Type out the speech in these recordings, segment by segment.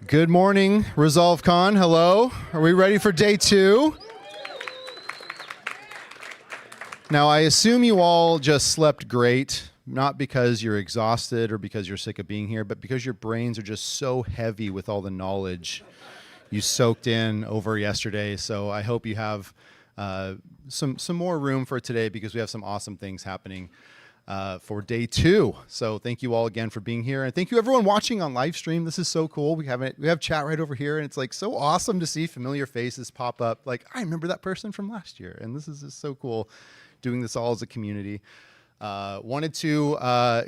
Good morning, Resolvecon. Hello. Are we ready for day 2? Now, I assume you all just slept great, not because you're exhausted or because you're sick of being here, but because your brains are just so heavy with all the knowledge you soaked in over yesterday. So I hope you have some more room for today, because we have some awesome things happening for day 2. So thank you all again for being here, and thank you everyone watching on live stream. This is so cool. We have chat right over here, and it's like so awesome to see familiar faces pop up. Like, I remember that person from last year, and this is just so cool doing this all as a community. Wanted to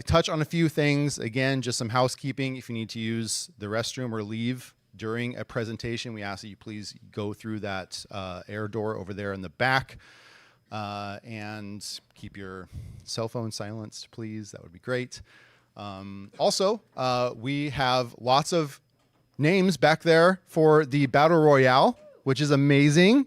touch on a few things. Again, just some housekeeping. If you need to use the restroom or leave during a presentation, we ask that you please go through that air door over there in the back. And keep your cell phone silenced, please. That would be great. Also, we have lots of names back there for the Battle Royale, which is amazing.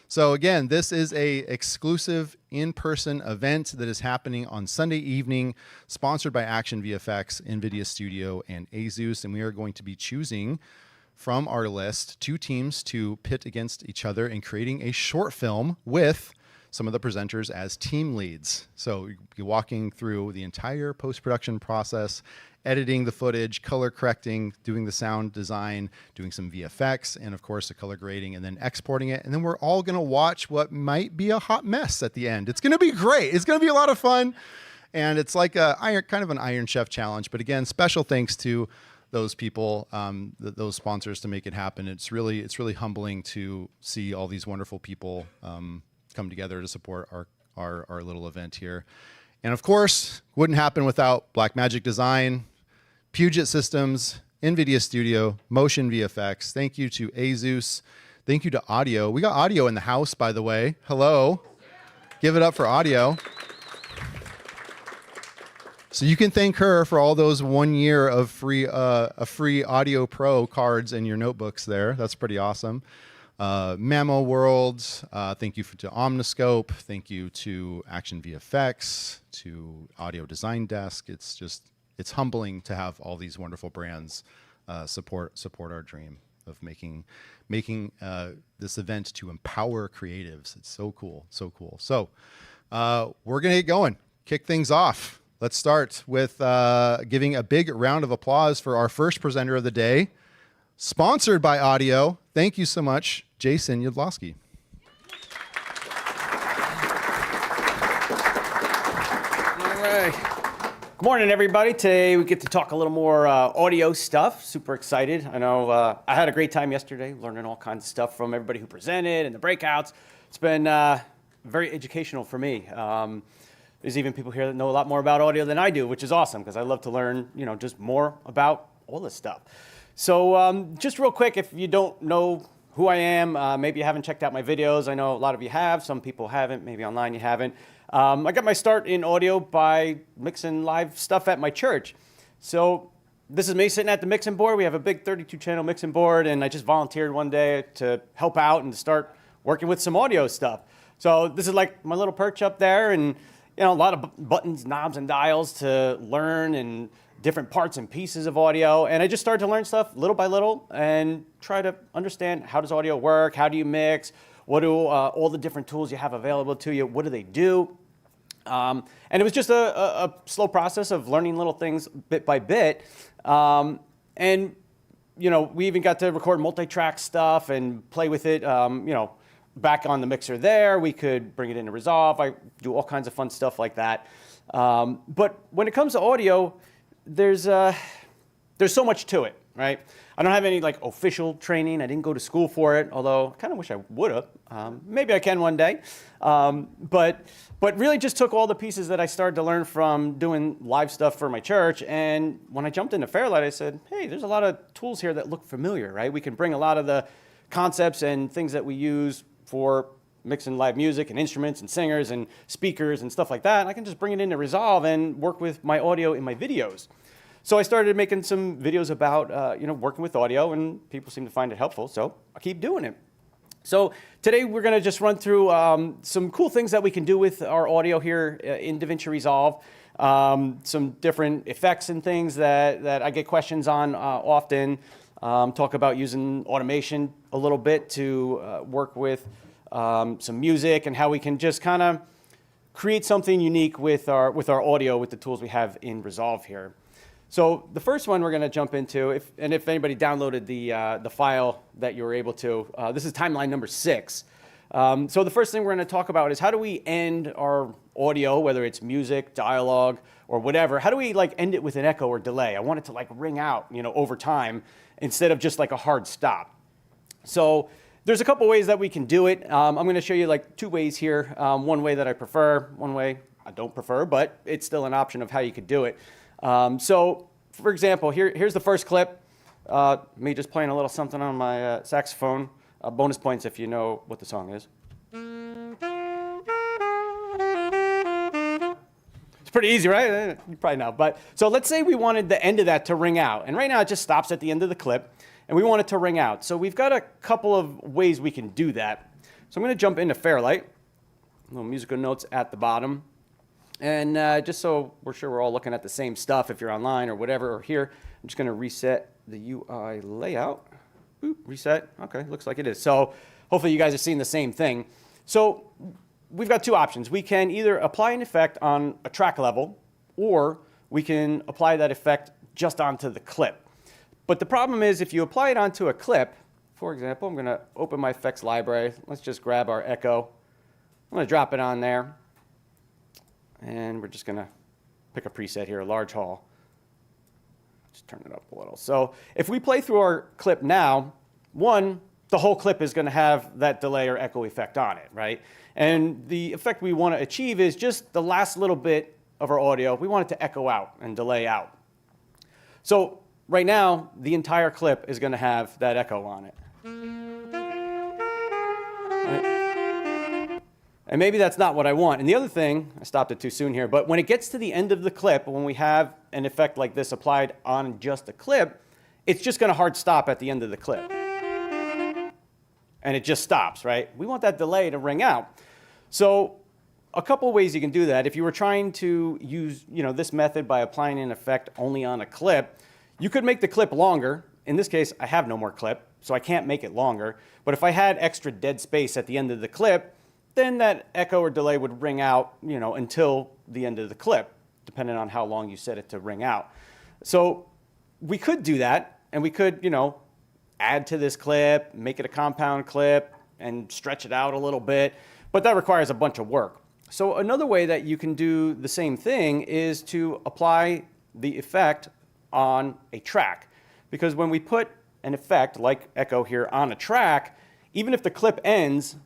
So again, this is a exclusive in-person event that is happening on Sunday evening, sponsored by Action VFX, NVIDIA Studio, and ASUS. And we are going to be choosing from our list 2 teams to pit against each other in creating a short film with some of the presenters as team leads. So you're walking through the entire post-production process, editing the footage, color correcting, doing the sound design, doing some VFX, and of course the color grading, and then exporting it. And then we're all gonna watch what might be a hot mess at the end. It's gonna be great. It's gonna be a lot of fun. And it's like kind of an Iron Chef challenge. But again, special thanks to those people, those sponsors to make it happen. It's really humbling to see all these wonderful people come together to support our little event here. And of course, wouldn't happen without Blackmagic Design, Puget Systems, NVIDIA Studio, Motion VFX. Thank you to ASUS. Thank you to Audio. We got Audio in the house, by the way. Hello. Give it up for Audio. So you can thank her for all those 1 year of free Audio Pro cards in your notebooks there. That's pretty awesome. Mammo World, thank you to Omniscope, thank you to Action VFX, to Audio Design Desk. It's humbling to have all these wonderful brands support our dream of making this event to empower creatives. It's so cool, so cool. So we're gonna get going, kick things off. Let's start with giving a big round of applause for our first presenter of the day, sponsored by Audio. Thank you so much, Jason Yudlowski. All right. Good morning, everybody. Today we get to talk a little more audio stuff. Super excited. I know I had a great time yesterday, learning all kinds of stuff from everybody who presented and the breakouts. It's been very educational for me. There's even people here that know a lot more about audio than I do, which is awesome, because I love to learn, just more about all this stuff. So just real quick, if you don't know who I am, maybe you haven't checked out my videos. I know a lot of you have. Some people haven't. Maybe online you haven't. I got my start in audio by mixing live stuff at my church. So this is me sitting at the mixing board. We have a big 32-channel mixing board, and I just volunteered one day to help out and to start working with some audio stuff. So this is like my little perch up there, and a lot of buttons, knobs, and dials to learn, and different parts and pieces of audio. And I just started to learn stuff little by little and try to understand, how does audio work? How do you mix? What do all the different tools you have available to you, what do they do? And it was just a slow process of learning little things bit by bit. And we even got to record multi-track stuff and play with it, back on the mixer there. We could bring it into Resolve. I do all kinds of fun stuff like that. But when it comes to audio, there's so much to it, right? I don't have any official training. I didn't go to school for it, although I kind of wish I would have. Maybe I can one day. But really just took all the pieces that I started to learn from doing live stuff for my church. And when I jumped into Fairlight, I said, hey, there's a lot of tools here that look familiar, right? We can bring a lot of the concepts and things that we use for mixing live music and instruments and singers and speakers and stuff like that. And I can just bring it into Resolve and work with my audio in my videos. So I started making some videos about working with audio, and people seem to find it helpful, so I keep doing it. So today we're going to just run through some cool things that we can do with our audio here in Davinci Resolve. Some different effects and things that I get questions on often. talk about using automation a little bit to work with some music and how we can just kind of create something unique with our audio with the tools we have in Resolve here. So the first one we're going to jump into, if anybody downloaded the file that you were able to, this is timeline number 6. So the first thing we're going to talk about is how do we end our audio, whether it's music, dialogue, or whatever. How do we like end it with an echo or delay? I want it to like ring out, over time instead of just like a hard stop. So there's a couple ways that we can do it. I'm going to show you like 2 ways here. One way that I prefer, one way I don't prefer, but it's still an option of how you could do it. So for example, here's the first clip. Me just playing a little something on my saxophone. Bonus points if you know what the song is. It's pretty easy, right? You probably know. But so let's say we wanted the end of that to ring out. And right now it just stops at the end of the clip. And we want it to ring out. So we've got a couple of ways we can do that. So I'm going to jump into Fairlight. Little musical notes at the bottom. And just so we're sure we're all looking at the same stuff if you're online or whatever, or here, I'm just going to reset the UI layout. Boop, reset. Okay, looks like it is. So hopefully you guys are seeing the same thing. So we've got 2 options. We can either apply an effect on a track level, or we can apply that effect just onto the clip. But the problem is if you apply it onto a clip, for example, I'm going to open my effects library. Let's just grab our echo. I'm going to drop it on there. And we're just going to pick a preset here, a large hall. Just turn it up a little. So if we play through our clip now, the whole clip is going to have that delay or echo effect on it, right? And the effect we want to achieve is just the last little bit of our audio. We want it to echo out and delay out. So right now, the entire clip is going to have that echo on it. Right? And maybe that's not what I want. And the other thing, I stopped it too soon here, but when it gets to the end of the clip, when we have an effect like this applied on just a clip, it's just going to hard stop at the end of the clip. And it just stops, right? We want that delay to ring out. So a couple ways you can do that. If you were trying to use this method by applying an effect only on a clip, you could make the clip longer. In this case, I have no more clip, so I can't make it longer. But if I had extra dead space at the end of the clip, then that echo or delay would ring out until the end of the clip, depending on how long you set it to ring out. So we could do that, and we could add to this clip, make it a compound clip, and stretch it out a little bit. But that requires a bunch of work. So another way that you can do the same thing is to apply the effect on a track. Because when we put an effect like echo here on a track, even if the clip ends,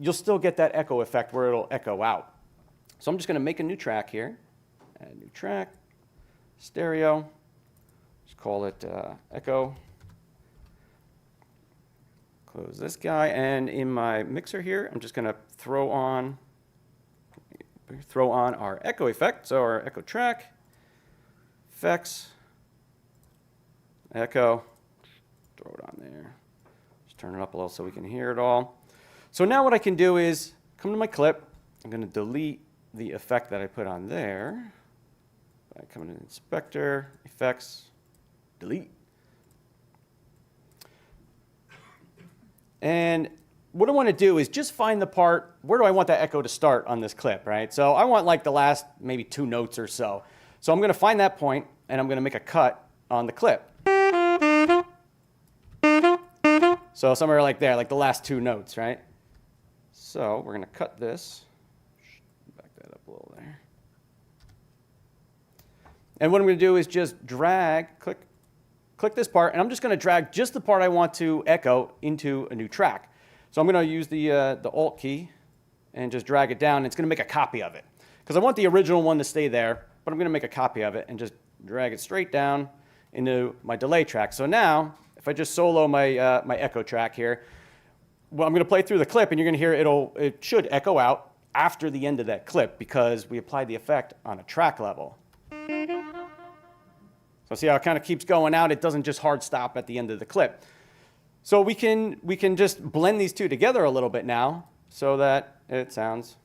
you'll still get that echo effect where it'll echo out. So I'm just going to make a new track here. Add a new track, stereo. Just call it echo. Close this guy, and in my mixer here, I'm just going to throw on our echo effect. So our echo track, effects, echo, throw it on there. Just turn it up a little so we can hear it all. So now what I can do is come to my clip. I'm going to delete the effect that I put on there. I come into Inspector, Effects, Delete. And what I want to do is just find the part, where do I want that echo to start on this clip, right? So I want like the last maybe 2 notes or so. So I'm going to find that point, and I'm going to make a cut on the clip. So somewhere like there, like the last 2 notes, right? So we're going to cut this. Back that up a little there. And what I'm going to do is just drag, click this part, and I'm just going to drag just the part I want to echo into a new track. So I'm going to use the Alt key and just drag it down. It's going to make a copy of it. Because I want the original one to stay there, but I'm going to make a copy of it and just drag it straight down into my delay track. So now, if I just solo my, my echo track here, well, I'm going to play through the clip, and you're going to hear it should echo out after the end of that clip because we applied the effect on a track level. So see how it kind of keeps going out? It doesn't just hard stop at the end of the clip. So we can just blend these 2 together a little bit now so that it sounds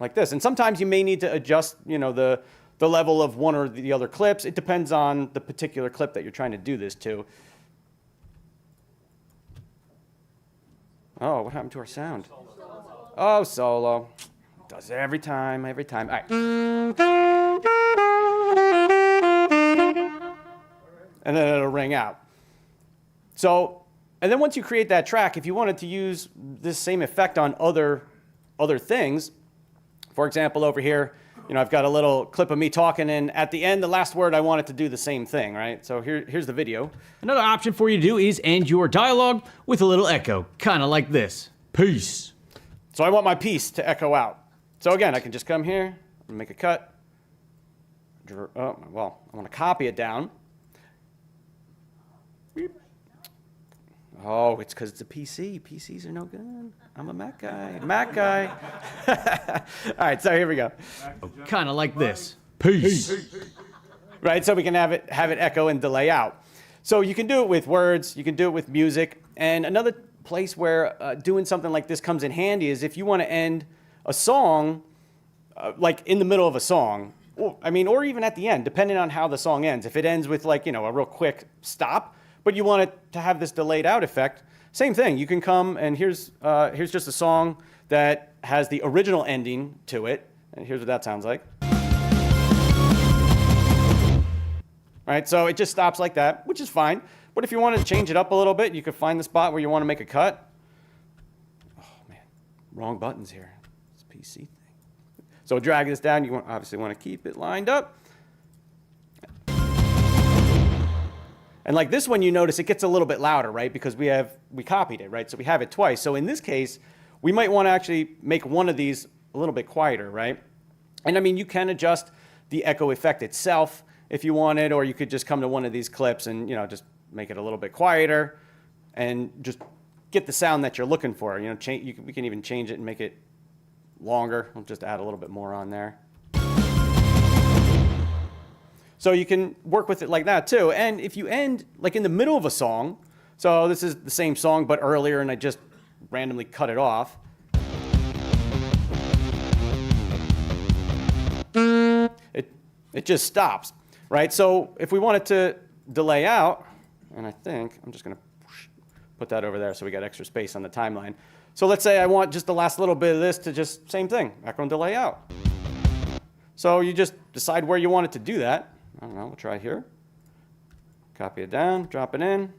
like this. And sometimes you may need to adjust, the level of one or the other clips. It depends on the particular clip that you're trying to do this to. Oh, what happened to our sound? Oh, solo. Does it every time, every time. All right. And then it'll ring out. So, and then once you create that track, if you wanted to use this same effect on other things, for example, over here, I've got a little clip of me talking, and at the end, the last word, I want it to do the same thing, right? So here's the video. Another option for you to do is end your dialogue with a little echo, kind of like this. Peace. So I want my piece to echo out. So again, I can just come here and make a cut. Oh, well, I want to copy it down. Oh, it's because it's a PC. PCs are no good. I'm a Mac guy. Mac guy. All right, so here we go. Kind of like this. Peace. Right, so we can have it echo and delay out. So you can do it with words. You can do it with music. And another place where doing something like this comes in handy is if you want to end a song, like in the middle of a song, or even at the end, depending on how the song ends. If it ends with a real quick stop, but you want it to have this delayed out effect, same thing. You can come and here's just a song that has the original ending to it, and here's what that sounds like. Right, so it just stops like that, which is fine. But if you want to change it up a little bit, you could find the spot where you want to make a cut. Oh man, wrong buttons here. It's a PC thing. So drag this down. You obviously want to keep it lined up. And like this one, you notice it gets a little bit louder, right? Because we copied it, right? So we have it twice. So in this case, we might want to actually make one of these a little bit quieter, right? And I mean, you can adjust the echo effect itself if you wanted, or you could just come to one of these clips and just make it a little bit quieter and just get the sound that you're looking for. We can even change it and make it longer. I'll just add a little bit more on there. So you can work with it like that too. And if you end like in the middle of a song, so this is the same song but earlier and I just randomly cut it off. It just stops, right? So if we want it to delay out, and I think I'm just gonna put that over there so we got extra space on the timeline. So let's say I want just the last little bit of this to just same thing, echo and delay out. So you just decide where you want it to do that. I don't know, we'll try here. Copy it down, drop it in.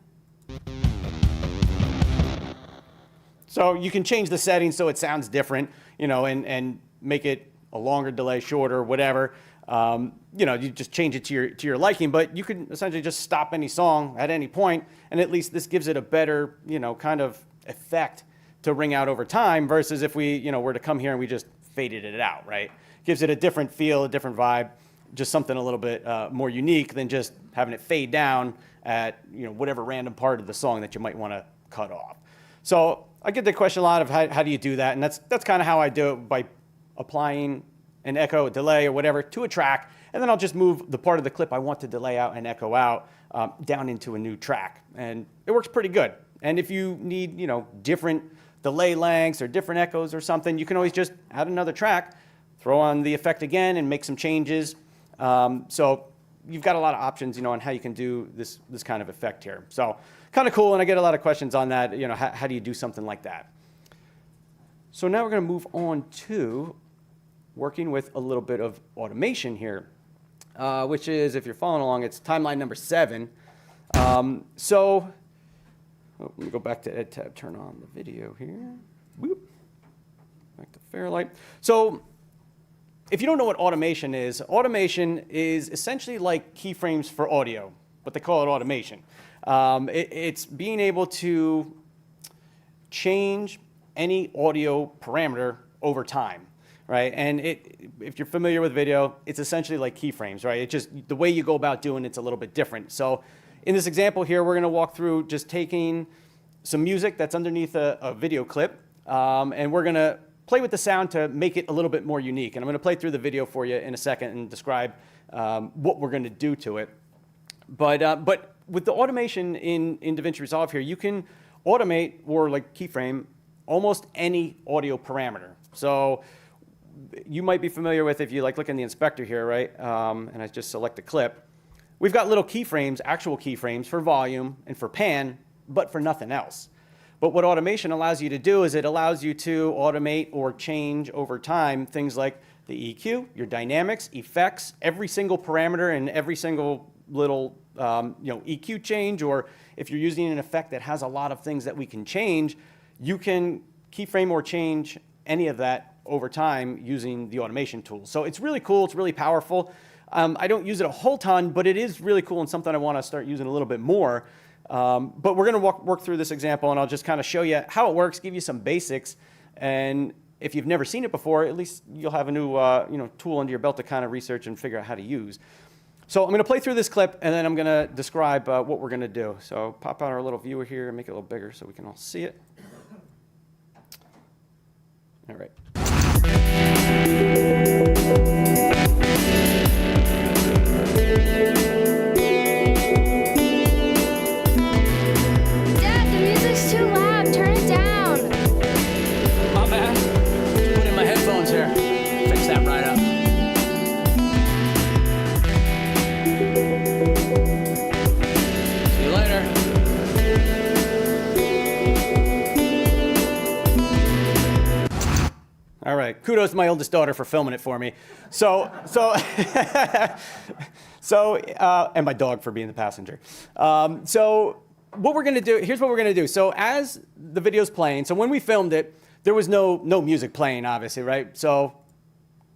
So you can change the settings so it sounds different, and make it a longer delay, shorter, whatever. You just change it to your liking, but you can essentially just stop any song at any point, and at least this gives it a better, kind of effect to ring out over time versus if we, were to come here and we just faded it out, right? Gives it a different feel, a different vibe. Just something a little bit more unique than just having it fade down at whatever random part of the song that you might want to cut off. So I get the question a lot of how do you do that, and that's kind of how I do it, by applying an echo, a delay, or whatever to a track, and then I'll just move the part of the clip I want to delay out and echo out down into a new track, and it works pretty good. And if you need different delay lengths or different echoes or something, you can always just add another track, throw on the effect again, and make some changes. So you've got a lot of options, on how you can do this kind of effect here. So kind of cool, and I get a lot of questions on that, how do you do something like that? So now we're going to move on to working with a little bit of automation here, which is, if you're following along, it's timeline number 7. Let me go back to Ed tab, turn on the video here. Boop. Back to Fairlight. So if you don't know what automation is essentially like keyframes for audio, but they call it automation. It's being able to change any audio parameter over time, right? And if you're familiar with video, it's essentially like keyframes, right? It's just the way you go about doing it's a little bit different. So in this example here, we're going to walk through just taking some music that's underneath a video clip, and we're going to play with the sound to make it a little bit more unique. And I'm going to play through the video for you in a second and describe what we're going to do to it. But with the automation in Davinci Resolve here, you can automate or like keyframe almost any audio parameter. So you might be familiar with, if you look in the inspector here, right? And I just select a clip. We've got little keyframes, actual keyframes for volume and for pan, but for nothing else. But what automation allows you to do is it allows you to automate or change over time things like the EQ, your dynamics, effects, every single parameter and every single little EQ change, or if you're using an effect that has a lot of things that we can change, you can keyframe or change any of that over time using the automation tool. So it's really cool, it's really powerful. I don't use it a whole ton, but it is really cool and something I want to start using a little bit more. But we're going to work through this example, and I'll just kind of show you how it works, give you some basics, and if you've never seen it before, at least you'll have a new tool under your belt to kind of research and figure out how to use. So I'm going to play through this clip, and then I'm going to describe what we're going to do. So pop out our little viewer here and make it a little bigger so we can all see it. All right. Dad, the music's too loud. Turn it down. My bad. Just put in my headphones here. Fix that right up. See you later. All right, kudos to my oldest daughter for filming it for me. And my dog for being the passenger. So what we're gonna do, here's what we're gonna do. So as the video's playing, so when we filmed it, there was no music playing, obviously, right? So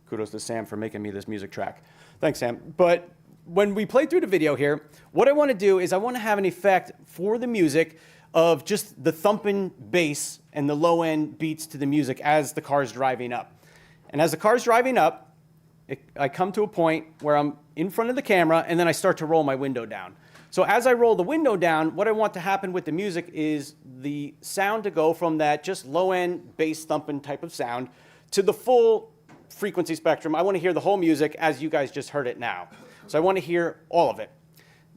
kudos to Sam for making me this music track. Thanks, Sam. But when we play through the video here, what I wanna do is I wanna have an effect for the music of just the thumping bass and the low end beats to the music as the car's driving up. And as the car's driving up, I come to a point where I'm in front of the camera and then I start to roll my window down. So as I roll the window down, what I want to happen with the music is the sound to go from that just low end bass thumping type of sound to the full frequency spectrum. I want to hear the whole music as you guys just heard it now. So I want to hear all of it.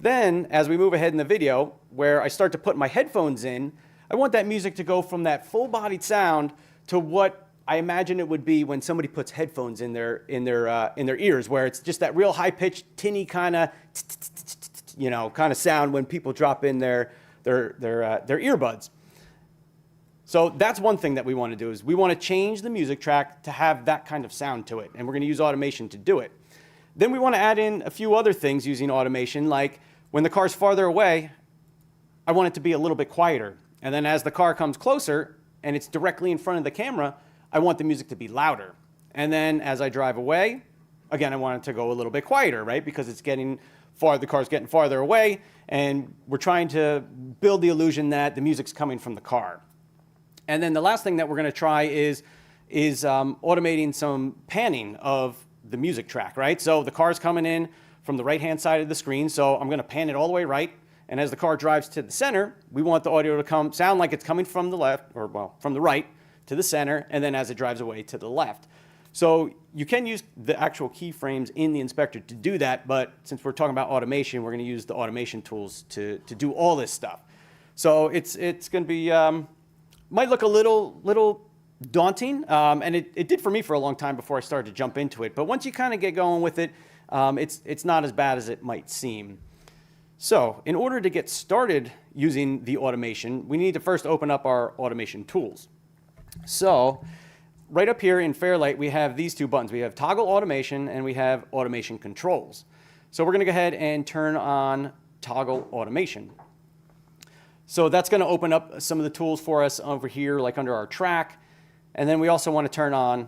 Then, as we move ahead in the video, where I start to put my headphones in, I want that music to go from that full-bodied sound to what I imagine it would be when somebody puts headphones in their ears, where it's just that real high-pitched, tinny kind of, kind of sound when people drop in their earbuds. So that's one thing that we want to do is we want to change the music track to have that kind of sound to it, and we're going to use automation to do it. Then we want to add in a few other things using automation, like when the car's farther away, I want it to be a little bit quieter. And then as the car comes closer and it's directly in front of the camera, I want the music to be louder. And then as I drive away, again, I want it to go a little bit quieter, right? Because it's getting the car's getting farther away, and we're trying to build the illusion that the music's coming from the car. And then the last thing that we're going to try is automating some panning of the music track, right? So the car's coming in from the right-hand side of the screen, so I'm going to pan it all the way right. And as the car drives to the center, we want the audio to sound like it's coming from the left, or well, from the right to the center, and then as it drives away to the left. So you can use the actual keyframes in the inspector to do that, but since we're talking about automation, we're going to use the automation tools to do all this stuff. So it's going to be, might look a little daunting, and it did for me for a long time before I started to jump into it. But once you kind of get going with it, it's not as bad as it might seem. So in order to get started using the automation, we need to first open up our automation tools. So right up here in Fairlight, we have these two buttons. We have toggle automation and we have automation controls. So we're going to go ahead and turn on toggle automation. So that's going to open up some of the tools for us over here, like under our track. And then we also want to turn on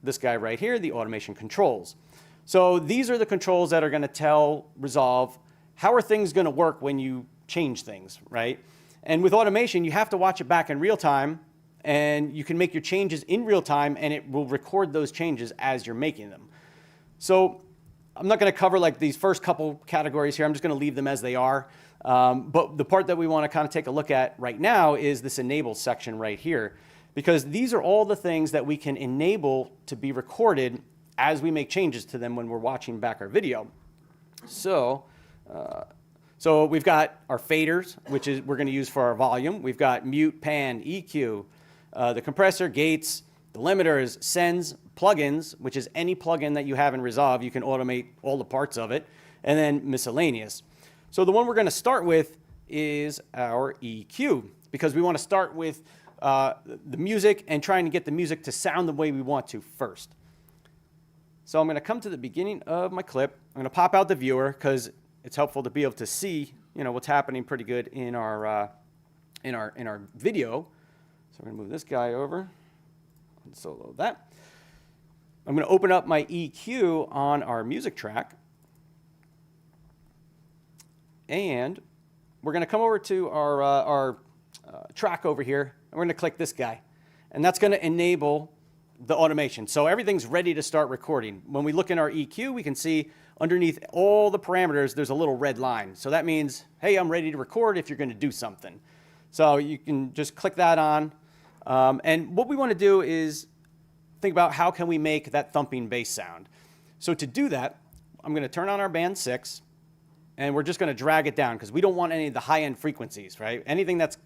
this guy right here, the automation controls. So these are the controls that are going to tell Resolve how are things going to work when you change things, right? And with automation, you have to watch it back in real time, and you can make your changes in real time, and it will record those changes as you're making them. So I'm not going to cover like these first couple categories here. I'm just going to leave them as they are. But the part that we want to kind of take a look at right now is this enable section right here, because these are all the things that we can enable to be recorded as we make changes to them when we're watching back our video. So we've got our faders, which is we're going to use for our volume. We've got mute, pan, EQ, the compressor, gates, the limiters, sends, plugins, which is any plugin that you have in Resolve. You can automate all the parts of it, and then miscellaneous. So the one we're going to start with is our EQ, because we want to start with the music and trying to get the music to sound the way we want to first. So I'm going to come to the beginning of my clip. I'm going to pop out the viewer because it's helpful to be able to see, what's happening pretty good in our video. So I'm going to move this guy over and solo that. I'm going to open up my EQ on our music track. And we're going to come over to our track over here, and we're going to click this guy. And that's going to enable the automation. So everything's ready to start recording. When we look in our EQ, we can see underneath all the parameters, there's a little red line. So that means, hey, I'm ready to record if you're going to do something. So you can just click that on. And what we want to do is think about how can we make that thumping bass sound. So to do that, I'm going to turn on our band 6. And we're just going to drag it down because we don't want any of the high-end frequencies, right? Anything that's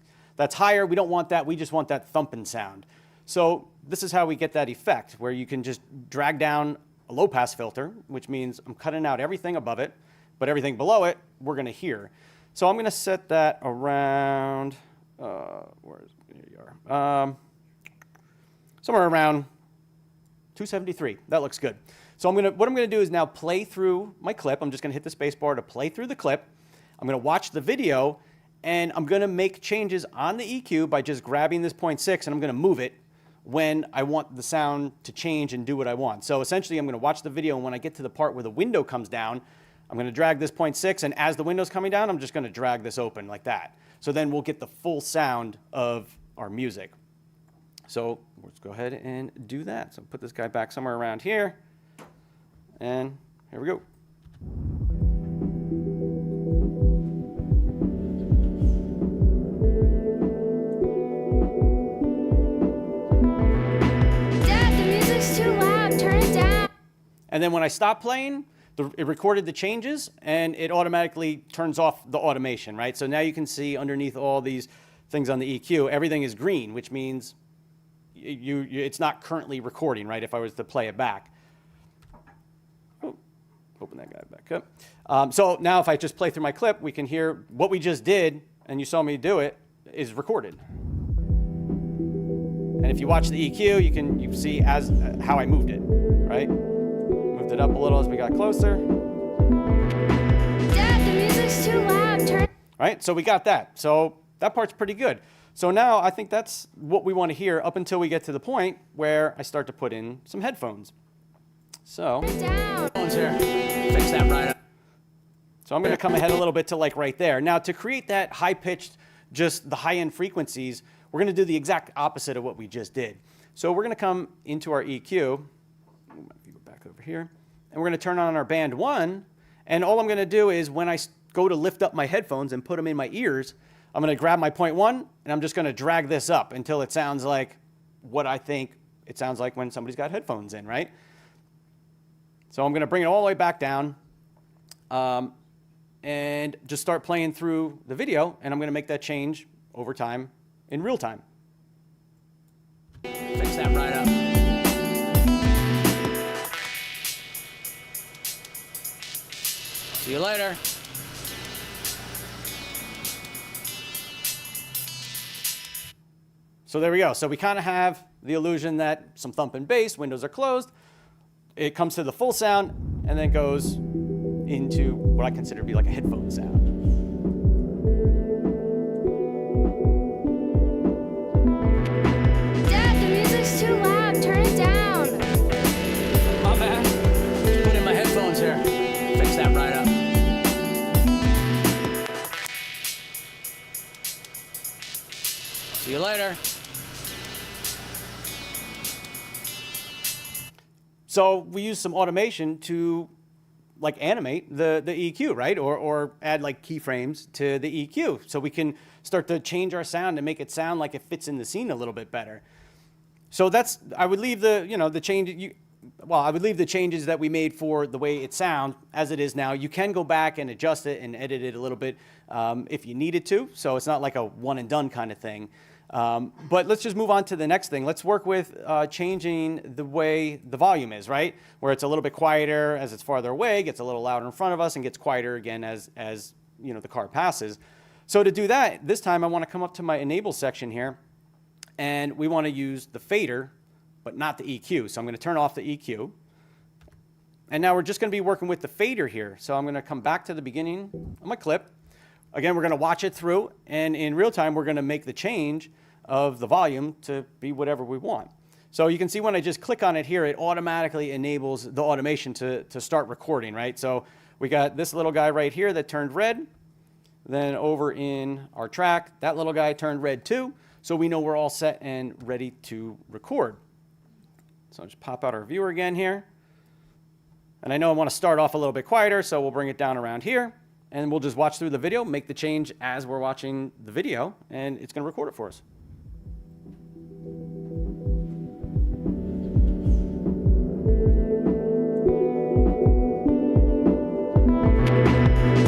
higher, we don't want that. We just want that thumping sound. So this is how we get that effect, where you can just drag down a low-pass filter, which means I'm cutting out everything above it, but everything below it, we're going to hear. So I'm going to set that around, here you are, somewhere around 273. That looks good. So what I'm going to do is now play through my clip. I'm just going to hit the space bar to play through the clip. I'm going to watch the video, and I'm going to make changes on the EQ by just grabbing this 0.6, and I'm going to move it when I want the sound to change and do what I want. So essentially, I'm going to watch the video, and when I get to the part where the window comes down, I'm going to drag this 0.6, and as the window's coming down, I'm just going to drag this open like that. So then we'll get the full sound of our music. So let's go ahead and do that. So put this guy back somewhere around here. And here we go. Dad, the music's too loud. Turn it down. And then when I stop playing, it recorded the changes, and it automatically turns off the automation, right? So now you can see underneath all these things on the EQ, everything is green, which means it's not currently recording, right, if I was to play it back. Open that guy back up. So now if I just play through my clip, we can hear what we just did, and you saw me do it, is recorded. And if you watch the EQ, you can see how I moved it, right? Moved it up a little as we got closer. Dad, the music's too loud. Turn. Right, so we got that. So that part's pretty good. So now I think that's what we want to hear up until we get to the point where I start to put in some headphones. So, Down. Fix that right up. So I'm going to come ahead a little bit to like right there. Now to create that high-pitched, just the high-end frequencies, we're going to do the exact opposite of what we just did. So we're going to come into our EQ, move my viewer back over here, and we're going to turn on our band 1, and all I'm going to do is when I go to lift up my headphones and put them in my ears, I'm going to grab my 0.1, and I'm just going to drag this up until it sounds like what I think it sounds like when somebody's got headphones in, right? So I'm going to bring it all the way back down and just start playing through the video, and I'm going to make that change over time in real time. Fix that right up. See you later. So there we go. So we kind of have the illusion that some thumping bass, windows are closed. It comes to the full sound and then goes into what I consider to be like a headphone sound. Dad, the music's too loud. Turn it down. My bad. Just put in my headphones here. Fix that right up. See you later. So we use some automation to like animate the EQ, right? Or add like keyframes to the EQ so we can start to change our sound and make it sound like it fits in the scene a little bit better. So I would leave the changes that we made for the way it sounds as it is now. You can go back and adjust it and edit it a little bit if you needed to. So it's not like a one and done kind of thing. But let's just move on to the next thing. Let's work with changing the way the volume is, right? Where it's a little bit quieter as it's farther away, gets a little louder in front of us, and gets quieter again as the car passes. So to do that, this time I want to come up to my enable section here, and we want to use the fader, but not the EQ. So I'm going to turn off the EQ. And now we're just going to be working with the fader here. So I'm going to come back to the beginning of my clip. Again, we're going to watch it through, and in real time, we're going to make the change of the volume to be whatever we want. So you can see when I just click on it here, it automatically enables the automation to start recording, right? So we got this little guy right here that turned red. Then over in our track, that little guy turned red too. So we know we're all set and ready to record. So I'll just pop out our viewer again here. And I know I want to start off a little bit quieter, so we'll bring it down around here. And we'll just watch through the video, make the change as we're watching the video, and it's going to record it for us.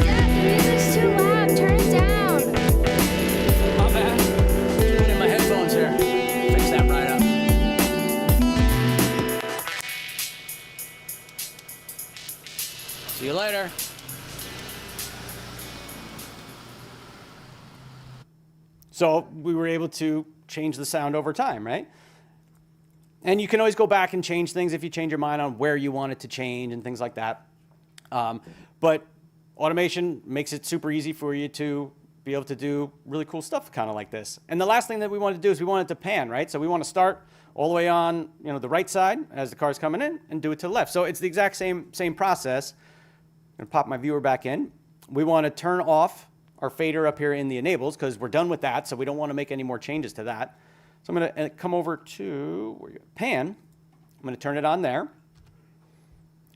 Dad, the music's too loud. Turn it down. My bad. Put in my headphones here. Fix that right up. See you later. So we were able to change the sound over time, right? And you can always go back and change things if you change your mind on where you want it to change and things like that. But automation makes it super easy for you to be able to do really cool stuff kind of like this. And the last thing that we want to do is we want it to pan, right? So we want to start all the way on, you know, the right side as the car's coming in and do it to the left. So it's the exact same process. I'm going to pop my viewer back in. We want to turn off our fader up here in the enables because we're done with that, so we don't want to make any more changes to that. So I'm going to come over to pan. I'm going to turn it on there.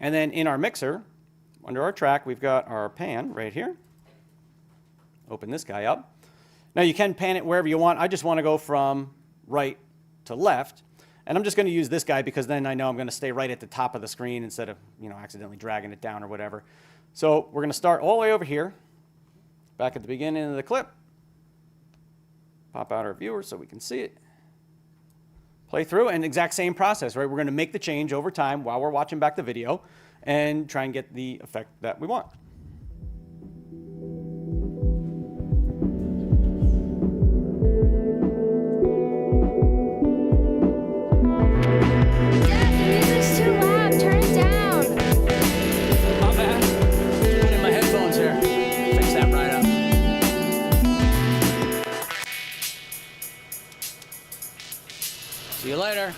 And then in our mixer, under our track, we've got our pan right here. Open this guy up. Now you can pan it wherever you want. I just want to go from right to left. And I'm just going to use this guy because then I know I'm going to stay right at the top of the screen instead of, you know, accidentally dragging it down or whatever. So we're going to start all the way over here. Back at the beginning of the clip, pop out our viewer so we can see it. Play through, and exact same process, right? We're going to make the change over time while we're watching back the video and try and get the effect that we want. Dad, the music's too loud. Turn it down. My bad. Put in my headphones here. Fix that right up. See you later.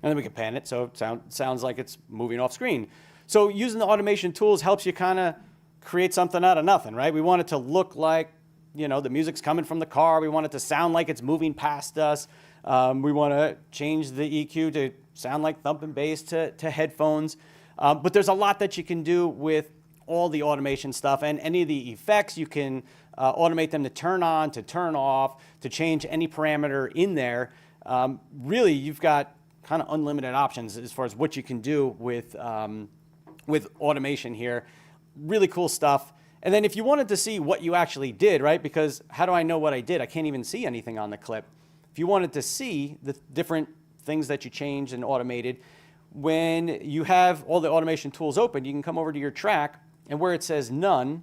And then we can pan it so it sounds like it's moving off screen. So using the automation tools helps you kind of create something out of nothing, right? We want it to look like, you know, the music's coming from the car. We want it to sound like it's moving past us. We want to change the EQ to sound like thumping bass to headphones. But there's a lot that you can do with all the automation stuff, and any of the effects you can automate them to turn on, to turn off, to change any parameter in there. Really, you've got kind of unlimited options as far as what you can do with automation here. Really cool stuff. And then if you wanted to see what you actually did, right? Because how do I know what I did? I can't even see anything on the clip. If you wanted to see the different things that you changed and automated, when you have all the automation tools open, you can come over to your track, and where it says none,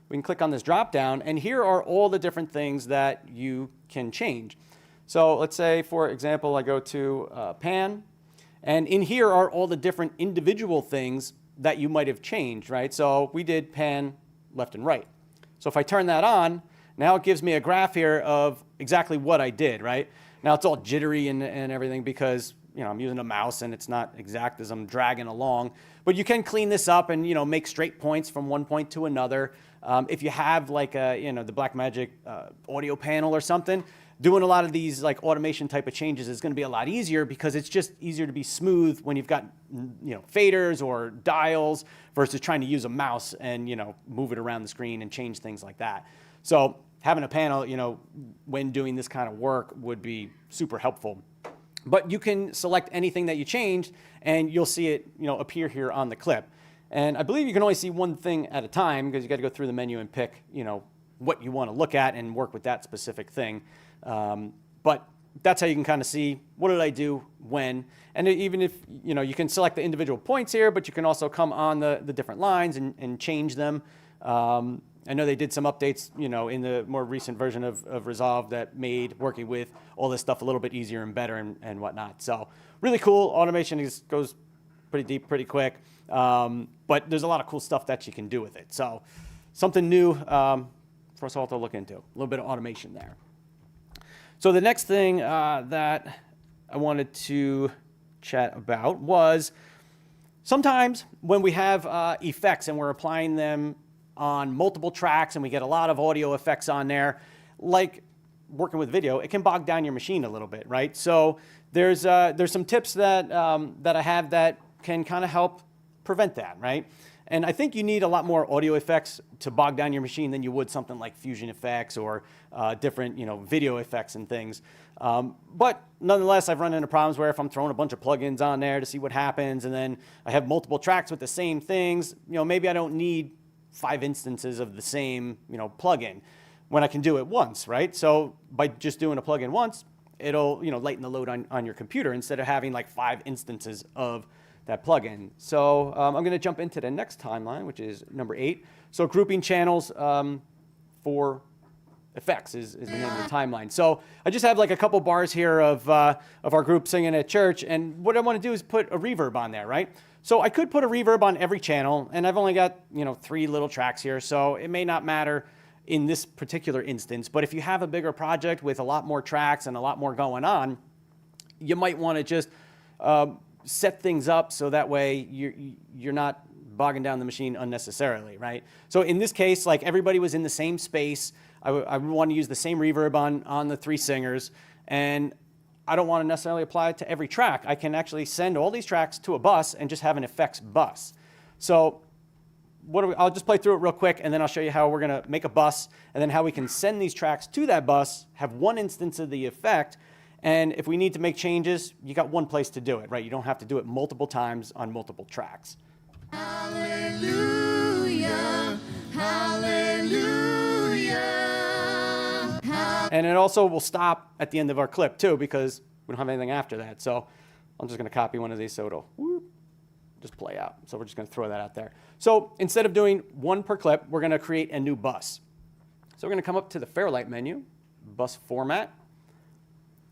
we can click on this drop down, and here are all the different things that you can change. So let's say, for example, I go to pan, and in here are all the different individual things that you might have changed, right? So we did pan left and right. So if I turn that on, now it gives me a graph here of exactly what I did, right? Now it's all jittery and everything because, you know, I'm using a mouse and it's not exact as I'm dragging along. But you can clean this up and, you know, make straight points from one point to another. If you have like a, you know, the Blackmagic audio panel or something, doing a lot of these like automation type of changes is going to be a lot easier because it's just easier to be smooth when you've got, you know, faders or dials versus trying to use a mouse and, you know, move it around the screen and change things like that. So having a panel, you know, when doing this kind of work would be super helpful. But you can select anything that you changed and you'll see it, you know, appear here on the clip. And I believe you can only see one thing at a time because you got to go through the menu and pick, you know, what you want to look at and work with that specific thing. But that's how you can kind of see what did I do when. And even if, you can select the individual points here, but you can also come on the different lines and change them. I know they did some updates, in the more recent version of Resolve that made working with all this stuff a little bit easier and better and whatnot. So really cool. Automation goes pretty deep, pretty quick. But there's a lot of cool stuff that you can do with it. So something new for us all to look into. A little bit of automation there. So the next thing that I wanted to chat about was sometimes when we have effects and we're applying them on multiple tracks and we get a lot of audio effects on there, like working with video, it can bog down your machine a little bit, right? So there's some tips that I have that can kind of help prevent that, right? And I think you need a lot more audio effects to bog down your machine than you would something like fusion effects or different, video effects and things. But nonetheless, I've run into problems where if I'm throwing a bunch of plugins on there to see what happens, and then I have multiple tracks with the same things, maybe I don't need 5 instances of the same, plugin when I can do it once, right? So by just doing a plugin once, it'll, lighten the load on your computer instead of having like 5 instances of that plugin. So I'm going to jump into the next timeline, which is number 8. So grouping channels for effects is the name of the timeline. So I just have like a couple bars here of our group singing at church, and what I want to do is put a reverb on there, right? So I could put a reverb on every channel, and I've only got 3 little tracks here, so it may not matter in this particular instance. But if you have a bigger project with a lot more tracks and a lot more going on, you might want to just set things up so that way you're not bogging down the machine unnecessarily, right? So in this case, like everybody was in the same space. I want to use the same reverb on the 3 singers, and I don't want to necessarily apply it to every track. I can actually send all these tracks to a bus and just have an effects bus. So I'll just play through it real quick, and then I'll show you how we're going to make a bus, and then how we can send these tracks to that bus, have one instance of the effect, and if we need to make changes, you got one place to do it, right? You don't have to do it multiple times on multiple tracks. Hallelujah, hallelujah. And it also will stop at the end of our clip too, because we don't have anything after that. So I'm just going to copy one of these so it'll just play out. So we're just going to throw that out there. So instead of doing 1 per clip, we're going to create a new bus. So we're going to come up to the Fairlight menu, bus format.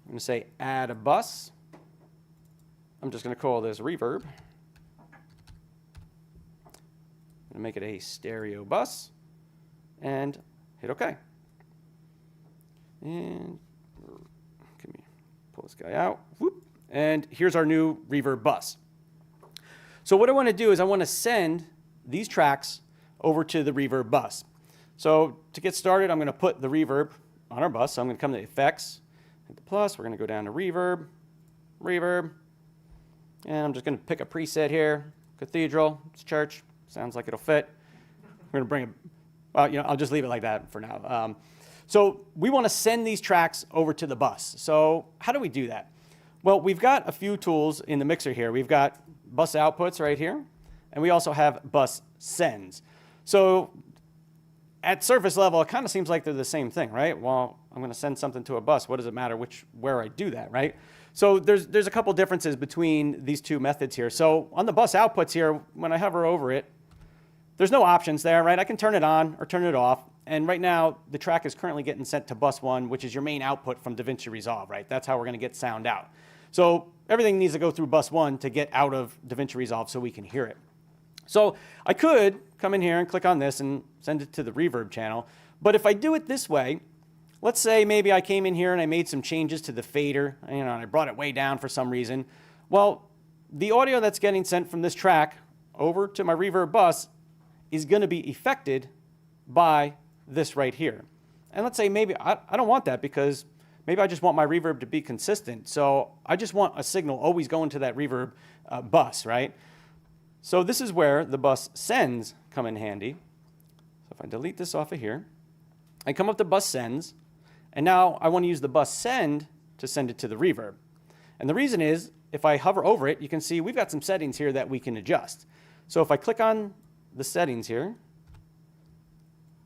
I'm going to say add a bus. I'm just going to call this reverb. I'm going to make it a stereo bus and hit OK. And let me pull this guy out. Whoop. And here's our new reverb bus. So what I want to do is I want to send these tracks over to the reverb bus. So to get started, I'm going to put the reverb on our bus. So I'm going to come to effects, hit the plus. We're going to go down to reverb, reverb. And I'm just going to pick a preset here. Cathedral, it's church. Sounds like it'll fit. We're going to bring it, well, I'll just leave it like that for now. So we want to send these tracks over to the bus. So how do we do that? Well, we've got a few tools in the mixer here. We've got bus outputs right here, and we also have bus sends. So at surface level, it kind of seems like they're the same thing, right? Well, I'm going to send something to a bus. What does it matter where I do that, right? So there's a couple differences between these 2 methods here. So on the bus outputs here, when I hover over it, there's no options there, right? I can turn it on or turn it off. And right now, the track is currently getting sent to bus 1, which is your main output from Davinci Resolve, right? That's how we're going to get sound out. So everything needs to go through bus 1 to get out of Davinci Resolve so we can hear it. So I could come in here and click on this and send it to the reverb channel. But if I do it this way, let's say maybe I came in here and I made some changes to the fader, and I brought it way down for some reason. Well, the audio that's getting sent from this track over to my reverb bus is going to be affected by this right here. And let's say maybe I don't want that, because maybe I just want my reverb to be consistent. So I just want a signal always going to that reverb bus, right? So this is where the bus sends come in handy. So if I delete this off of here, I come up to bus sends, and now I want to use the bus send to send it to the reverb. And the reason is, if I hover over it, you can see we've got some settings here that we can adjust. So if I click on the settings here,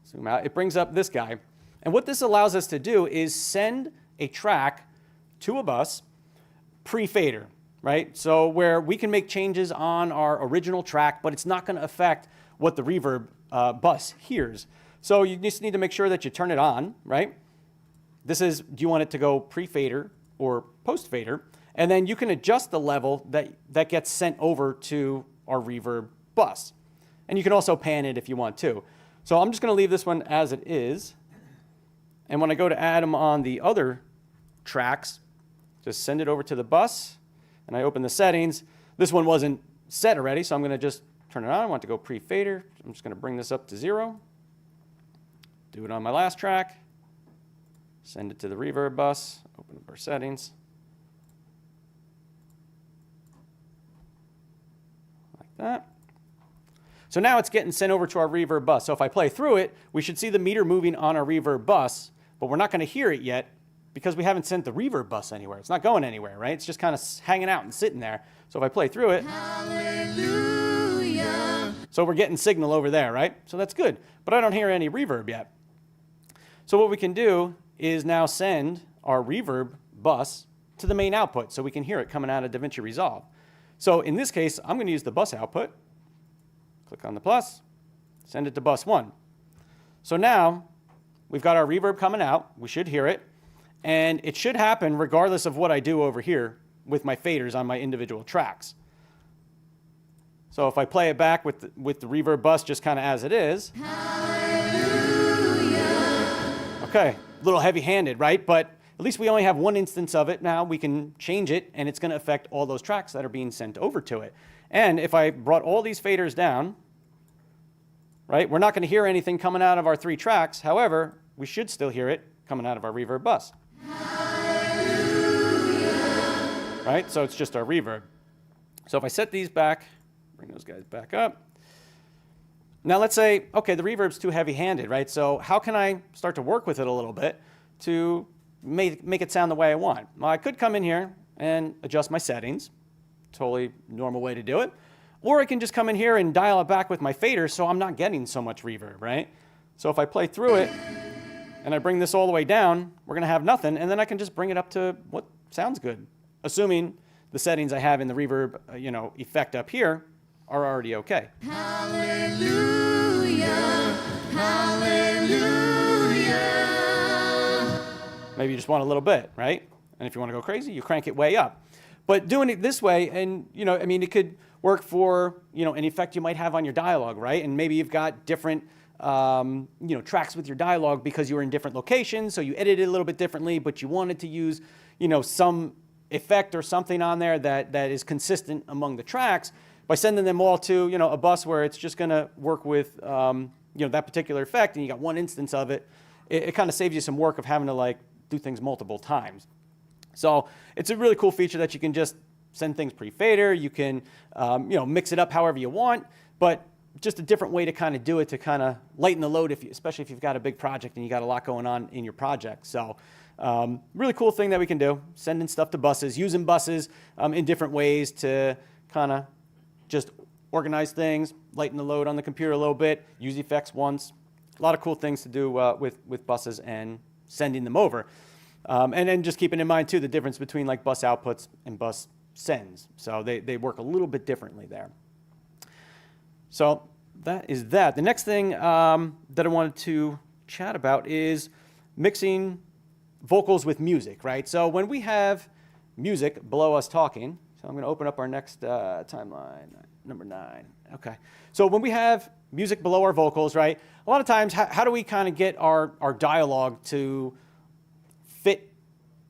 zoom out, it brings up this guy. And what this allows us to do is send a track to a bus pre-fader, right? So where we can make changes on our original track, but it's not going to affect what the reverb bus hears. So you just need to make sure that you turn it on, right? This is, do you want it to go pre-fader or post-fader? And then you can adjust the level that gets sent over to our reverb bus. And you can also pan it if you want to. So I'm just going to leave this one as it is. And when I go to add them on the other tracks, just send it over to the bus. And I open the settings. This one wasn't set already, so I'm going to just turn it on. I want it to go pre-fader. I'm just going to bring this up to 0. Do it on my last track. Send it to the reverb bus. Open up our settings. Like that. So now it's getting sent over to our reverb bus. So if I play through it, we should see the meter moving on our reverb bus, but we're not going to hear it yet because we haven't sent the reverb bus anywhere. It's not going anywhere, right? It's just kind of hanging out and sitting there. So if I play through it, hallelujah. So we're getting signal over there, right? So that's good, but I don't hear any reverb yet. So what we can do is now send our reverb bus to the main output so we can hear it coming out of Davinci Resolve. So in this case, I'm going to use the bus output. Click on the plus, send it to bus 1. So now we've got our reverb coming out. We should hear it. And it should happen regardless of what I do over here with my faders on my individual tracks. So if I play it back with the reverb bus just kind of as it is. Hallelujah. Okay, a little heavy-handed, right? But at least we only have one instance of it now. We can change it, and it's going to affect all those tracks that are being sent over to it. And if I brought all these faders down, right, we're not going to hear anything coming out of our 3 tracks. However, we should still hear it coming out of our reverb bus. Hallelujah. Right, so it's just our reverb. So if I set these back, bring those guys back up. Now let's say, okay, the reverb's too heavy-handed, right? So how can I start to work with it a little bit to make it sound the way I want? Well, I could come in here and adjust my settings. Totally normal way to do it. Or I can just come in here and dial it back with my fader so I'm not getting so much reverb, right? So if I play through it and I bring this all the way down, we're going to have nothing, and then I can just bring it up to what sounds good, assuming the settings I have in the reverb effect up here are already okay. Hallelujah, hallelujah. Maybe you just want a little bit, right? And if you want to go crazy, you crank it way up. But doing it this way, and it could work for an effect you might have on your dialogue, right? And maybe you've got different tracks with your dialogue because you were in different locations, so you edited it a little bit differently, but you wanted to use some effect or something on there that is consistent among the tracks. By sending them all to a bus where it's just going to work with that particular effect, and you got one instance of it, it kind of saves you some work of having to do things multiple times. So it's a really cool feature that you can just send things pre-fader. You can mix it up however you want, but just a different way to kind of do it to kind of lighten the load, especially if you've got a big project and you got a lot going on in your project. So really cool thing that we can do, sending stuff to buses, using buses in different ways to kind of just organize things, lighten the load on the computer a little bit, use effects once. A lot of cool things to do with buses and sending them over. And then just keeping in mind, too, the difference between bus outputs and bus sends. So they work a little bit differently there. So that is that. The next thing that I wanted to chat about is mixing vocals with music, right? So when we have music below us talking, so I'm going to open up our next timeline, number 9. Okay. So when we have music below our vocals, right, a lot of times, how do we kind of get our dialogue to fit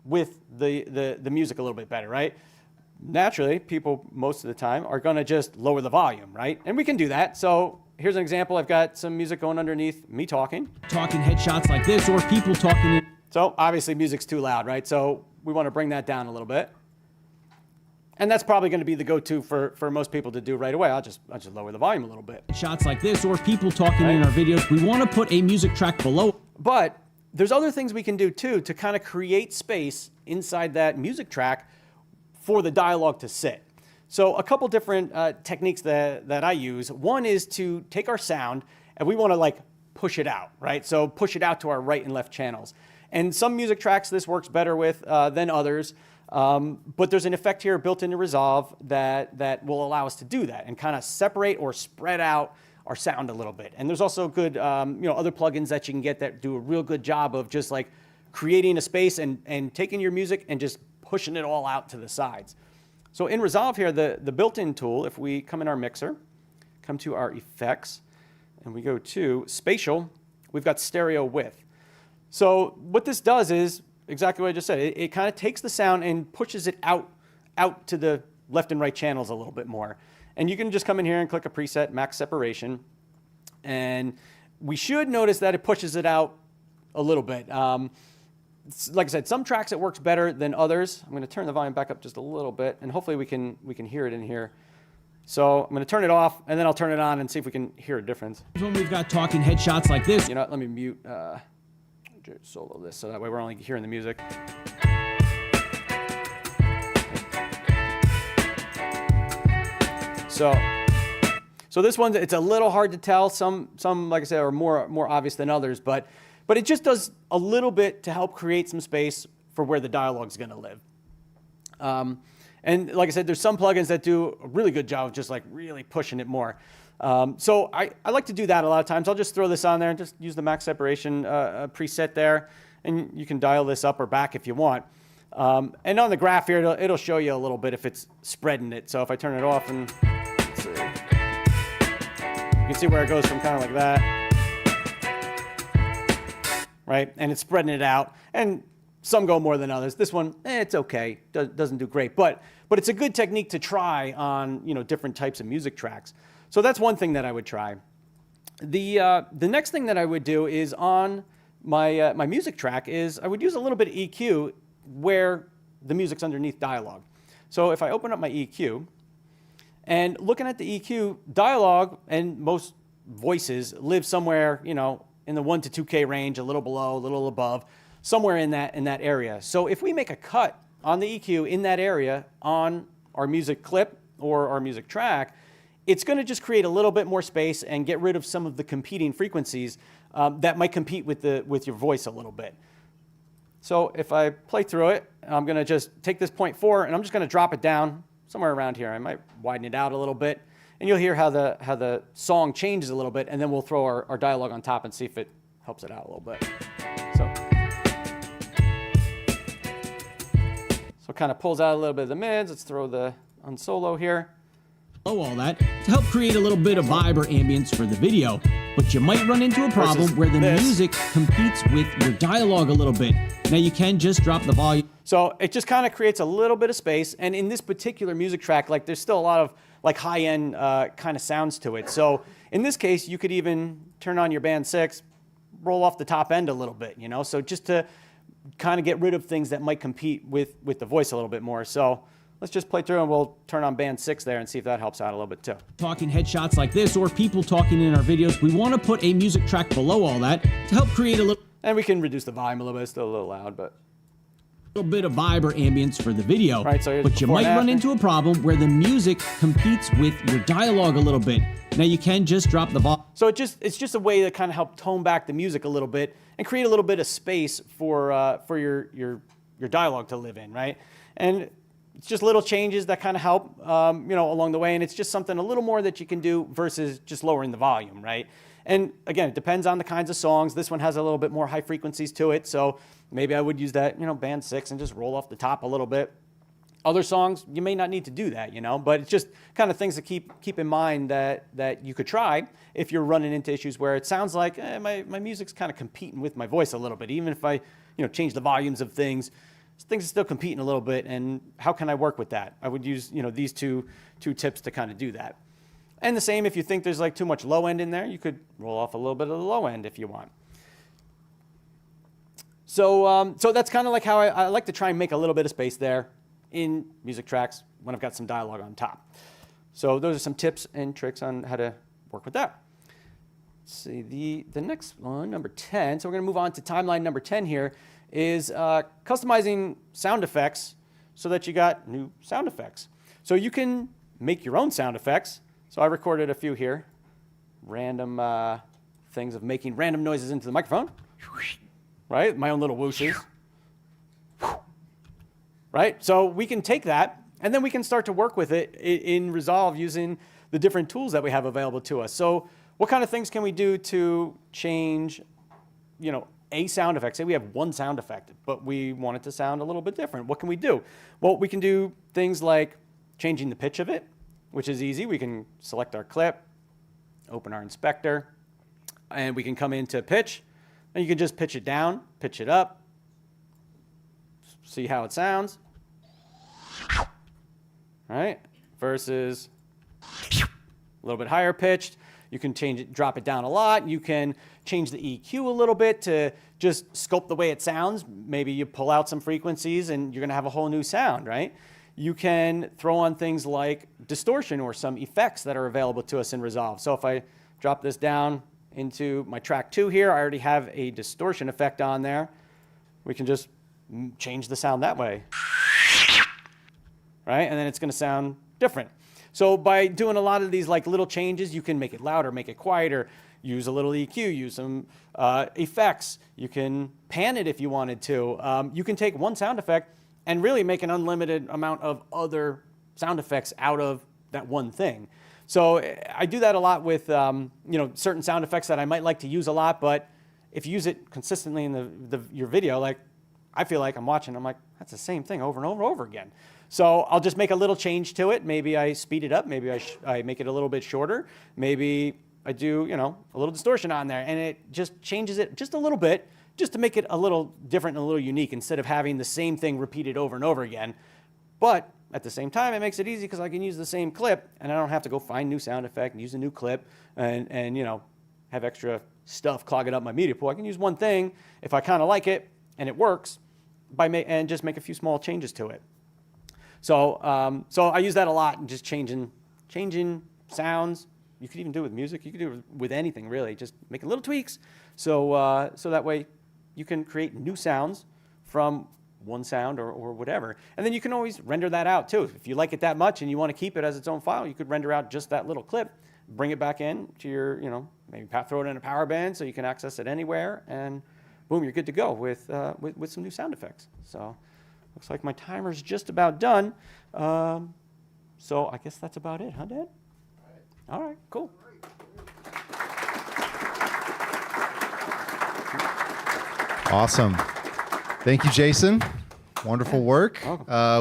with the music a little bit better, right? Naturally, people most of the time are going to just lower the volume, right? And we can do that. So here's an example. I've got some music going underneath me talking. Talking headshots like this, or people talking. So obviously music's too loud, right? So we want to bring that down a little bit. And that's probably going to be the go-to for most people to do right away. I'll just lower the volume a little bit. Shots like this, or people talking in our videos. We want to put a music track below. But there's other things we can do too to kind of create space inside that music track for the dialogue to sit. So a couple different techniques that I use. One is to take our sound and we want to push it out, right? So push it out to our right and left channels. And some music tracks this works better with than others. But there's an effect here built into Resolve that will allow us to do that and kind of separate or spread out our sound a little bit. And there's also good, other plugins that you can get that do a real good job of just like creating a space and taking your music and just pushing it all out to the sides. So in Resolve here, the built-in tool, if we come in our mixer, come to our effects, and we go to spatial, we've got stereo width. So what this does is exactly what I just said. It kind of takes the sound and pushes it out to the left and right channels a little bit more. And you can just come in here and click a preset, max separation. And we should notice that it pushes it out a little bit. Like I said, some tracks it works better than others. I'm going to turn the volume back up just a little bit, and hopefully we can hear it in here. So I'm going to turn it off, and then I'll turn it on and see if we can hear a difference. When we've got talking headshots like this. You know what, let me mute solo this so that way we're only hearing the music. So this one, it's a little hard to tell. Some like I said, are more obvious than others, but it just does a little bit to help create some space for where the dialogue's going to live. And like I said, there's some plugins that do a really good job of just like really pushing it more. So I like to do that a lot of times. I'll just throw this on there and just use the max separation preset there, and you can dial this up or back if you want. And on the graph here, it'll show you a little bit if it's spreading it. So if I turn it off, and let's see, you can see where it goes from kind of like that. Right, and it's spreading it out, and some go more than others. This one, it's okay, doesn't do great, but it's a good technique to try on different types of music tracks. So that's one thing that I would try. The next thing that I would do is on my my music track is I would use a little bit of EQ where the music's underneath dialogue. So if I open up my EQ and looking at the EQ, dialogue and most voices live somewhere in the 1 to 2K range, a little below, a little above, somewhere in that area. So if we make a cut on the EQ in that area on our music clip or our music track, it's going to just create a little bit more space and get rid of some of the competing frequencies that might compete with your voice a little bit. So if I play through it, I'm going to just take this 0.4 and I'm just going to drop it down somewhere around here. I might widen it out a little bit. And you'll hear how the song changes a little bit, and then we'll throw our dialogue on top and see if it helps it out a little bit. So kind of pulls out a little bit of the mids. Let's throw the on solo here. All that to help create a little bit of vibe or ambience for the video, but you might run into a problem where the music competes with your dialogue a little bit. Now you can just drop the volume. So it just kind of creates a little bit of space, and in this particular music track, like there's still a lot of like high-end kind of sounds to it. So in this case, you could even turn on your band 6, roll off the top end a little bit, so just to kind of get rid of things that might compete with the voice a little bit more. So let's just play through and we'll turn on band 6 there and see if that helps out a little bit too. Talking headshots like this or people talking in our videos, we want to put a music track below all that to help create a little... And we can reduce the volume a little bit. It's still a little loud, but... little bit of vibe or ambience for the video, right, so but you might run into a problem where the music competes with your dialogue a little bit. Now you can just drop the volume. So it's just a way to kind of help tone back the music a little bit and create a little bit of space for your dialogue to live in, right? And it's just little changes that kind of help, along the way, and it's just something a little more that you can do versus just lowering the volume, right? And again, it depends on the kinds of songs. This one has a little bit more high frequencies to it, so maybe I would use that, band 6 and just roll off the top a little bit. Other songs, you may not need to do that, but it's just kind of things to keep in mind that you could try if you're running into issues where it sounds like my music's kind of competing with my voice a little bit. Even if I, change the volumes of things are still competing a little bit, and how can I work with that? I would use, these two tips to kind of do that. And the same if you think there's like too much low end in there, you could roll off a little bit of the low end if you want. So that's kind of like how I like to try and make a little bit of space there in music tracks when I've got some dialogue on top. So those are some tips and tricks on how to work with that. Let's see, the next one, number 10. So we're going to move on to timeline number 10 here, is customizing sound effects so that you got new sound effects. So you can make your own sound effects. So I recorded a few here, random things of making random noises into the microphone. right? My own little whooshes. Right? So we can take that, and then we can start to work with it in Resolve using the different tools that we have available to us. So what kind of things can we do to change, a sound effect? Say we have one sound effect, but we want it to sound a little bit different. What can we do? Well, we can do things like changing the pitch of it, which is easy. We can select our clip, open our inspector, and we can come into pitch, and you can just pitch it down, pitch it up, see how it sounds, right? Versus a little bit higher pitched. You can change it, drop it down a lot. You can change the EQ a little bit to just sculpt the way it sounds. Maybe you pull out some frequencies and you're gonna have a whole new sound, right? You can throw on things like distortion or some effects that are available to us in Resolve. So if I drop this down into my track 2 here, I already have a distortion effect on there. We can just change the sound that way, right? And then it's gonna sound different. So by doing a lot of these like little changes, you can make it louder, make it quieter, use a little EQ, use some effects. You can pan it if you wanted to. You can take one sound effect and really make an unlimited amount of other sound effects out of that one thing. So I do that a lot with certain sound effects that I might like to use a lot, but if you use it consistently in your video, like I feel like I'm watching, I'm like, that's the same thing over and over and over again. So I'll just make a little change to it. Maybe I speed it up. Maybe I make it a little bit shorter. Maybe I do, a little distortion on there, and it just changes it just a little bit, just to make it a little different and a little unique instead of having the same thing repeated over and over again. But at the same time, it makes it easy because I can use the same clip, and I don't have to go find new sound effect and use a new clip and have extra stuff clogging up my media pool. I can use one thing if I kind of like it and it works and just make a few small changes to it. So I use that a lot, and just changing sounds. You could even do it with music. You could do it with anything, really. Just making little tweaks, so that way you can create new sounds from one sound or whatever. And then you can always render that out too. If you like it that much and you want to keep it as its own file, you could render out just that little clip, bring it back in to your, maybe throw it in a power band so you can access it anywhere, and boom, you're good to go with some new sound effects. So. Looks like my timer's just about done. So I guess that's about it, huh, Dad? All right, cool. Awesome. Thank you, Jason. Wonderful work.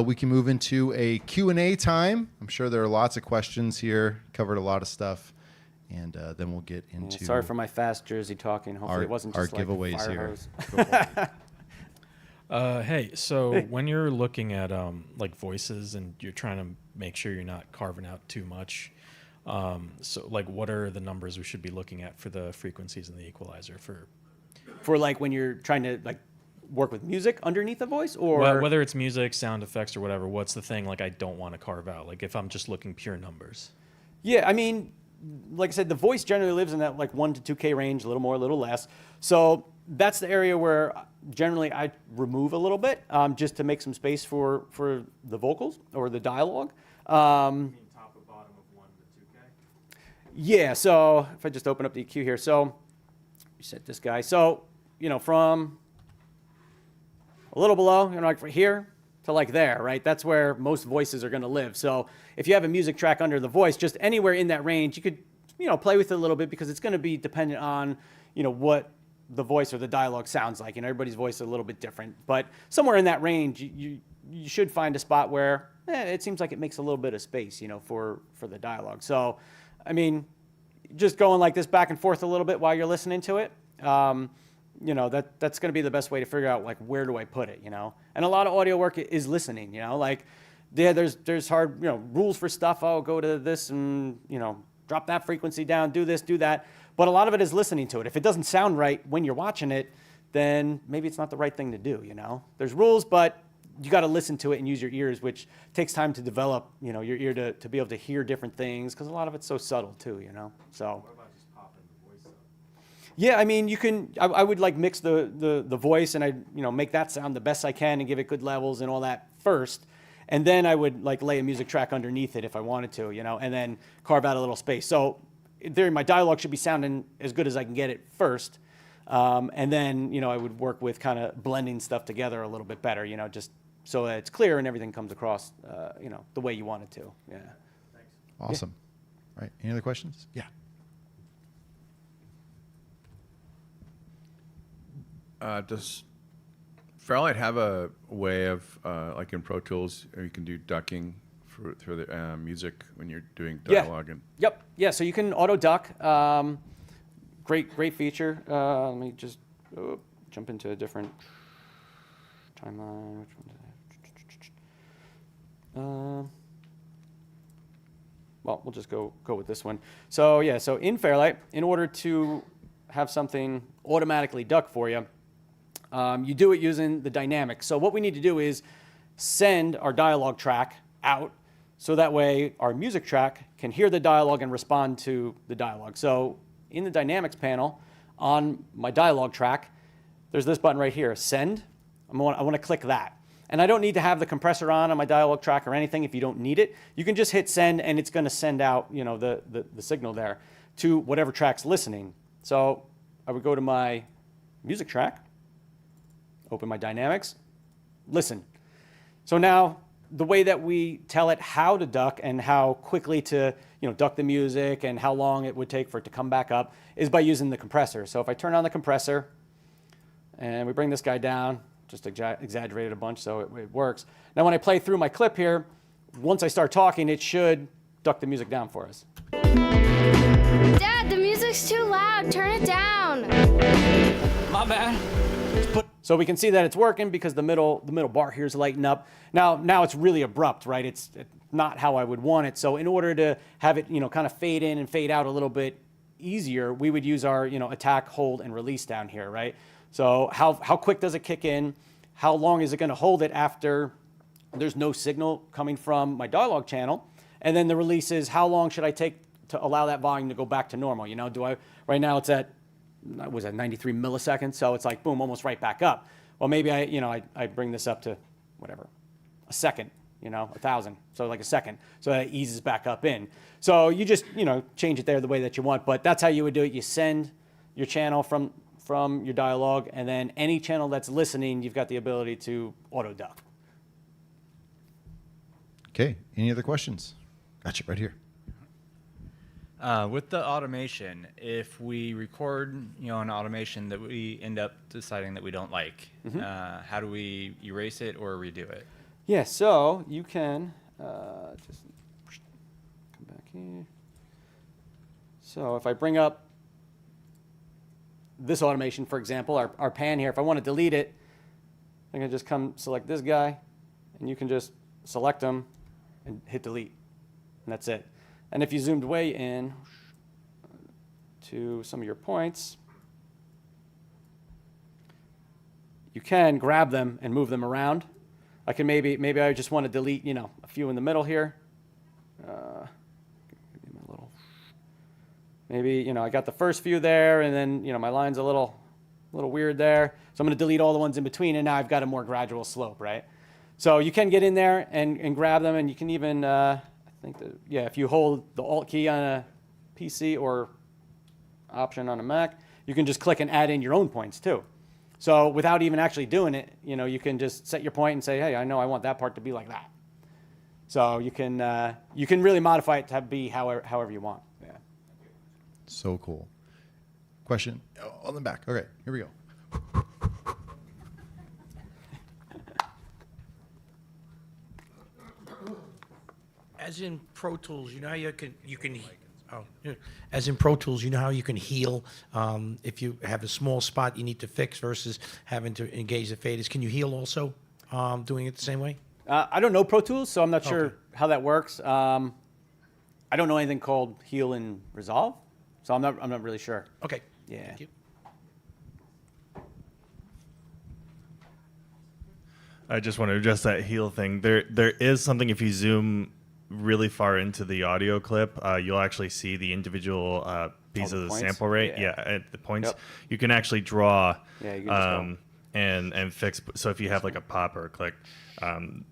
We can move into a Q&A time. I'm sure there are lots of questions here. Covered a lot of stuff. And then we'll get into sorry for my fast Jersey talking. Hopefully it wasn't just our giveaways like a here. fire hose. Hey, so when you're looking at like voices and you're trying to make sure you're not carving out too much, so like what are the numbers we should be looking at for the frequencies and the equalizer for like when you're trying to like work with music underneath a voice, or well, whether it's music, sound effects, or whatever? What's the thing like I don't want to carve out? Like if I'm just looking pure numbers. Yeah, I mean, like I said, the voice generally lives in that like 1 to 2K range, a little more, a little less. So that's the area where generally I remove a little bit just to make some space for the vocals or the dialogue. You mean top or bottom of 1 to 2K? Yeah, so if I just open up the EQ here, so you set this guy. So, from a little below, like from here to like there, right? That's where most voices are going to live. So if you have a music track under the voice, just anywhere in that range, you could, play with it a little bit because it's going to be dependent on, what the voice or the dialogue sounds like. Everybody's voice is a little bit different. But somewhere in that range, you should find a spot where it seems like it makes a little bit of space, for the dialogue. So, I mean, just going like this back and forth a little bit while you're listening to it, that's going to be the best way to figure out like where do I put it, And a lot of audio work is listening, like there's hard rules for stuff. Oh, go to this and drop that frequency down, do this, do that. But a lot of it is listening to it. If it doesn't sound right when you're watching it, then maybe it's not the right thing to do. There's rules, but you got to listen to it and use your ears, which takes time to develop. Your ear to be able to hear different things because a lot of it's so subtle too. So. Yeah, I mean, you can. I would like mix the voice and I make that sound the best I can and give it good levels and all that first, and then I would like lay a music track underneath it if I wanted to, and then carve out a little space. So in theory, my dialogue should be sounding as good as I can get it first, And then, I would work with kind of blending stuff together a little bit better, just so that it's clear and everything comes across, the way you want it to. Yeah. Awesome. All right. Any other questions? Yeah. Does Fairlight have a way of, like in Pro Tools, you can do ducking through the music when you're doing dialogue? And Yep. Yeah. So you can auto duck. Great feature. Let me just jump into a different timeline. Which one did I have? Well, we'll just go with this one. So yeah. So in Fairlight, in order to have something automatically duck for you, you do it using the dynamic. So what we need to do is send our dialogue track out, so that way our music track can hear the dialogue and respond to the dialogue. So in the dynamics panel on my dialogue track, there's this button right here, send. I want to click that. And I don't need to have the compressor on my dialogue track or anything if you don't need it. You can just hit send and it's going to send out the signal there to whatever track's listening. So I would go to my music track, open my dynamics, listen. So now the way that we tell it how to duck and how quickly to duck the music and how long it would take for it to come back up is by using the compressor. So if I turn on the compressor and we bring this guy down, just exaggerated a bunch so it works. Now when I play through my clip here, once I start talking, it should duck the music down for us. Dad, the music's too loud. Turn it down. My bad. So we can see that it's working because the middle bar here is lighting up. Now it's really abrupt, right? It's not how I would want it. So in order to have it, kind of fade in and fade out a little bit easier, we would use our, attack, hold, and release down here, right? So how quick does it kick in? How long is it going to hold it after there's no signal coming from my dialogue channel? And then the release is how long should I take to allow that volume to go back to normal? Right now it's at, was at 93 milliseconds, so it's like boom, almost right back up. Well, maybe I bring this up to whatever, a second, 1,000, so like a second, so that it eases back up in. So you just change it there the way that you want, but that's how you would do it. You send your channel from your dialogue, and then any channel that's listening, you've got the ability to auto duck. Okay. Any other questions? Gotcha. Right here. With the automation, if we record, an automation that we end up deciding that we don't like, how do we erase it or redo it? Yeah, so you can just come back here. So if I bring up this automation, for example, our pan here, if I want to delete it, I can just come select this guy, and you can just select them and hit delete, and that's it. And if you zoomed way in to some of your points, you can grab them and move them around. I can maybe I just want to delete, a few in the middle here. Maybe, I got the first few there, and then, my line's a little weird there. So I'm going to delete all the ones in between, and now I've got a more gradual slope, right? So you can get in there and grab them, and you can even, if you hold the Alt key on a PC or Option on a Mac, you can just click and add in your own points too. So without even actually doing it, you can just set your point and say, hey, I know I want that part to be like that. So you can really modify it to be however you want. Yeah. So cool. Question on the back. Okay, here we go. As in Pro Tools, how you can as in Pro Tools, how you can heal if you have a small spot you need to fix versus having to engage the faders. Can you heal also doing it the same way? I don't know Pro Tools, so I'm not sure how that works. I don't know anything called heal in Resolve, so I'm not really sure. Okay. Yeah. Thank you. I just want to address that heal thing. There is something, if you zoom really far into the audio clip, you'll actually see the individual piece of the points? sample rate. Yeah. At the points. Yep. You can actually draw Yeah, you can and fix. So if you have like a pop or a click,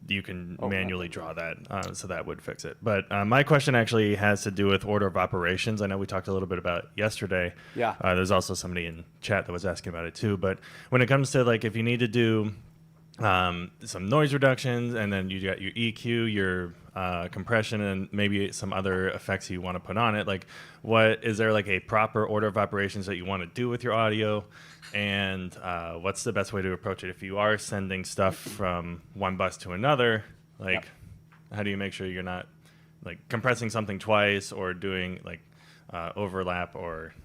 you can manually draw that. So that would fix it. But my question actually has to do with order of operations. I know we talked a little bit about yesterday. Yeah. There's also somebody in chat that was asking about it too. But when it comes to like if you need to do some noise reductions, and then you got your EQ, your compression, and maybe some other effects you want to put on it. Like, what is there like a proper order of operations that you want to do with your audio, and what's the best way to approach it if you are sending stuff from one bus to another? Like, how do you make sure you're not like compressing something twice or doing like overlap or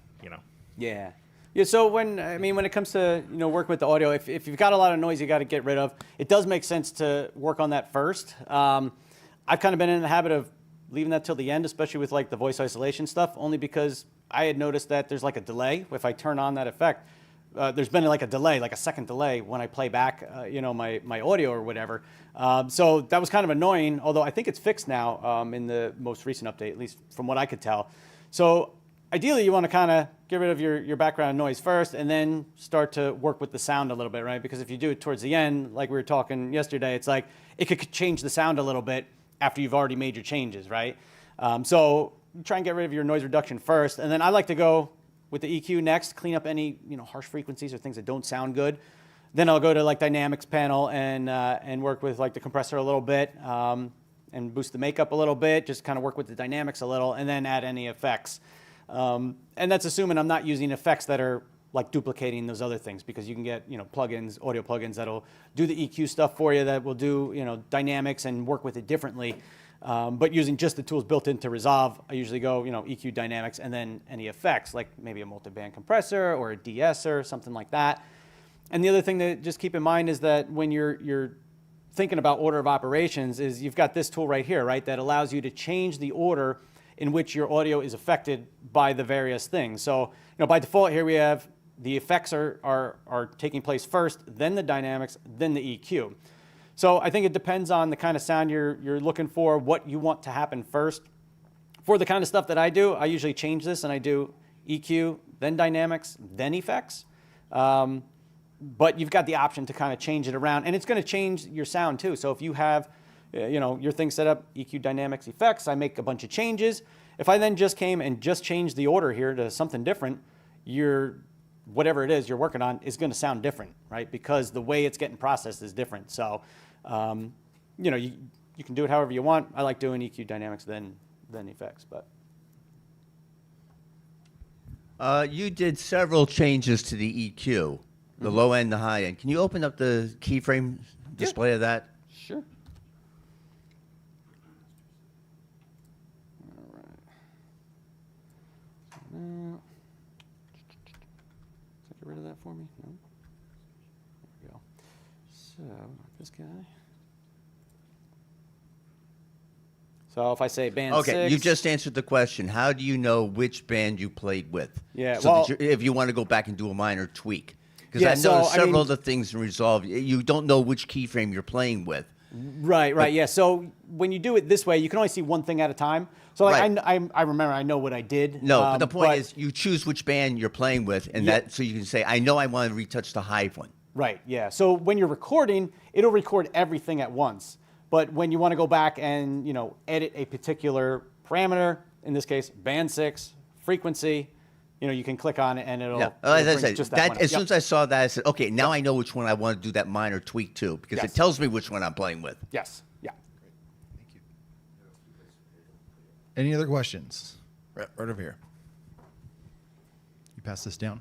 Yeah. Yeah, so when it comes to work with the audio, if you've got a lot of noise you got to get rid of, it does make sense to work on that first. I've kind of been in the habit of leaving that till the end, especially with like the voice isolation stuff, only because I had noticed that there's like a delay. If I turn on that effect, there's been like a delay, like a second delay when I play back, my audio or whatever. So that was kind of annoying, although I think it's fixed now in the most recent update, at least from what I could tell. So ideally, you want to kind of get rid of your background noise first and then start to work with the sound a little bit, right? Because if you do it towards the end, like we were talking yesterday, it's like it could change the sound a little bit after you've already made your changes, right? So try and get rid of your noise reduction first. And then I like to go with the EQ next, clean up any harsh frequencies or things that don't sound good. Then I'll go to like dynamics panel and work with like the compressor a little bit and boost the makeup a little bit, just kind of work with the dynamics a little, and then add any effects. And that's assuming I'm not using effects that are like duplicating those other things, because you can get plugins, audio plugins that'll do the EQ stuff for you, that will do dynamics and work with it differently. But using just the tools built into Resolve, I usually go EQ, dynamics, and then any effects like maybe a multi-band compressor or a de-esser, something like that. And the other thing to just keep in mind is that when you're thinking about order of operations, is you've got this tool right here, right, that allows you to change the order in which your audio is affected by the various things. So, by default here we have the effects are taking place first, then the dynamics, then the EQ. So I think it depends on the kind of sound you're looking for, what you want to happen first. For the kind of stuff that I do, I usually change this and I do EQ, then dynamics, then effects. But you've got the option to kind of change it around, and it's going to change your sound too. So if you have your thing set up, EQ, dynamics, effects, I make a bunch of changes. If I then just came and just changed the order here to something different, whatever it is you're working on is going to sound different, right? Because the way it's getting processed is different. So, you can do it however you want. I like doing EQ, dynamics, then effects, but. You did several changes to the EQ, the low end, the high end. Can you open up the keyframe display of that? Sure. Get rid of that for me? No? There we go. So, this guy. So if I say band 6. Okay, you just answered the question. How do you know which band you played with? Yeah, so well, that if you want to go back and do a minor tweak. Because yeah, I know several of the things in Resolve, you don't know which keyframe you're playing with. Right, yeah. So when you do it this way, you can only see one thing at a time. So like, right. I remember, I know what I did. No, but the point is you choose which band you're playing with, and that so you can say, I know I want to retouch the high one. Right, yeah. So when you're recording, it'll record everything at once. But when you want to go back and edit a particular parameter, in this case, band 6, frequency, you can click on it and it'll. Yeah. As I said, said, that as soon as I saw that, I said, okay, now I know which one I want to do that minor tweak to, because it tells me which one I'm playing with. Yes. Yeah. Thank you. Any other questions? Right over here. You pass this down.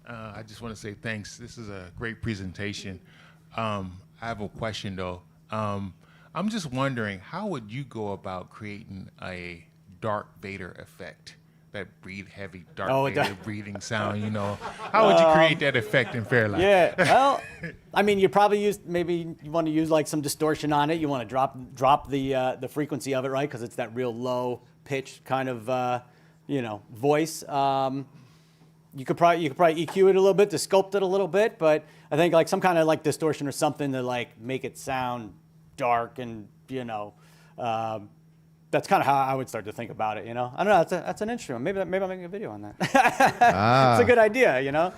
I just want to say thanks. This is a great presentation. I have a question though. I'm just wondering, how would you go about creating a Darth Vader effect? That breathe heavy Darth Vader breathing sound, How would you create that effect in Fairlight? Yeah, well, you probably maybe you want to use like some distortion on it. You want to drop the frequency of it, right? Because it's that real low pitch kind of, voice. You could probably EQ it a little bit to sculpt it a little bit, but I think like some kind of like distortion or something to like make it sound dark and that's kind of how I would start to think about it. I don't know. That's an interesting one. Maybe I'm making a video on that. It's a good idea.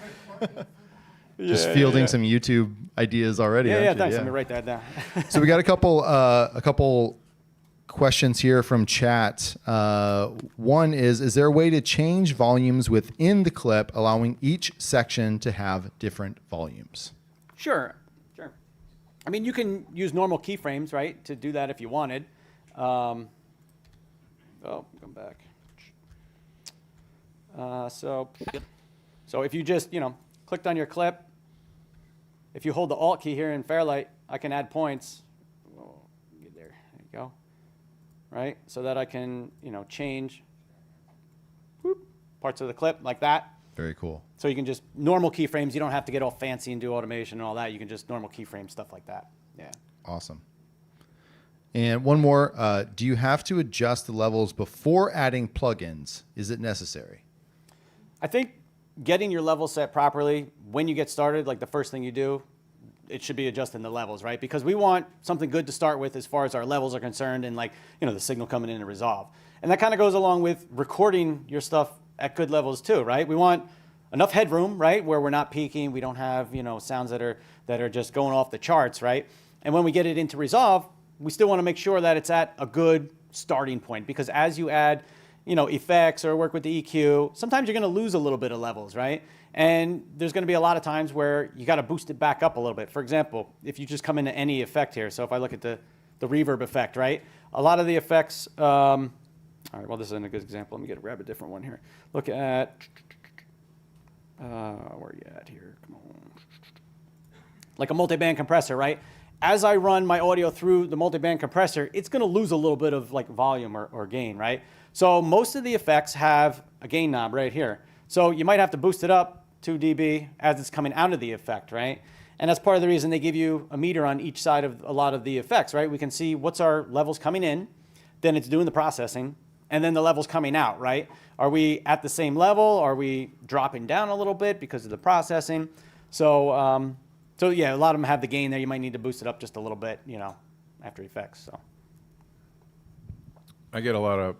Just fielding some YouTube ideas already. Yeah, aren't yeah, you? thanks. Let me write that down. So we got a couple questions here from chat. One is there a way to change volumes within the clip, allowing each section to have different volumes? Sure. I mean, you can use normal keyframes, right, to do that if you wanted. Come back. So if you just, clicked on your clip, if you hold the Alt key here in Fairlight, I can add points. Whoa, get there. There you go. Right? So that I can, change parts of the clip like that. Very cool. So you can just normal keyframes. You don't have to get all fancy and do automation and all that. You can just normal keyframe stuff like that. Yeah. Awesome. And one more. Do you have to adjust the levels before adding plugins? Is it necessary? I think getting your level set properly when you get started, like the first thing you do, it should be adjusting the levels, right? Because we want something good to start with as far as our levels are concerned and the signal coming in to resolve. And that kind of goes along with recording your stuff at good levels too, right? We want enough headroom, right? Where we're not peaking, we don't have, sounds that are just going off the charts, right? And when we get it into Resolve, we still want to make sure that it's at a good starting point, because as you add, effects or work with the EQ, sometimes you're going to lose a little bit of levels, right? And there's going to be a lot of times where you got to boost it back up a little bit. For example, if you just come into any effect here, so if I look at the reverb effect, right? A lot of the effects, all right, well, this isn't a good example. Let me grab a different one here. Look at, where are you at here? Come on. Like a multiband compressor, right? As I run my audio through the multiband compressor, it's going to lose a little bit of volume or gain, right? So most of the effects have a gain knob right here. So you might have to boost it up 2 dB as it's coming out of the effect, right? And that's part of the reason they give you a meter on each side of a lot of the effects, right? We can see what's our levels coming in, then it's doing the processing, and then the levels coming out, right? Are we at the same level? Are we dropping down a little bit because of the processing? So, yeah, a lot of them have the gain there. You might need to boost it up just a little bit, after effects. So I get a lot of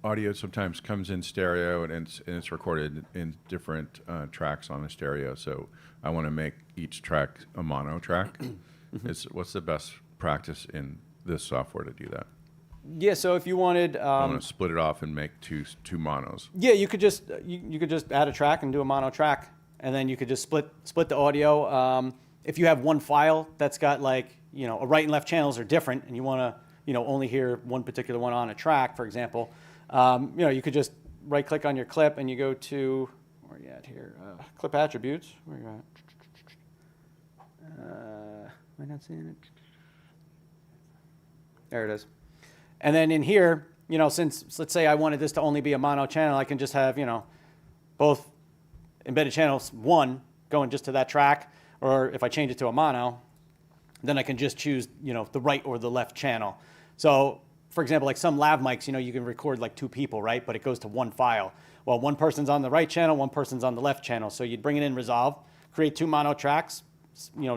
audio sometimes comes in stereo and it's recorded in different tracks on the stereo. So I want to make each track a mono track. What's the best practice in this software to do that? Yeah, so if you wanted, I want to split it off and make two monos. Yeah, you could just you could just add a track and do a mono track, and then you could just split the audio. If you have one file that's got a right and left channels are different, and you want to only hear one particular one on a track, for example, you could just right click on your clip and you go to where are you at here? Clip attributes. Where are you at? Am I not seeing it? There it is. And then in here, since let's say I wanted this to only be a mono channel, I can just have, both embedded channels 1 going just to that track, or if I change it to a mono, then I can just choose, the right or the left channel. So, for example, like some lav mics, you can record like 2 people, right? But it goes to one file. Well, one person's on the right channel, one person's on the left channel. So you'd bring it in Resolve, create 2 mono tracks,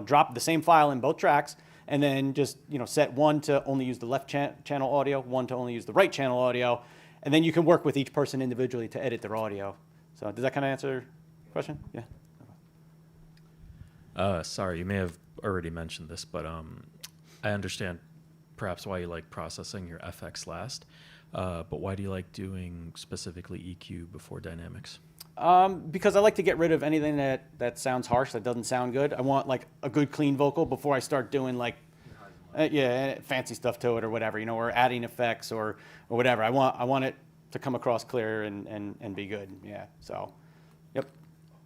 drop the same file in both tracks, and then just set one to only use the left channel audio, one to only use the right channel audio, and then you can work with each person individually to edit their audio. So does that kind of answer your question? Yeah. Sorry, you may have already mentioned this, but I understand perhaps why you like processing your FX last, but why do you like doing specifically EQ before dynamics? Because I like to get rid of anything that sounds harsh, that doesn't sound good. I want a good clean vocal before I start doing fancy stuff to it or whatever, or adding effects or whatever. I want it to come across clear and be good. Yeah. So, yep.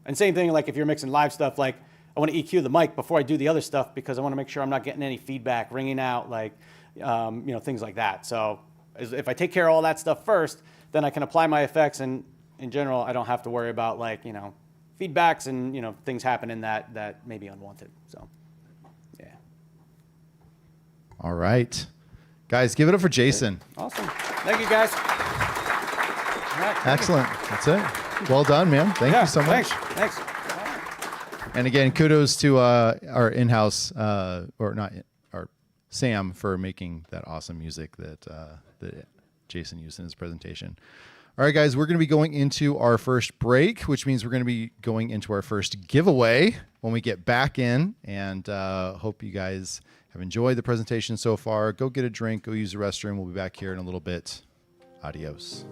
And same thing, if you're mixing live stuff, I want to EQ the mic before I do the other stuff because I want to make sure I'm not getting any feedback ringing out, things like that. So if I take care of all that stuff first, then I can apply my effects, and in general, I don't have to worry about feedbacks and things happening that may be unwanted. So, yeah. All right, guys, give it up for Jason. Awesome. Thank you, guys. All right, excellent. That's it. Well done, man. Thank you so much. Thanks. And again, kudos to our in-house, Sam, for making that awesome music that Jason used in his presentation. All right, guys, we're going to be going into our first break, which means we're going to be going into our first giveaway when we get back in. And hope you guys have enjoyed the presentation so far. Go get a drink, go use the restroom. We'll be back here in a little bit. Adios.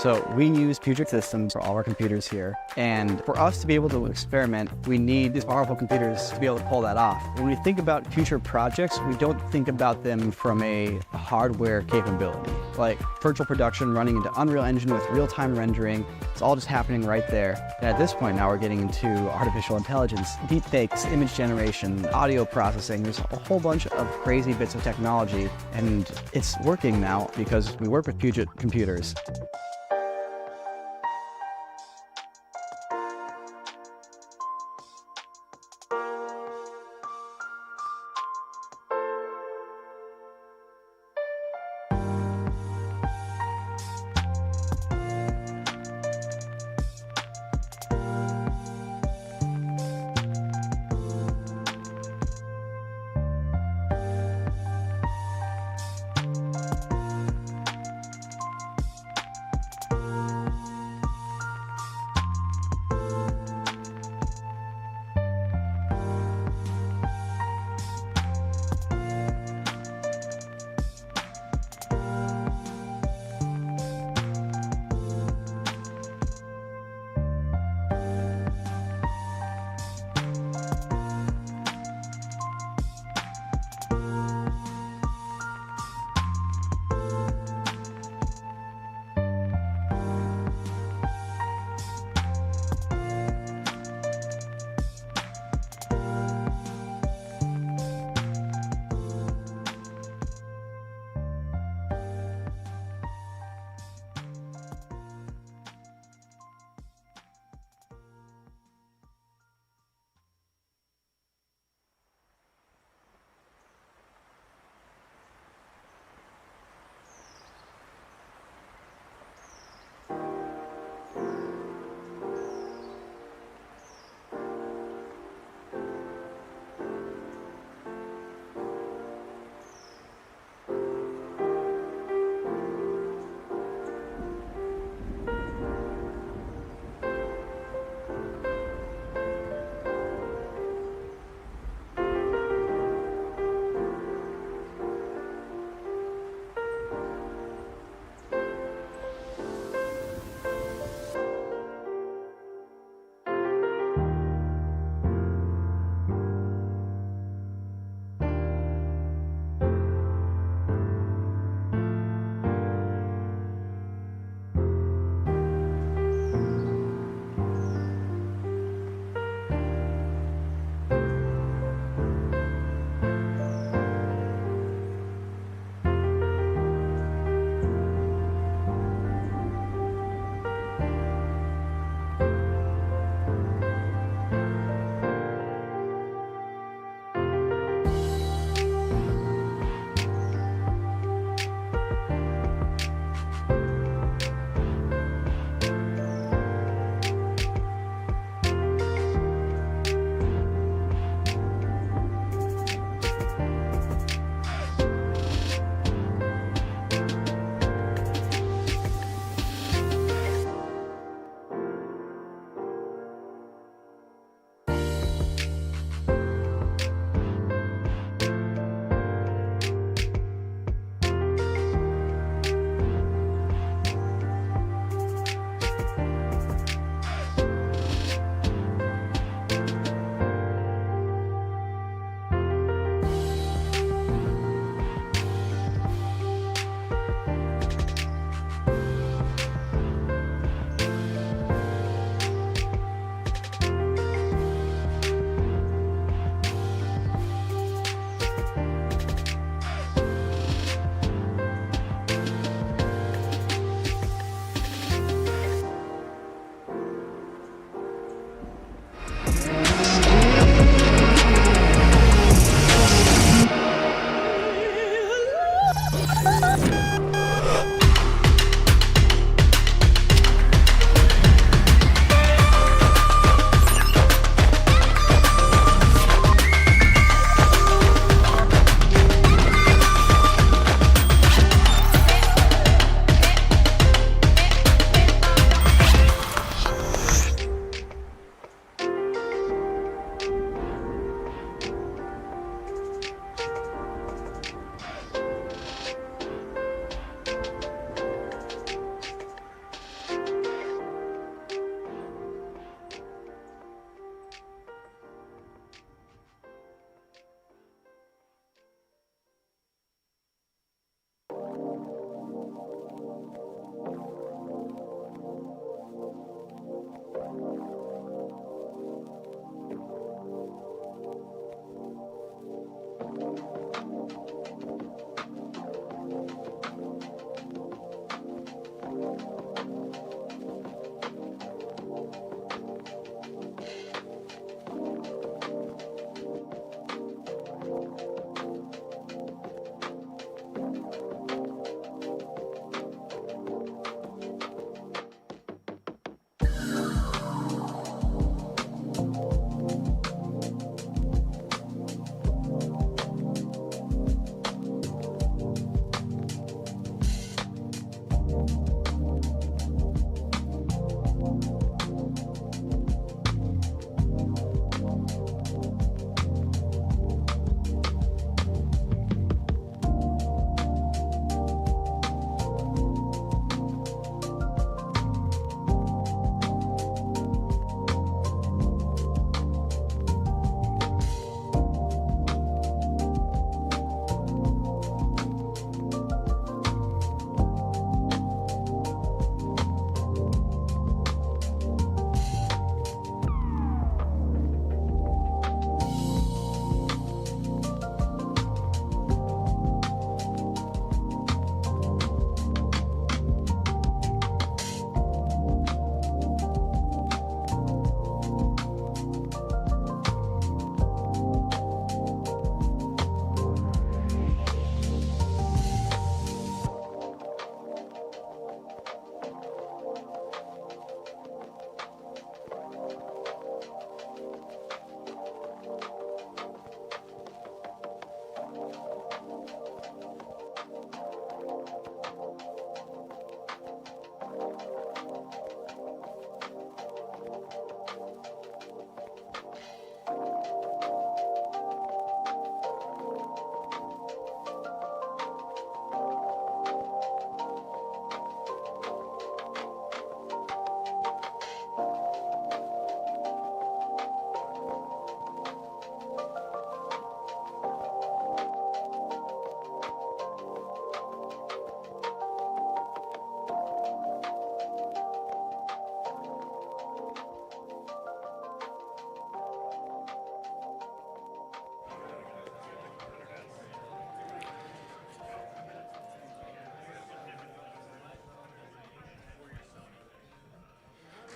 So we use Future systems for all our computers here. And for us to be able to experiment, we need these powerful computers to be able to pull that off. When we think about future projects, we don't think about them from a hardware capability. Like virtual production running into Unreal Engine with real-time rendering, it's all just happening right there. And at this point now we're getting into artificial intelligence, deepfakes, image generation, audio processing. There's a whole bunch of crazy bits of technology, and it's working now because we work with Future computers.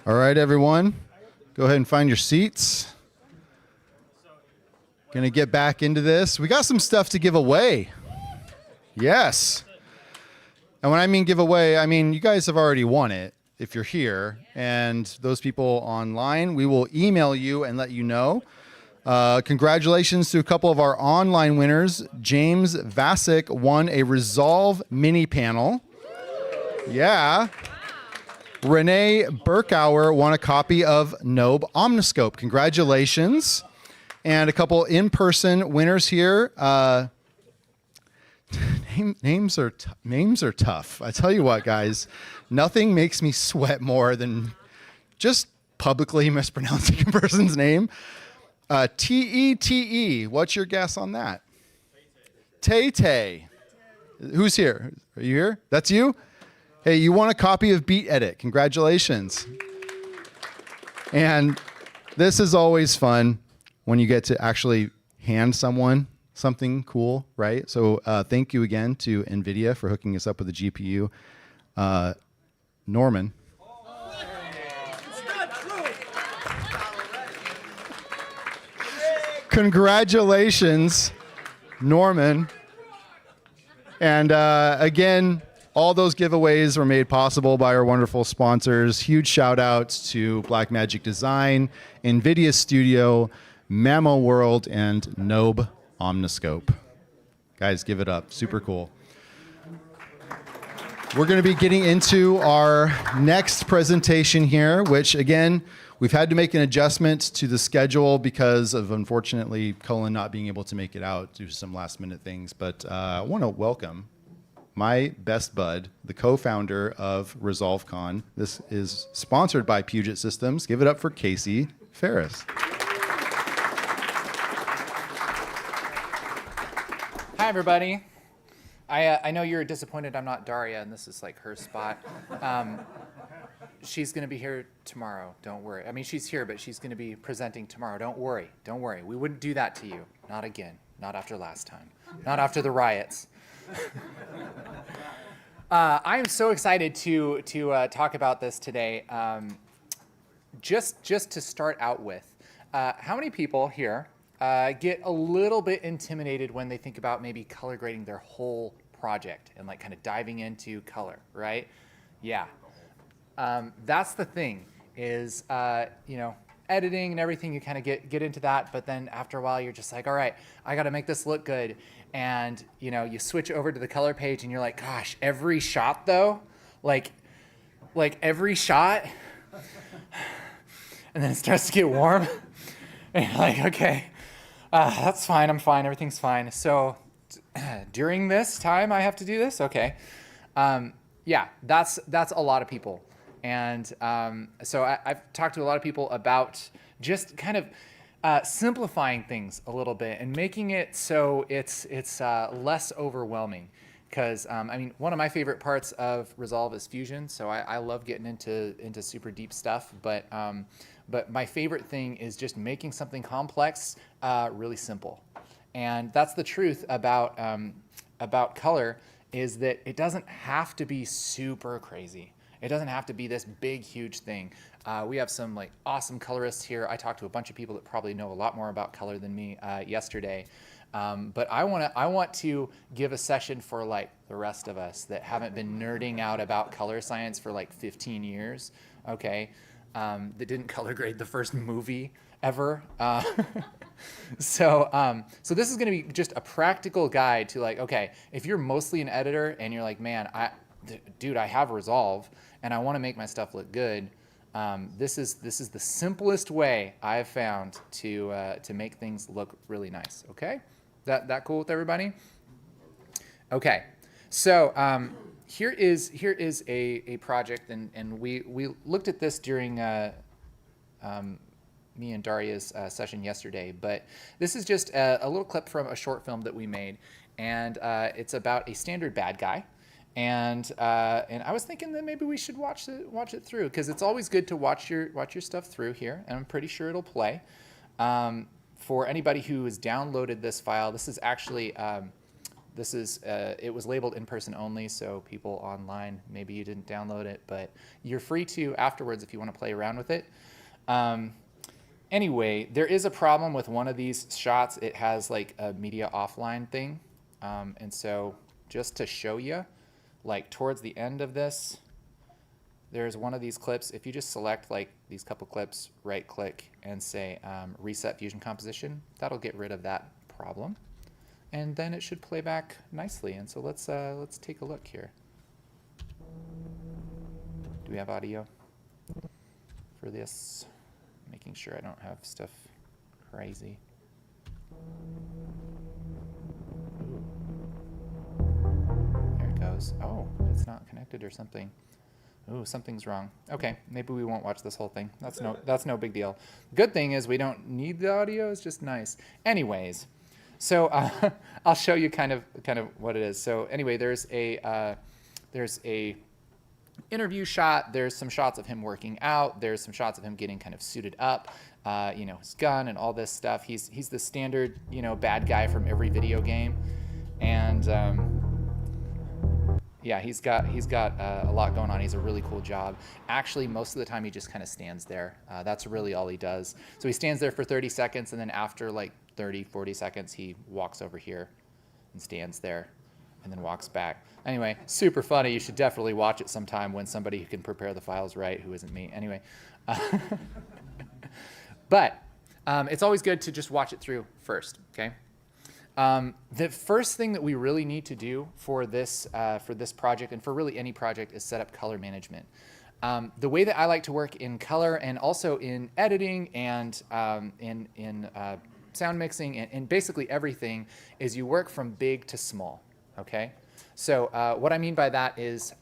All right, everyone, go ahead and find your seats. Gonna get back into this. We got some stuff to give away. Yes. And when I mean give away, I mean you guys have already won it if you're here. And those people online, we will email you and let you know. Congratulations to a couple of our online winners. James Vasic won a Resolve mini panel. Yeah. Renee Burkauer won a copy of Nobe Omniscope. Congratulations. And a couple in-person winners here. Names are tough. I tell you what, guys, nothing makes me sweat more than just publicly mispronouncing a person's name. T-E-T-E. What's your guess on that? Tay-Tay. Who's here? Are you here? That's you? Hey, you won a copy of Beat Edit. Congratulations. And this is always fun when you get to actually hand someone something cool, right? So thank you again to NVIDIA for hooking us up with the GPU. Norman. Congratulations, Norman. And again, all those giveaways were made possible by our wonderful sponsors. Huge shout outs to Blackmagic Design, NVIDIA Studio, Mammo World, and Nobe Omniscope. Guys, give it up. Super cool. We're going to be getting into our next presentation here, which again, we've had to make an adjustment to the schedule because of, unfortunately, Cullen not being able to make it out due to some last minute things. But I want to welcome my best bud, the co-founder of Resolvecon. This is sponsored by Puget Systems. Give it up for Casey Faris. Hi, everybody. I know you're disappointed I'm not Daria, and this is like her spot. She's going to be here tomorrow. Don't worry. I mean, she's here, but she's going to be presenting tomorrow. Don't worry. Don't worry. We wouldn't do that to you. Not again. Not after last time. Not after the riots. I am so excited to talk about this today. Just to start out with, how many people here get a little bit intimidated when they think about maybe color grading their whole project and like kind of diving into color, right? Yeah. That's the thing is, editing and everything, you kind of get into that, but then after a while you're just like, all right, I got to make this look good. And, you switch over to the color page and you're like, gosh, every shot though, like every shot, and then it starts to get warm and you're like, okay, that's fine. I'm fine. Everything's fine. So during this time, I have to do this. Okay. Yeah, that's a lot of people. And so I've talked to a lot of people about just kind of simplifying things a little bit and making it so it's less overwhelming. Because one of my favorite parts of Resolve is Fusion, so I love getting into super deep stuff. But my favorite thing is just making something complex really simple. And that's the truth about color, is that it doesn't have to be super crazy. It doesn't have to be this big, huge thing. We have some like awesome colorists here. I talked to a bunch of people that probably know a lot more about color than me yesterday. But I want to give a session for like the rest of us that haven't been nerding out about color science for like 15 years, okay? That didn't color grade the first movie ever. So this is gonna be just a practical guide to like, okay, if you're mostly an editor and you're like, man, dude, I have Resolve and I wanna make my stuff look good, this is the simplest way I've found to make things look really nice, okay? That cool with everybody? Okay, so here is a project, and we looked at this during me and Daria's session yesterday, but this is just a little clip from a short film that we made, and it's about a standard bad guy. And I was thinking that maybe we should watch it through, because it's always good to watch your stuff through here, and I'm pretty sure it'll play. For anybody who has downloaded this file, this is actually this is, it was labeled in-person only, so people online, maybe you didn't download it, but you're free to afterwards if you want to play around with it. Anyway, there is a problem with one of these shots. It has like a media offline thing. And so just to show you, like towards the end of this, there's one of these clips. If you just select like these couple clips, right click and say reset fusion composition, that'll get rid of that problem. And then it should play back nicely. And so let's take a look here. Do we have audio for this? Making sure I don't have stuff crazy. There it goes. Oh, it's not connected or something. Ooh, something's wrong. Okay, maybe we won't watch this whole thing. That's no big deal. Good thing is we don't need the audio. It's just nice. Anyways, so I'll show you kind of what it is. So anyway, there's a interview shot. There's some shots of him working out. There's some shots of him getting kind of suited up, you know, his gun and all this stuff. He's the standard, you know, bad guy from every video game. And yeah, he's got a lot going on. He's a really cool job. Actually, most of the time he just kind of stands there. That's really all he does. So he stands there for 30 seconds, and then after like 30, 40 seconds, he walks over here and stands there and then walks back. Anyway, super funny. You should definitely watch it sometime when somebody who can prepare the files right, who isn't me. Anyway, but it's always good to just watch it through first, okay? The first thing that we really need to do for this project, and for really any project, is set up color management. The way that I like to work in color and also in editing and in sound mixing and basically everything is you work from big to small, okay? So what I mean by that is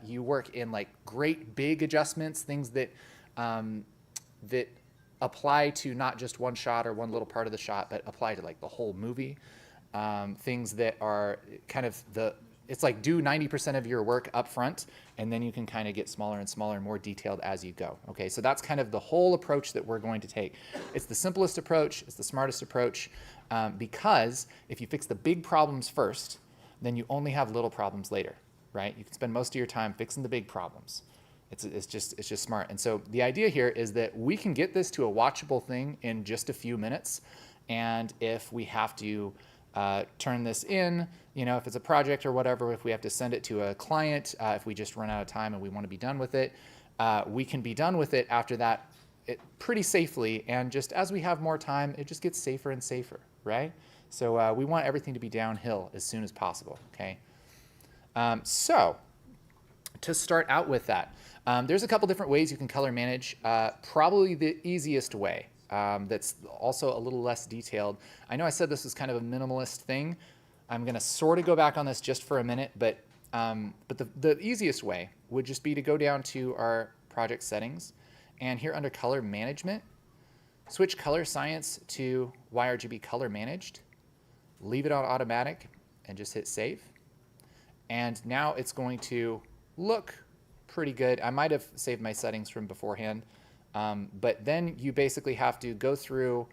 you work in like great big adjustments, things that that apply to not just one shot or one little part of the shot, but apply to like the whole movie. Things that are kind of it's like do 90% of your work up front, and then you can kind of get smaller and smaller and more detailed as you go. Okay, so that's kind of the whole approach that we're going to take. It's the simplest approach, it's the smartest approach, because if you fix the big problems first, then you only have little problems later, right? You can spend most of your time fixing the big problems. It's just smart. And so the idea here is that we can get this to a watchable thing in just a few minutes, and if we have to turn this in, you know, if it's a project or whatever, if we have to send it to a client, if we just run out of time and we want to be done with it, we can be done with it after that pretty safely. And just as we have more time, it just gets safer and safer, right? So we want everything to be downhill as soon as possible, okay? So to start out with that, there's a couple different ways you can color manage. Probably the easiest way, that's also a little less detailed. I know I said this was kind of a minimalist thing. I'm going to sort of go back on this just for a minute, but the easiest way would just be to go down to our project settings, and here under color management, switch color science to YRGB color managed, leave it on automatic, and just hit save. And now it's going to look pretty good. I might have saved my settings from beforehand. But then you basically have to go through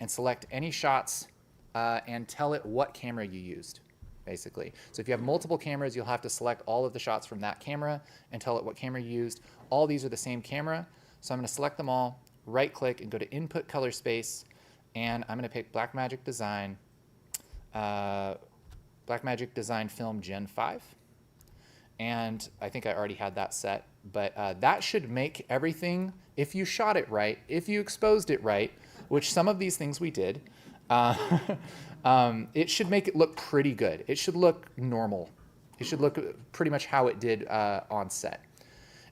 and select any shots and tell it what camera you used, basically. So if you have multiple cameras, you'll have to select all of the shots from that camera and tell it what camera you used. All these are the same camera, so I'm going to select them all, right-click, and go to Input Color Space, and I'm going to pick Blackmagic Design, Blackmagic Design Film Gen 5. And I think I already had that set, but that should make everything, if you shot it right, if you exposed it right, which some of these things we did, it should make it look pretty good. It should look normal. It should look pretty much how it did on set.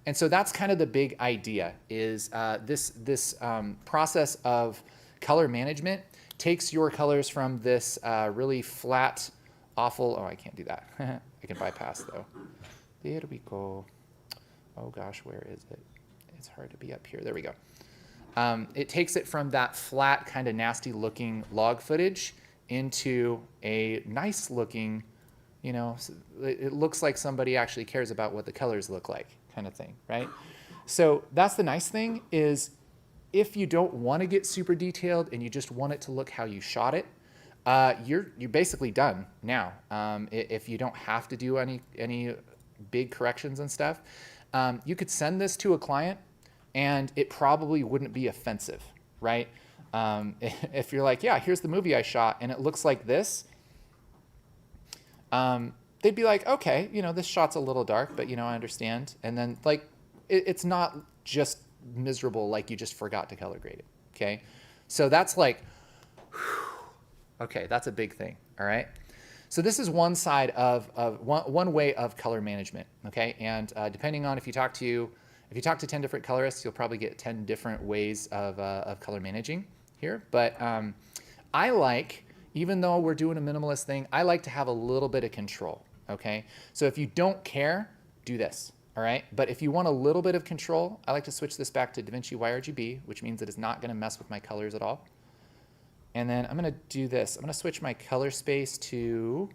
And so that's kind of the big idea, is this process of color management takes your colors from this really flat, awful, oh, I can't do that. I can bypass though. There we go. Oh gosh, where is it? It's hard to be up here. There we go. It takes it from that flat, kind of nasty looking log footage into a nice looking, you know, it looks like somebody actually cares about what the colors look like, kind of thing, right? So that's the nice thing, is if you don't want to get super detailed and you just want it to look how you shot it, you're basically done now. If you don't have to do any big corrections and stuff, you could send this to a client and it probably wouldn't be offensive, right? If you're like, yeah, here's the movie I shot and it looks like this, they'd be like, okay, this shot's a little dark, but I understand. And then like, it's not just miserable like you just forgot to color grade it, okay? So that's like, okay, that's a big thing, all right? So this is one side of one way of color management, okay? And depending on if you talk to 10 different colorists, you'll probably get 10 different ways of color managing here. But I like, even though we're doing a minimalist thing, I like to have a little bit of control, okay? So if you don't care, do this, all right? But if you want a little bit of control, I like to switch this back to Davinci YRGB, which means that it's not gonna mess with my colors at all. And then I'm gonna do this. I'm gonna switch my color space to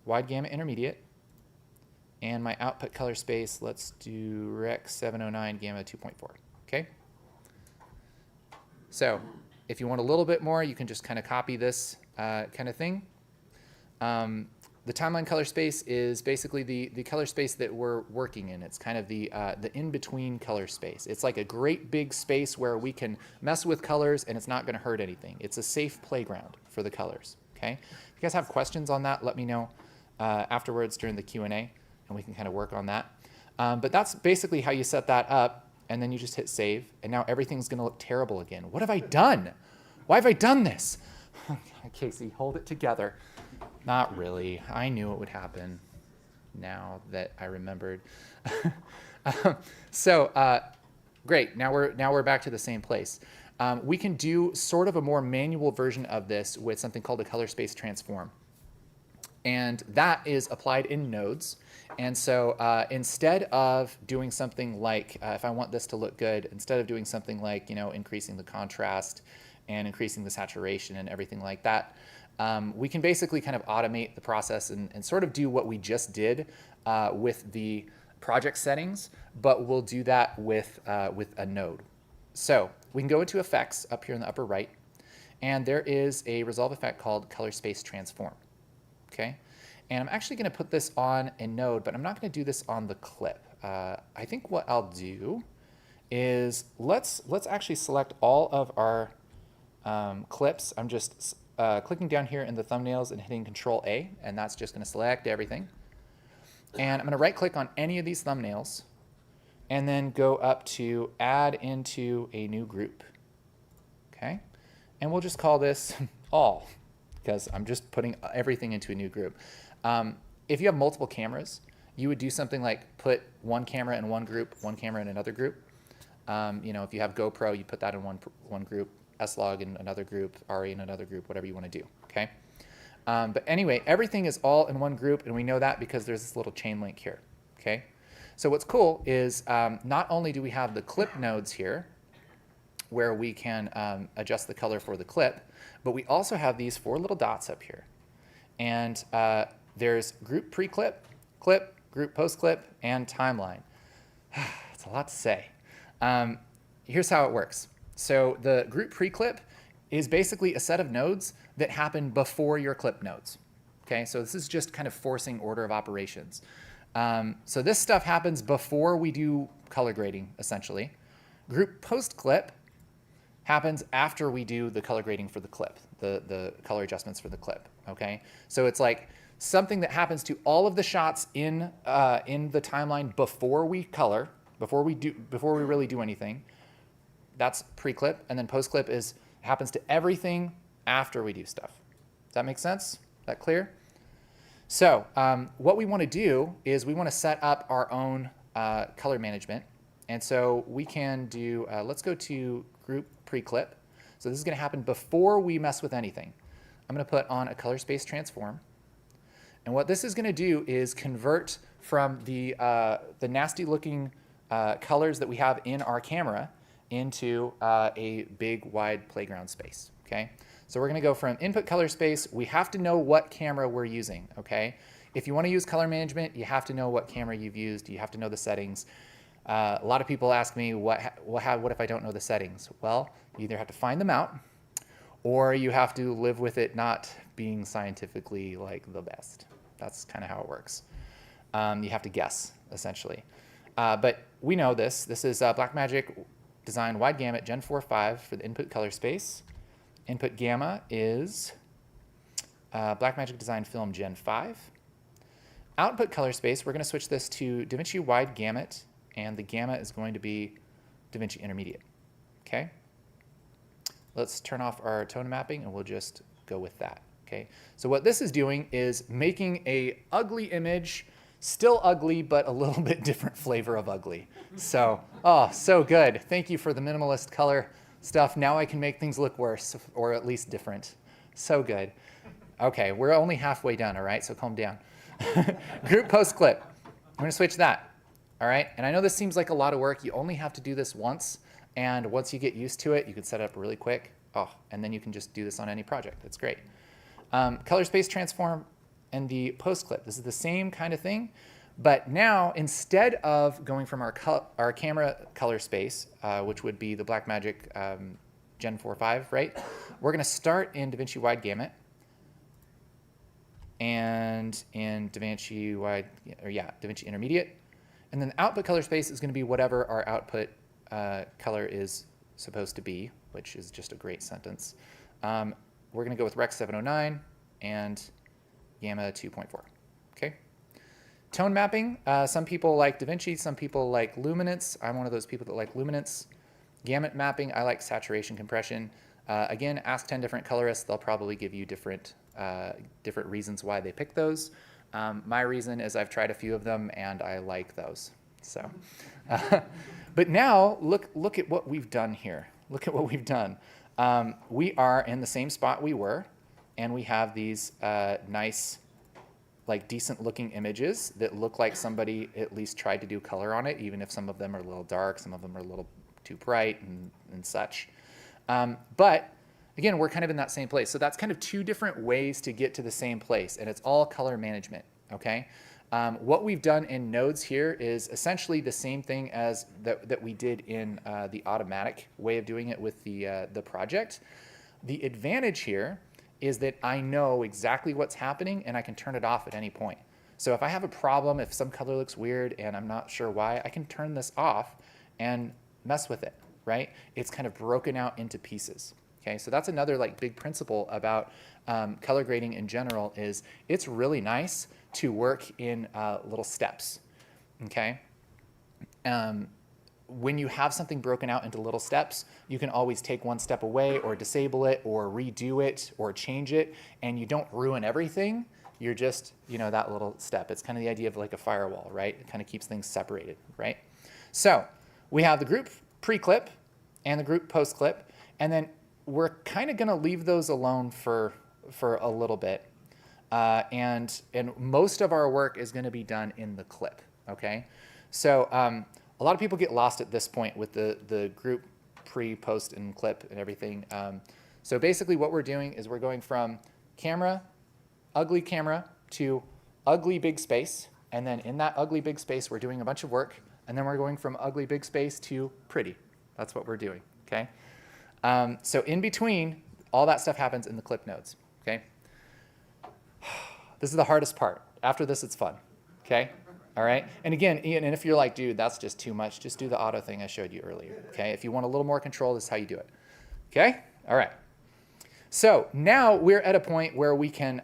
wide gamut intermediate. And my output color space, let's do Rec 709 gamma 2.4, okay? So if you want a little bit more, you can just kind of copy this kind of thing. The timeline color space is basically the color space that we're working in. It's kind of the in-between color space. It's like a great big space where we can mess with colors and it's not gonna hurt anything. It's a safe playground for the colors, okay? If you guys have questions on that, let me know afterwards during the Q&A and we can kind of work on that. But that's basically how you set that up, and then you just hit save, and now everything's gonna look terrible again. What have I done? Why have I done this? Casey, hold it together. Not really. I knew it would happen now that I remembered. Great. Now we're back to the same place. We can do sort of a more manual version of this with something called a color space transform. And that is applied in nodes. And so instead of doing something like, if I want this to look good, instead of doing something like, increasing the contrast and increasing the saturation and everything like that, we can basically kind of automate the process and sort of do what we just did with the project settings, but we'll do that with a node. So we can go into effects up here in the upper right, and there is a Resolve effect called color space transform. Okay, and I'm actually going to put this on a node, but I'm not going to do this on the clip. I think what I'll do is let's actually select all of our clips. I'm just clicking down here in the thumbnails and hitting Control A, and that's just going to select everything. And I'm going to right click on any of these thumbnails and then go up to add into a new group. Okay, and we'll just call this all, because I'm just putting everything into a new group. If you have multiple cameras, you would do something like put one camera in one group, one camera in another group. If you have GoPro, you put that in one group, S-Log in another group, RE in another group, whatever you want to do, okay? But anyway, everything is all in one group, and we know that because there's this little chain link here, okay? So what's cool is not only do we have the clip nodes here, where we can adjust the color for the clip, but we also have these 4 little dots up here. And there's group pre-clip, clip, group post-clip, and timeline. It's a lot to say. Here's how it works. So the group pre-clip is basically a set of nodes that happen before your clip nodes. Okay, so this is just kind of forcing order of operations. So this stuff happens before we do color grading, essentially. Group post-clip happens after we do the color grading for the clip, the color adjustments for the clip, okay? So it's like something that happens to all of the shots in the timeline before we color, before we really do anything. That's pre-clip, and then post-clip happens to everything after we do stuff. Does that make sense? Is that clear? So what we want to do is we want to set up our own color management. And so we can do, let's go to group pre-clip. So this is going to happen before we mess with anything. I'm going to put on a color space transform. And what this is going to do is convert from the nasty looking colors that we have in our camera into a big wide playground space, okay? So we're going to go from input color space. We have to know what camera we're using, okay? If you want to use color management, you have to know what camera you've used. You have to know the settings. A lot of people ask me, what if I don't know the settings? Well, you either have to find them out, or you have to live with it not being scientifically like the best. That's kind of how it works. You have to guess, essentially. But we know this. This is Blackmagic Design Wide Gamut Gen 4.5 for the input color space. Input gamma is Blackmagic Design Film Gen 5. Output color space, we're going to switch this to Davinci Wide Gamut, and the gamma is going to be Davinci Intermediate. Okay? Let's turn off our tone mapping, and we'll just go with that. Okay? So what this is doing is making a ugly image, still ugly, but a little bit different flavor of ugly. So, oh, so good. Thank you for the minimalist color stuff. Now I can make things look worse, or at least different. So good. Okay, we're only halfway done, all right? So calm down. Group post clip. I'm going to switch that. All right, and I know this seems like a lot of work. You only have to do this once, and once you get used to it, you can set it up really quick. Oh, and then you can just do this on any project. That's great. Color space transform and the post clip. This is the same kind of thing, but now instead of going from our camera color space, which would be the Blackmagic Gen 4.5, right? We're going to start in Davinci Wide Gamut and in Davinci Intermediate. And then the output color space is going to be whatever our output color is supposed to be, which is just a great sentence. We're going to go with Rec 709 and Gamma 2.4. Okay. Tone mapping. Some people like Davinci. Some people like luminance. I'm one of those people that like luminance. Gamut mapping. I like saturation compression. Again, ask 10 different colorists. They'll probably give you different reasons why they pick those. My reason is I've tried a few of them and I like those. So, but now look at what we've done here. Look at what we've done. We are in the same spot we were, and we have these nice, like decent looking images that look like somebody at least tried to do color on it, even if some of them are a little dark, some of them are a little too bright and such. But again, we're kind of in that same place. So that's kind of two different ways to get to the same place, and it's all color management, okay? What we've done in nodes here is essentially the same thing as that we did in the automatic way of doing it with the project. The advantage here is that I know exactly what's happening and I can turn it off at any point. So if I have a problem, if some color looks weird and I'm not sure why, I can turn this off and mess with it, right? It's kind of broken out into pieces. Okay, so that's another like big principle about color grading in general is it's really nice to work in little steps, okay? When you have something broken out into little steps, you can always take one step away or disable it or redo it or change it, and you don't ruin everything. You're just, that little step. It's kind of the idea of like a firewall, right? It kind of keeps things separated, right? So we have the group pre-clip and the group post-clip, and then we're kind of going to leave those alone for a little bit. And most of our work is going to be done in the clip, okay? So a lot of people get lost at this point with the group pre, post, and clip and everything. So basically what we're doing is we're going from ugly camera to ugly big space. And then in that ugly big space, we're doing a bunch of work. And then we're going from ugly big space to pretty. That's what we're doing, okay? So in between, all that stuff happens in the clip nodes, okay? This is the hardest part. After this, it's fun, okay? All right? And again, Ian, and if you're like, dude, that's just too much, just do the auto thing I showed you earlier, okay? If you want a little more control, this is how you do it, okay? All right. So now we're at a point where we can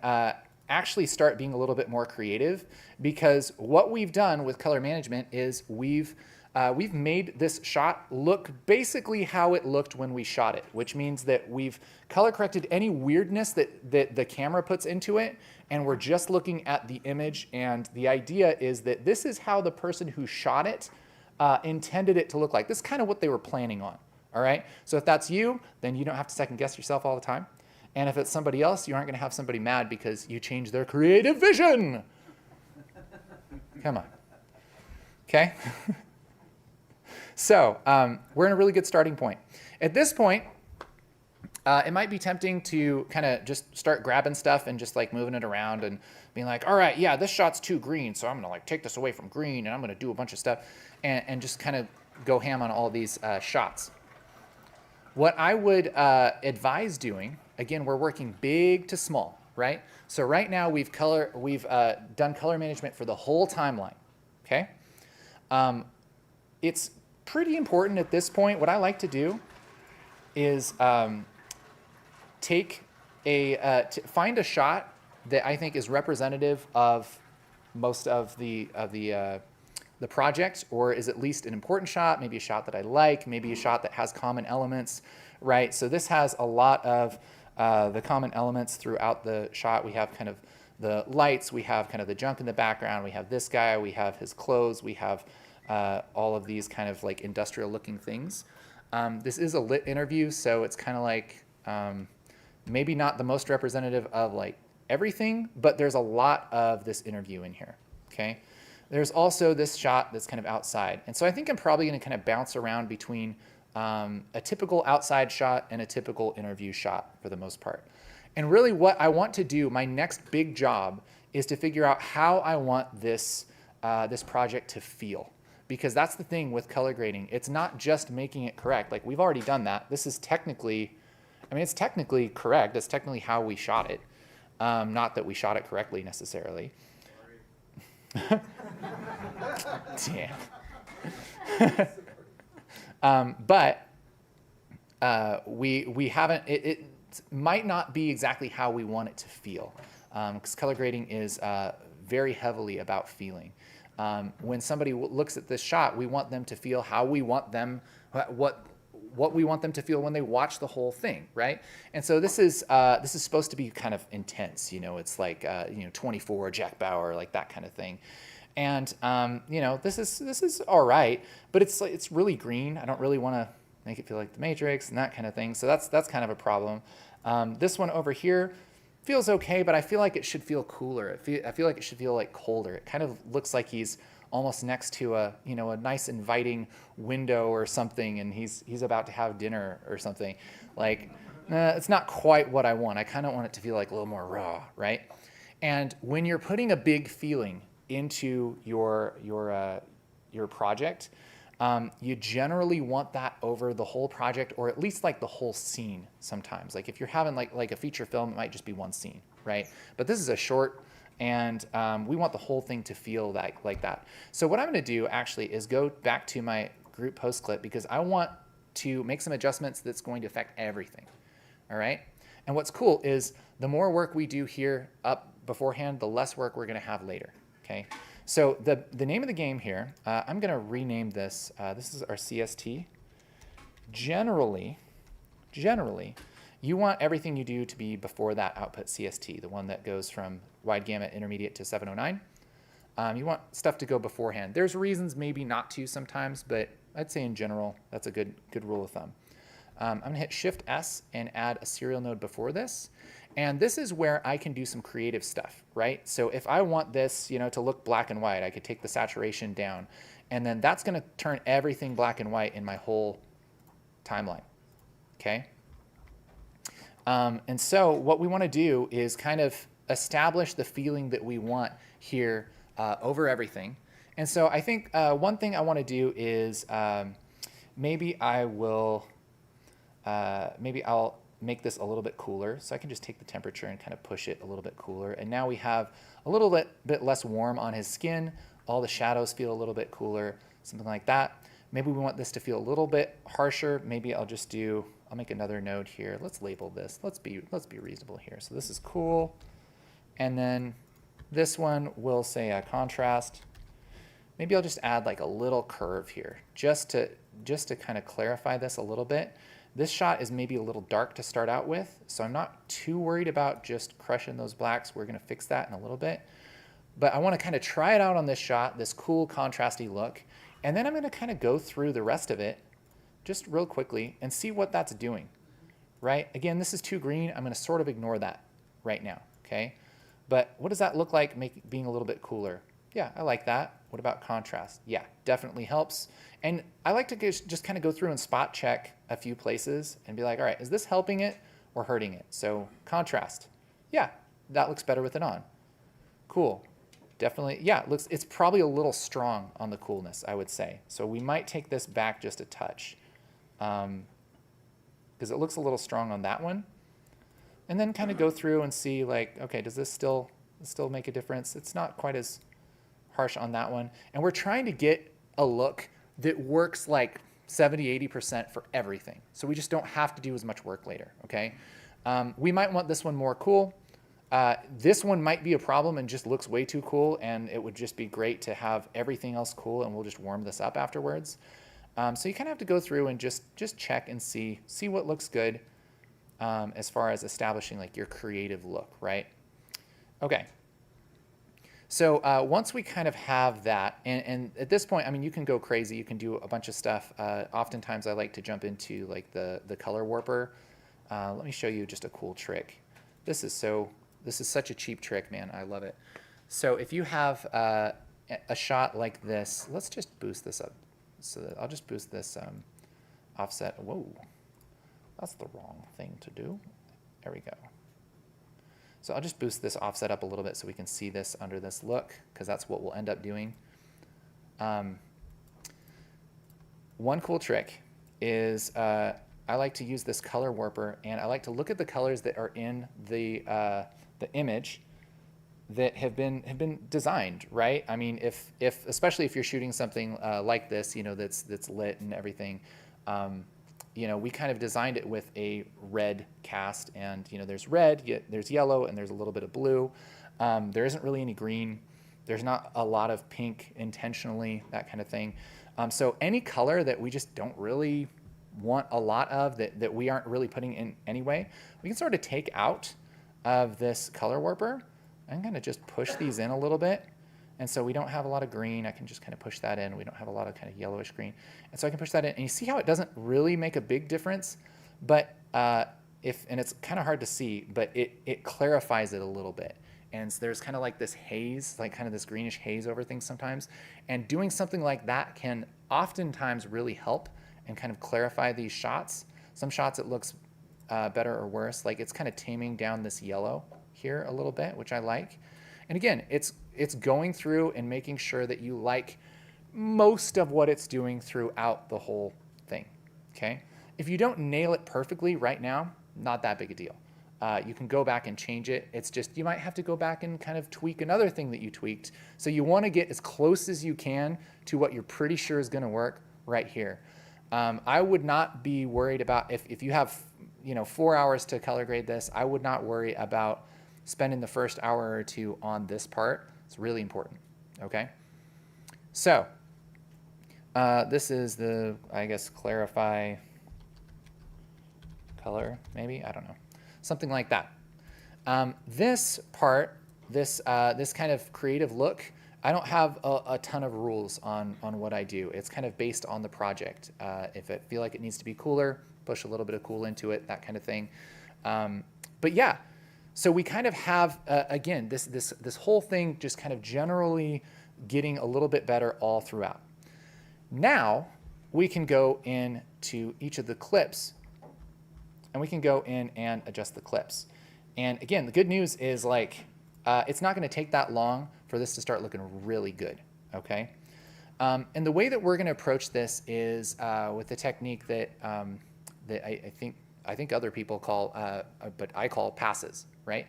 actually start being a little bit more creative, because what we've done with color management is we've made this shot look basically how it looked when we shot it, which means that we've color corrected any weirdness that the camera puts into it, and we're just looking at the image, and the idea is that this is how the person who shot it intended it to look like. This is kind of what they were planning on, all right? So if that's you, then you don't have to second guess yourself all the time. And if it's somebody else, you aren't going to have somebody mad because you changed their creative vision. Come on. Okay? So we're in a really good starting point. At this point, it might be tempting to kind of just start grabbing stuff and just like moving it around and being like, all right, yeah, this shot's too green, so I'm going to like take this away from green and I'm going to do a bunch of stuff and just kind of go ham on all these shots. what I would advise doing, again, we're working big to small, right? So right now we've done color management for the whole timeline, okay? It's pretty important at this point. What I like to do is find a shot that I think is representative of most of the project, or is at least an important shot, maybe a shot that I like, maybe a shot that has common elements, right? So this has a lot of the common elements throughout the shot. We have kind of the lights, we have kind of the junk in the background, we have this guy, we have his clothes, we have all of these kind of like industrial looking things. This is a lit interview, so it's kind of like maybe not the most representative of like everything, but there's a lot of this interview in here, okay? There's also this shot that's kind of outside. And so I think I'm probably gonna kind of bounce around between a typical outside shot and a typical interview shot for the most part. And really what I want to do, my next big job, is to figure out how I want this, this project to feel. Because that's the thing with color grading. It's not just making it correct. Like we've already done that. This is technically, I mean, it's technically correct. That's technically how we shot it. Not that we shot it correctly necessarily. Damn. But we haven't, it might not be exactly how we want it to feel. Because color grading is very heavily about feeling. When somebody looks at this shot, we want them to feel how we want them, what we want them to feel when they watch the whole thing, right? And so this is supposed to be kind of intense, you know. It's like 24 Jack Bauer, like that kind of thing. And this is all right, but it's really green. I don't really want to make it feel like The Matrix and that kind of thing. So that's kind of a problem. This one over here feels okay, but I feel like it should feel cooler. I feel like it should feel like colder. It kind of looks like he's almost next to a nice inviting window or something, and he's about to have dinner or something. Like, it's not quite what I want. I kind of want it to feel like a little more raw, right? And when you're putting a big feeling into your project, you generally want that over the whole project, or at least like the whole scene sometimes. Like if you're having like a feature film, it might just be one scene, right? But this is a short, and we want the whole thing to feel like that. So what I'm gonna do actually is go back to my group post clip, because I want to make some adjustments that's going to affect everything, all right? And what's cool is the more work we do here up beforehand, the less work we're gonna have later, okay? So the name of the game here, I'm gonna rename this. This is our CST. Generally, you want everything you do to be before that output CST, the one that goes from wide gamut intermediate to 709. You want stuff to go beforehand. There's reasons maybe not to sometimes, but I'd say in general, that's a good rule of thumb. I'm gonna hit Shift S and add a serial node before this. And this is where I can do some creative stuff, right? So if I want this, to look black and white, I could take the saturation down, and then that's gonna turn everything black and white in my whole timeline, okay? And so what we wanna do is kind of establish the feeling that we want here over everything. And so I think one thing I wanna do is maybe I'll make this a little bit cooler. So I can just take the temperature and kind of push it a little bit cooler. And now we have a little bit less warm on his skin. All the shadows feel a little bit cooler, something like that. Maybe we want this to feel a little bit harsher. Maybe I'll make another node here. Let's label this. Let's be reasonable here. So this is cool. And then this one will say a contrast. Maybe I'll just add like a little curve here just to kind of clarify this a little bit. This shot is maybe a little dark to start out with, so I'm not too worried about just crushing those blacks. We're gonna fix that in a little bit. But I wanna kind of try it out on this shot, this cool contrasty look, and then I'm gonna kind of go through the rest of it just real quickly and see what that's doing, right? Again, this is too green. I'm gonna sort of ignore that right now, okay? But what does that look like being a little bit cooler? Yeah, I like that. What about contrast? Yeah, definitely helps. And I like to just kind of go through and spot check a few places and be like, all right, is this helping it or hurting it? So contrast, yeah, that looks better with it on. Cool, definitely, yeah, it's probably a little strong on the coolness, I would say. So we might take this back just a touch. because it looks a little strong on that one. And then kind of go through and see like, okay, does this still make a difference? It's not quite as harsh on that one. And we're trying to get a look that works like 70-80% for everything. So we just don't have to do as much work later, okay? We might want this one more cool. This one might be a problem and just looks way too cool, and it would just be great to have everything else cool, and we'll just warm this up afterwards. So you kind of have to go through and just check and see what looks good as far as establishing like your creative look, right? Okay. So once we kind of have that, and at this point, I mean, you can go crazy. You can do a bunch of stuff. Oftentimes, I like to jump into like the color warper. Let me show you just a cool trick. This is such a cheap trick, man. I love it. So if you have a shot like this, let's just boost this up. So I'll just boost this offset. Whoa, that's the wrong thing to do. There we go. So I'll just boost this offset up a little bit so we can see this under this look, because that's what we'll end up doing. One cool trick is I like to use this color warper, and I like to look at the colors that are in the image that have been designed, right? I mean, if especially if you're shooting something like this, you know, that's lit and everything. You know, we kind of designed it with a red cast, and you know, there's red, there's yellow, and there's a little bit of blue. There isn't really any green. There's not a lot of pink intentionally, that kind of thing. So any color that we just don't really want a lot of, that we aren't really putting in anyway, we can sort of take out of this color warper. I'm gonna just push these in a little bit. And so we don't have a lot of green. I can just kind of push that in. We don't have a lot of kind of yellowish green. And so I can push that in. And you see how it doesn't really make a big difference, but and it's kind of hard to see, but it clarifies it a little bit. And so there's kind of like this haze, like kind of this greenish haze over things sometimes. And doing something like that can oftentimes really help and kind of clarify these shots. Some shots it looks better or worse. Like it's kind of taming down this yellow here a little bit, which I like. And again, it's going through and making sure that you like most of what it's doing throughout the whole thing, okay? If you don't nail it perfectly right now, not that big a deal. You can go back and change it. It's just, you might have to go back and kind of tweak another thing that you tweaked. So you want to get as close as you can to what you're pretty sure is going to work right here. I would not be worried about, if you have 4 hours to color grade this, I would not worry about spending the first hour or two on this part. It's really important, okay? So this is the, I guess, clarify color, maybe, I don't know. Something like that. This part, this kind of creative look, I don't have a ton of rules on what I do. It's kind of based on the project. If I feel like it needs to be cooler, push a little bit of cool into it, that kind of thing. But yeah, so we kind of have, again, this whole thing just kind of generally getting a little bit better all throughout. Now we can go into each of the clips, and we can go in and adjust the clips. And again, the good news is like, it's not going to take that long for this to start looking really good, okay? And the way that we're going to approach this is with the technique that I think other people call, but I call passes, right?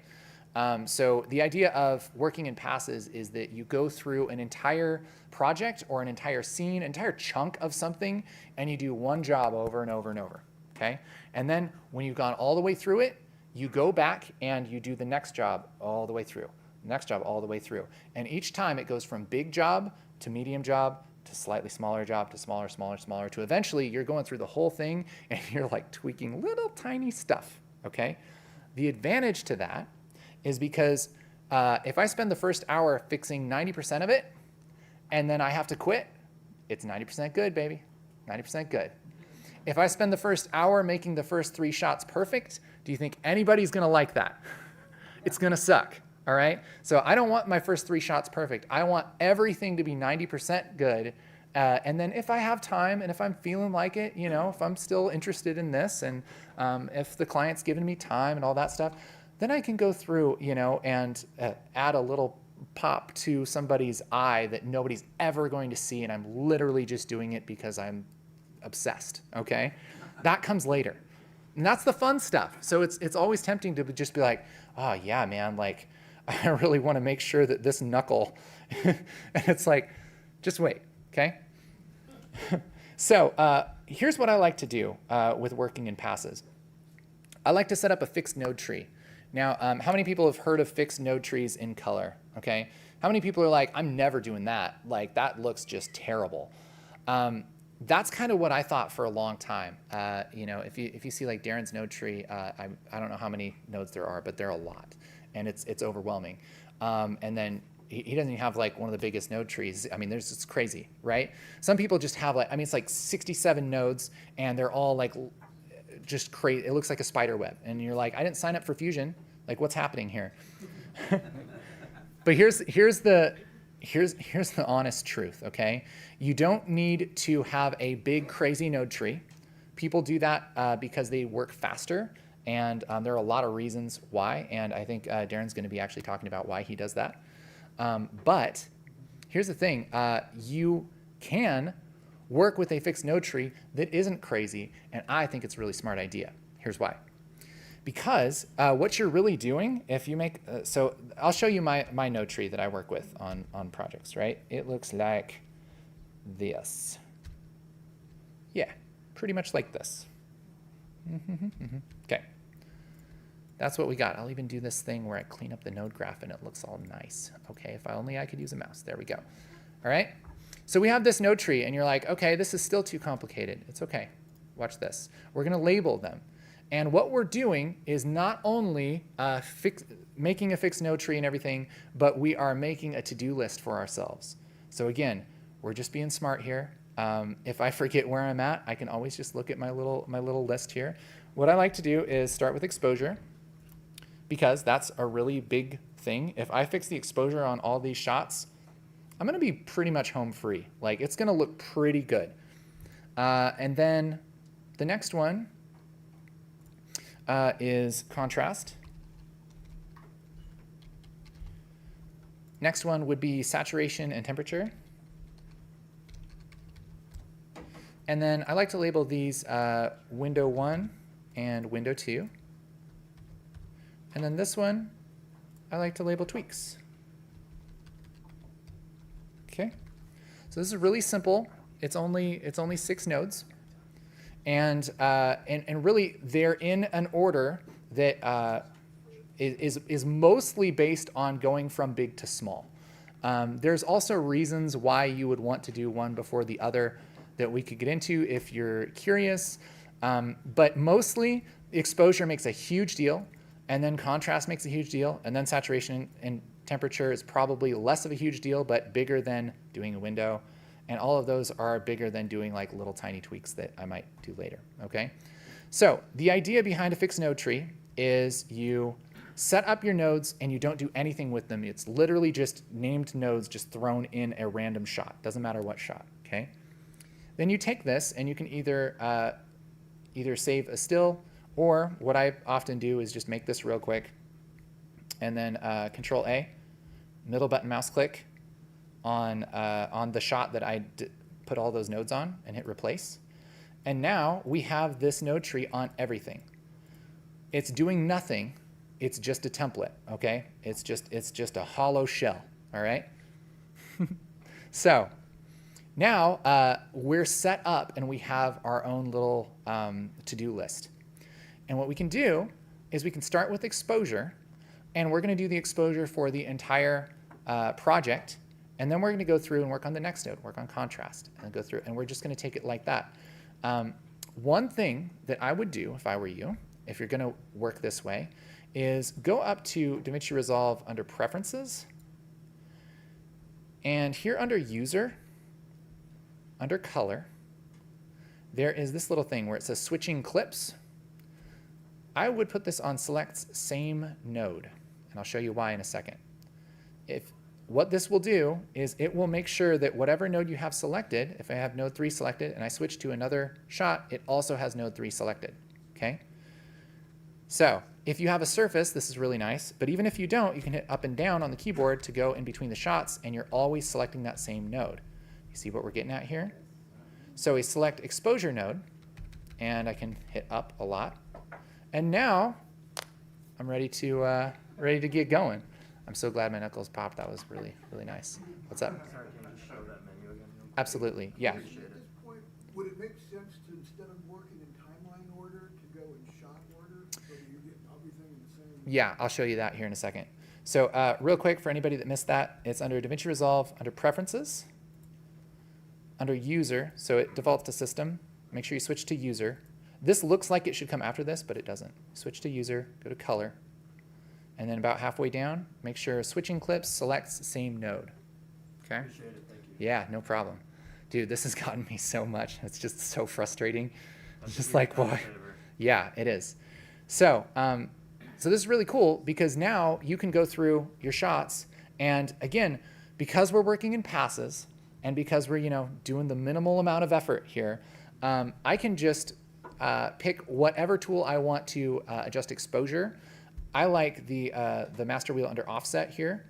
So the idea of working in passes is that you go through an entire project or an entire scene, entire chunk of something, and you do one job over and over and over, okay? And then when you've gone all the way through it, you go back and you do the next job all the way through, next job all the way through. And each time it goes from big job to medium job to slightly smaller job to smaller, smaller, smaller, to eventually you're going through the whole thing and you're like tweaking little tiny stuff, okay? The advantage to that is because if I spend the first hour fixing 90% of it and then I have to quit, it's 90% good, baby, 90% good. If I spend the first hour making the first 3 shots perfect, do you think anybody's gonna like that? It's gonna suck, all right? So I don't want my first 3 shots perfect. I want everything to be 90% good. And then if I have time and if I'm feeling like it, if I'm still interested in this and if the client's giving me time and all that stuff, then I can go through, and add a little pop to somebody's eye that nobody's ever going to see, and I'm literally just doing it because I'm obsessed, okay? That comes later. And that's the fun stuff. So it's always tempting to just be like, oh yeah, man, like I really want to make sure that this knuckle, and it's like, just wait, okay? So here's what I like to do with working in passes. I like to set up a fixed node tree. Now, how many people have heard of fixed node trees in color, okay? How many people are like, I'm never doing that. Like, that looks just terrible. That's kind of what I thought for a long time. You know, if you see like Darren's node tree, I don't know how many nodes there are, but there are a lot, and it's overwhelming. And then he doesn't even have like one of the biggest node trees. I mean, it's crazy, right? Some people just have like, I mean, it's like 67 nodes, and they're all like just crazy. It looks like a spider web, and you're like, I didn't sign up for Fusion. Like, what's happening here? But here's the honest truth, okay? You don't need to have a big, crazy node tree. People do that because they work faster, and there are a lot of reasons why, and I think Darren's going to be actually talking about why he does that. But here's the thing. You can work with a fixed node tree that isn't crazy, and I think it's a really smart idea. Here's why. Because what you're really doing, if you make, so I'll show you my node tree that I work with on projects, right? It looks like this. Yeah, pretty much like this. Okay. That's what we got. I'll even do this thing where I clean up the node graph and it looks all nice. Okay, if only I could use a mouse. There we go. All right. So we have this node tree, and you're like, okay, this is still too complicated. It's okay. Watch this. We're going to label them. And what we're doing is not only making a fixed node tree and everything, but we are making a to-do list for ourselves. So again, we're just being smart here. If I forget where I'm at, I can always just look at my little list here. What I like to do is start with exposure, because that's a really big thing. If I fix the exposure on all these shots, I'm going to be pretty much home free. Like, it's going to look pretty good. And then the next one is contrast. Next one would be saturation and temperature. And then I like to label these window 1 and window 2. And then this one, I like to label tweaks. Okay, so this is really simple. It's only 6 nodes, and really they're in an order that is mostly based on going from big to small. There's also reasons why you would want to do one before the other that we could get into if you're curious, but mostly the exposure makes a huge deal. And then contrast makes a huge deal, and then saturation and temperature is probably less of a huge deal, but bigger than doing a window. And all of those are bigger than doing like little tiny tweaks that I might do later, okay? So the idea behind a fixed node tree is you set up your nodes and you don't do anything with them. It's literally just named nodes just thrown in a random shot. Doesn't matter what shot, okay? Then you take this and you can either save a still, or what I often do is just make this real quick, and then Control A, middle button mouse click on the shot that I put all those nodes on, and hit replace. And now we have this node tree on everything. It's doing nothing. It's just a template, okay? It's just a hollow shell, all right? So now we're set up and we have our own little to-do list. And what we can do is we can start with exposure, and we're going to do the exposure for the entire project, and then we're going to go through and work on the next node, work on contrast, and go through, and we're just going to take it like that. One thing that I would do if I were you, if you're going to work this way, is go up to Davinci Resolve under Preferences, and here under User, under Color, there is this little thing where it says Switching Clips. I would put this on Selects Same Node, and I'll show you why in a second. What this will do is it will make sure that whatever node you have selected, if I have node 3 selected and I switch to another shot, it also has node 3 selected, okay? So if you have a surface, this is really nice, but even if you don't, you can hit up and down on the keyboard to go in between the shots, and you're always selecting that same node. You see what we're getting at here? So we select exposure node, and I can hit up a lot, And now I'm ready to get going. I'm so glad my knuckles popped. That was really, really nice. What's up? Sorry, can you just show that menu again? Absolutely, yeah. At this point, would it make sense to, instead of working in timeline order, to go in shot order, so that you get everything in the same? Yeah, I'll show you that here in a second. So real quick, for anybody that missed that, it's under Davinci Resolve, under Preferences, under User, so it defaults to System. Make sure you switch to User. This looks like it should come after this, but it doesn't. Switch to User, go to Color, and then about halfway down, make sure Switching Clips selects Same Node. Okay? Appreciate it, thank you. Yeah, no problem. Dude, this has gotten me so much. It's just so frustrating. I'm just like, why? Yeah, it is. So, so this is really cool because now you can go through your shots, and again, because we're working in passes and because we're doing the minimal amount of effort here, I can just pick whatever tool I want to adjust exposure. I like the master wheel under offset here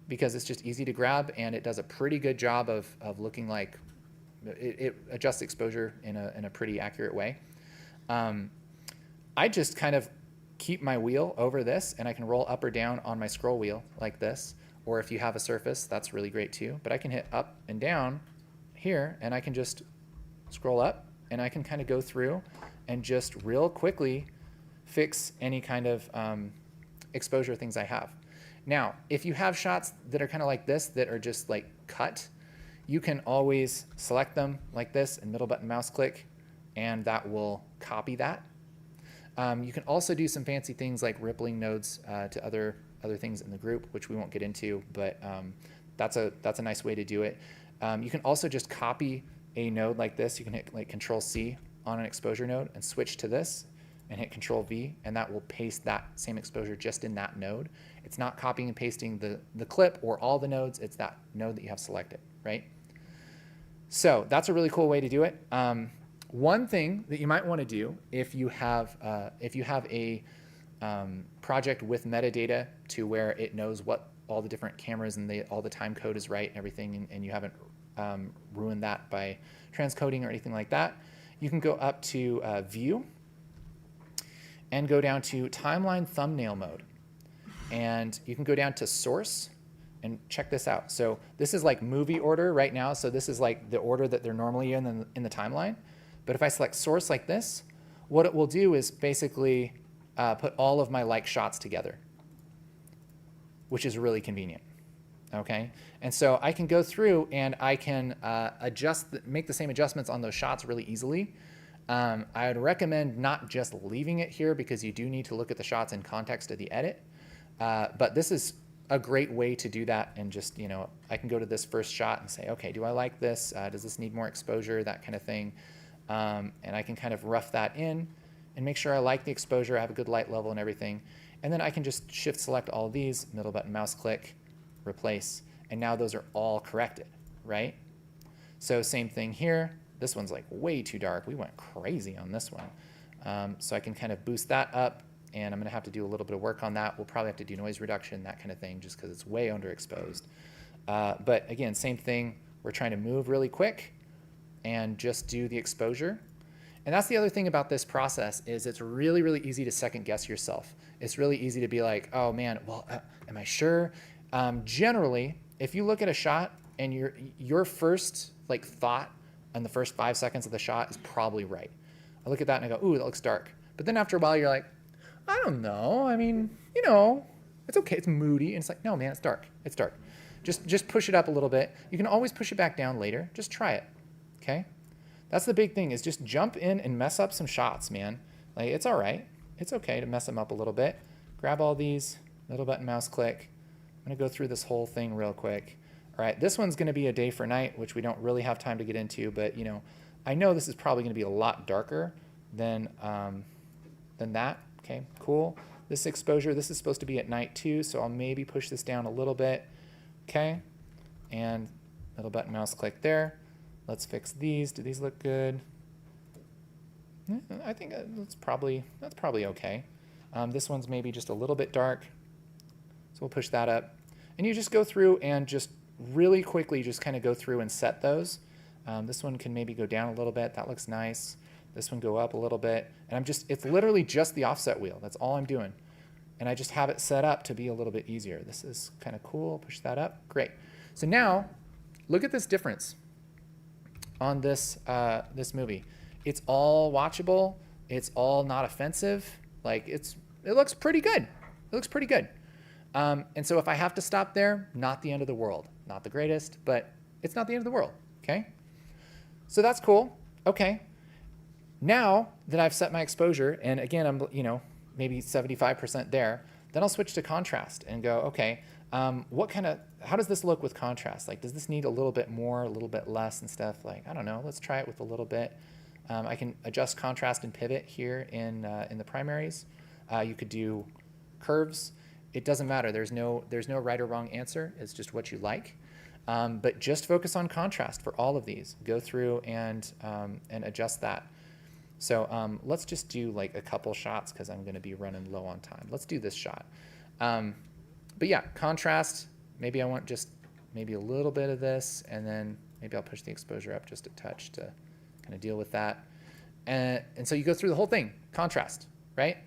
because it's just easy to grab and it does a pretty good job of looking like it adjusts exposure in a pretty accurate way. I just kind of keep my wheel over this and I can roll up or down on my scroll wheel like this, or if you have a surface, that's really great too. But I can hit up and down here and I can just scroll up and I can kind of go through and just real quickly fix any kind of exposure things I have. Now, if you have shots that are kind of like this, that are just like cut, you can always select them like this and middle button mouse click, and that will copy that. You can also do some fancy things like rippling nodes to other things in the group, which we won't get into, but that's a nice way to do it. You can also just copy a node like this. You can hit like Control C on an exposure node and switch to this and hit Control V, and that will paste that same exposure just in that node. It's not copying and pasting the clip or all the nodes, it's that node that you have selected, right? So that's a really cool way to do it. One thing that you might want to do if you have a project with metadata to where it knows what all the different cameras and all the time code is right and everything, and you haven't ruined that by transcoding or anything like that, you can go up to View and go down to Timeline Thumbnail Mode. And you can go down to Source and check this out. So this is like movie order right now. So this is like the order that they're normally in the timeline. But if I select Source like this, what it will do is basically put all of my like shots together, which is really convenient. Okay, and so I can go through and I can make the same adjustments on those shots really easily. I would recommend not just leaving it here because you do need to look at the shots in context of the edit. But this is a great way to do that, and just, I can go to this first shot and say, okay, do I like this? Does this need more exposure? That kind of thing. And I can kind of rough that in and make sure I like the exposure, I have a good light level and everything. And then I can just shift select all of these, middle button mouse click, replace, and now those are all corrected, right? So same thing here. This one's like way too dark. We went crazy on this one. So I can kind of boost that up, and I'm gonna have to do a little bit of work on that. We'll probably have to do noise reduction, that kind of thing, just because it's way underexposed. But again, same thing. We're trying to move really quick and just do the exposure. And that's the other thing about this process is it's really, really easy to second guess yourself. It's really easy to be like, oh man, well, am I sure? Generally, if you look at a shot and your first thought on the first 5 seconds of the shot is probably right. I look at that and I go, ooh, that looks dark. But then after a while, you're like, I don't know. I mean, it's okay. It's moody. And it's like, no, man, it's dark. It's dark. Just push it up a little bit. You can always push it back down later. Just try it, okay? That's the big thing, is just jump in and mess up some shots, man. Like, it's all right. It's okay to mess them up a little bit. Grab all these, middle button mouse click. I'm gonna go through this whole thing real quick. All right, this one's gonna be a day for night, which we don't really have time to get into, but I know this is probably gonna be a lot darker than that. Okay, cool. This exposure, this is supposed to be at night too, so I'll maybe push this down a little bit. Okay, and middle button mouse click there. Let's fix these. Do these look good? I think that's probably okay. This one's maybe just a little bit dark, so we'll push that up. And you just go through and just really quickly just kind of go through and set those. This one can maybe go down a little bit. That looks nice. this one go up a little bit. And it's literally just the offset wheel. That's all I'm doing. And I just have it set up to be a little bit easier. This is kind of cool. Push that up. Great. So now, look at this difference on this this movie. It's all watchable. It's all not offensive. Like it looks pretty good. It looks pretty good. And so if I have to stop there, not the end of the world. Not the greatest, but it's not the end of the world. Okay. So that's cool. Okay. Now that I've set my exposure, and again, I'm maybe 75% there, then I'll switch to contrast and go, okay, how does this look with contrast? Like, does this need a little bit more, a little bit less and stuff? Like, I don't know, let's try it with a little bit. I can adjust contrast and pivot here in the primaries. You could do curves. It doesn't matter. There's no right or wrong answer. It's just what you like. But just focus on contrast for all of these. Go through and adjust that. So let's just do like a couple shots because I'm going to be running low on time. Let's do this shot. But yeah, contrast. Maybe I want just maybe a little bit of this, and then maybe I'll push the exposure up just a touch to kind of deal with that. And so you go through the whole thing, contrast, right?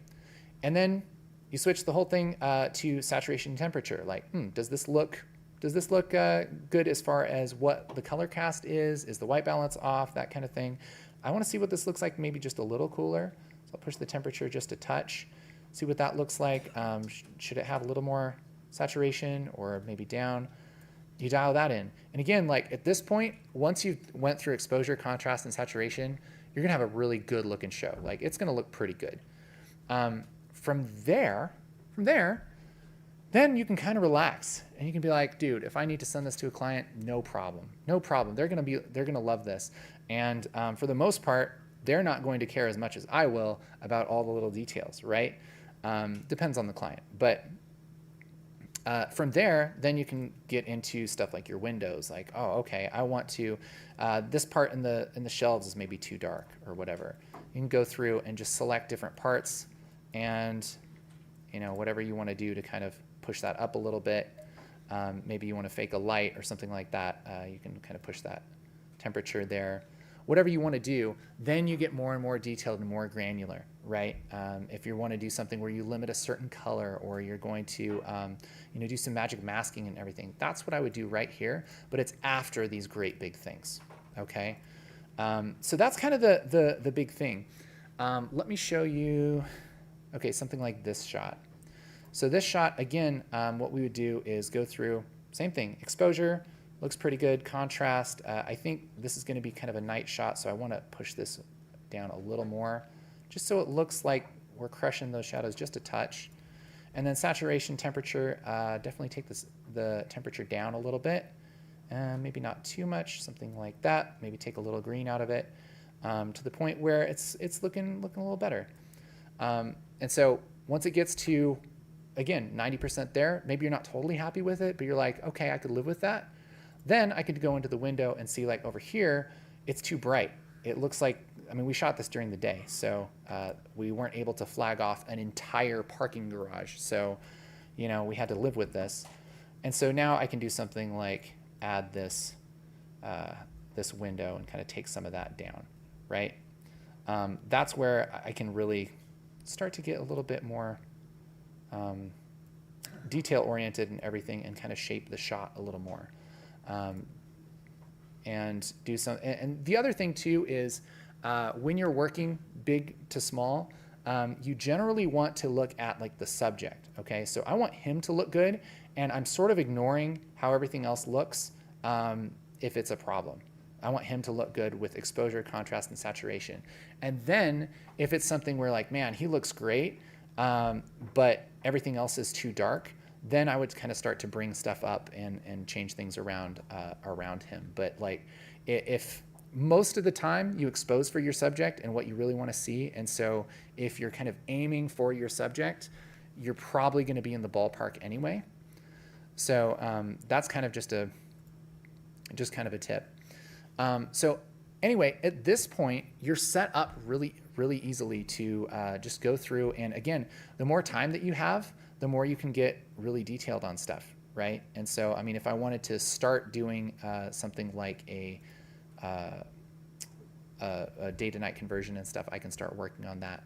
And then you switch the whole thing to saturation temperature. Like, does this look good as far as what the color cast is? Is the white balance off? That kind of thing. I want to see what this looks like, maybe just a little cooler. So I'll push the temperature just a touch, see what that looks like. Should it have a little more saturation or maybe down? You dial that in. And again, like at this point, once you've went through exposure, contrast, and saturation, you're gonna have a really good looking show. Like it's gonna look pretty good. From there, then you can kind of relax and you can be like, dude, if I need to send this to a client, no problem. They're gonna love this. And for the most part, they're not going to care as much as I will about all the little details, right? Depends on the client. But from there, then you can get into stuff like your windows. Like, oh, okay, I want to, this part in the shelves is maybe too dark or whatever. You can go through and just select different parts and, whatever you want to do to kind of push that up a little bit. Maybe you want to fake a light or something like that. You can kind of push that temperature there. Whatever you want to do, then you get more and more detailed and more granular, right? If you want to do something where you limit a certain color or you're going to do some magic masking and everything, that's what I would do right here, but it's after these great big things, okay? So that's kind of the big thing. Let me show you, okay, something like this shot. So this shot, again, what we would do is go through, same thing, exposure, looks pretty good, contrast. I think this is going to be kind of a night shot, so I want to push this down a little more, just so it looks like we're crushing those shadows just a touch. And then saturation temperature, definitely take the temperature down a little bit, maybe not too much, something like that. Maybe take a little green out of it to the point where it's looking a little better. And so once it gets to, again, 90% there, maybe you're not totally happy with it, but you're like, okay, I could live with that. Then I could go into the window and see, like over here, it's too bright. It looks like, we shot this during the day, so we weren't able to flag off an entire parking garage. So, we had to live with this. And so now I can do something like add this window and kind of take some of that down, right? That's where I can really start to get a little bit more detail oriented and everything and kind of shape the shot a little more. And do some, and the other thing too is when you're working big to small, you generally want to look at like the subject, okay? So I want him to look good, and I'm sort of ignoring how everything else looks if it's a problem. I want him to look good with exposure, contrast, and saturation. And then if it's something where like, man, he looks great, but everything else is too dark, then I would kind of start to bring stuff up and change things around him. But like, if most of the time you expose for your subject and what you really want to see, and so if you're kind of aiming for your subject, you're probably going to be in the ballpark anyway. So that's kind of just kind of a tip. So anyway, at this point, you're set up really, really easily to just go through. And again, the more time that you have, the more you can get really detailed on stuff, right? And so, if I wanted to start doing something like a day to night conversion and stuff, I can start working on that.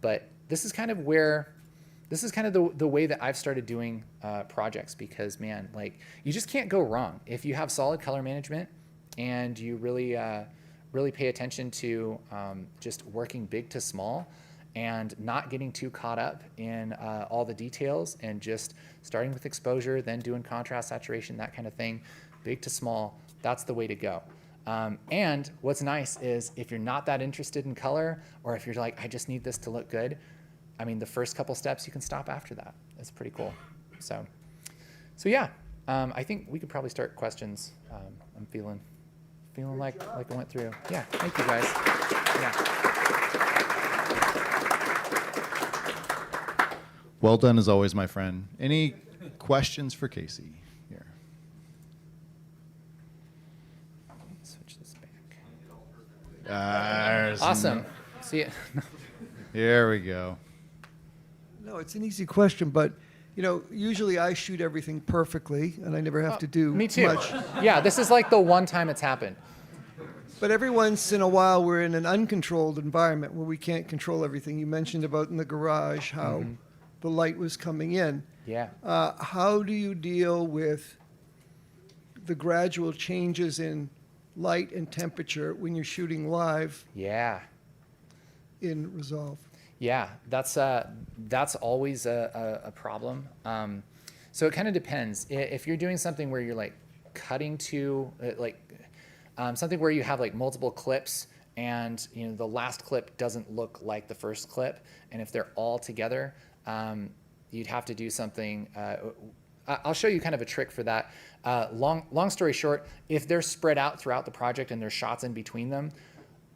But this is kind of where, this is kind of the way that I've started doing projects, because man, like you just can't go wrong if you have solid color management and you really really pay attention to just working big to small and not getting too caught up in all the details, and just starting with exposure, then doing contrast, saturation, that kind of thing, big to small. That's the way to go. And what's nice is if you're not that interested in color, or if you're like, I just need this to look good, I mean, the first couple steps you can stop after that. It's pretty cool. So yeah, I think we could probably start questions. I'm feeling like I went through. Yeah, thank you guys. Yeah. Well done as always, my friend. Any questions for Casey here? Switch this back. Awesome. See it. Here we go. No, it's an easy question, but you know, usually I shoot everything perfectly, and I never have to do Me too. much. Yeah, this is like the one time it's happened. But every once in a while, we're in an uncontrolled environment where we can't control everything. You mentioned about in the garage how the light was coming in. Yeah. How do you deal with the gradual changes in light and temperature when you're shooting live? Yeah. In Resolve. Yeah, that's always a problem. So it kind of depends. If you're doing something where you're like cutting to something where you have like multiple clips, and you know the last clip doesn't look like the first clip, and if they're all together, you'd have to do something. I'll show you kind of a trick for that. Long story short, if they're spread out throughout the project and there's shots in between them,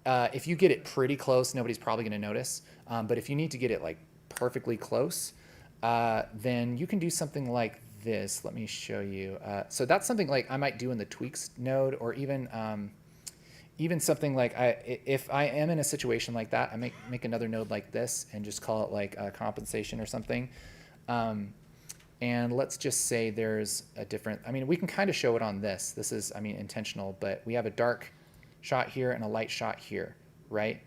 if you get it pretty close, nobody's probably going to notice. But if you need to get it like perfectly close, then you can do something like this. Let me show you. So that's something like I might do in the tweaks node, or even something like if I am in a situation like that, I make another node like this and just call it like compensation or something. And let's just say there's a different, I mean, we can kind of show it on this. This is, I mean, intentional, but we have a dark shot here and a light shot here, right?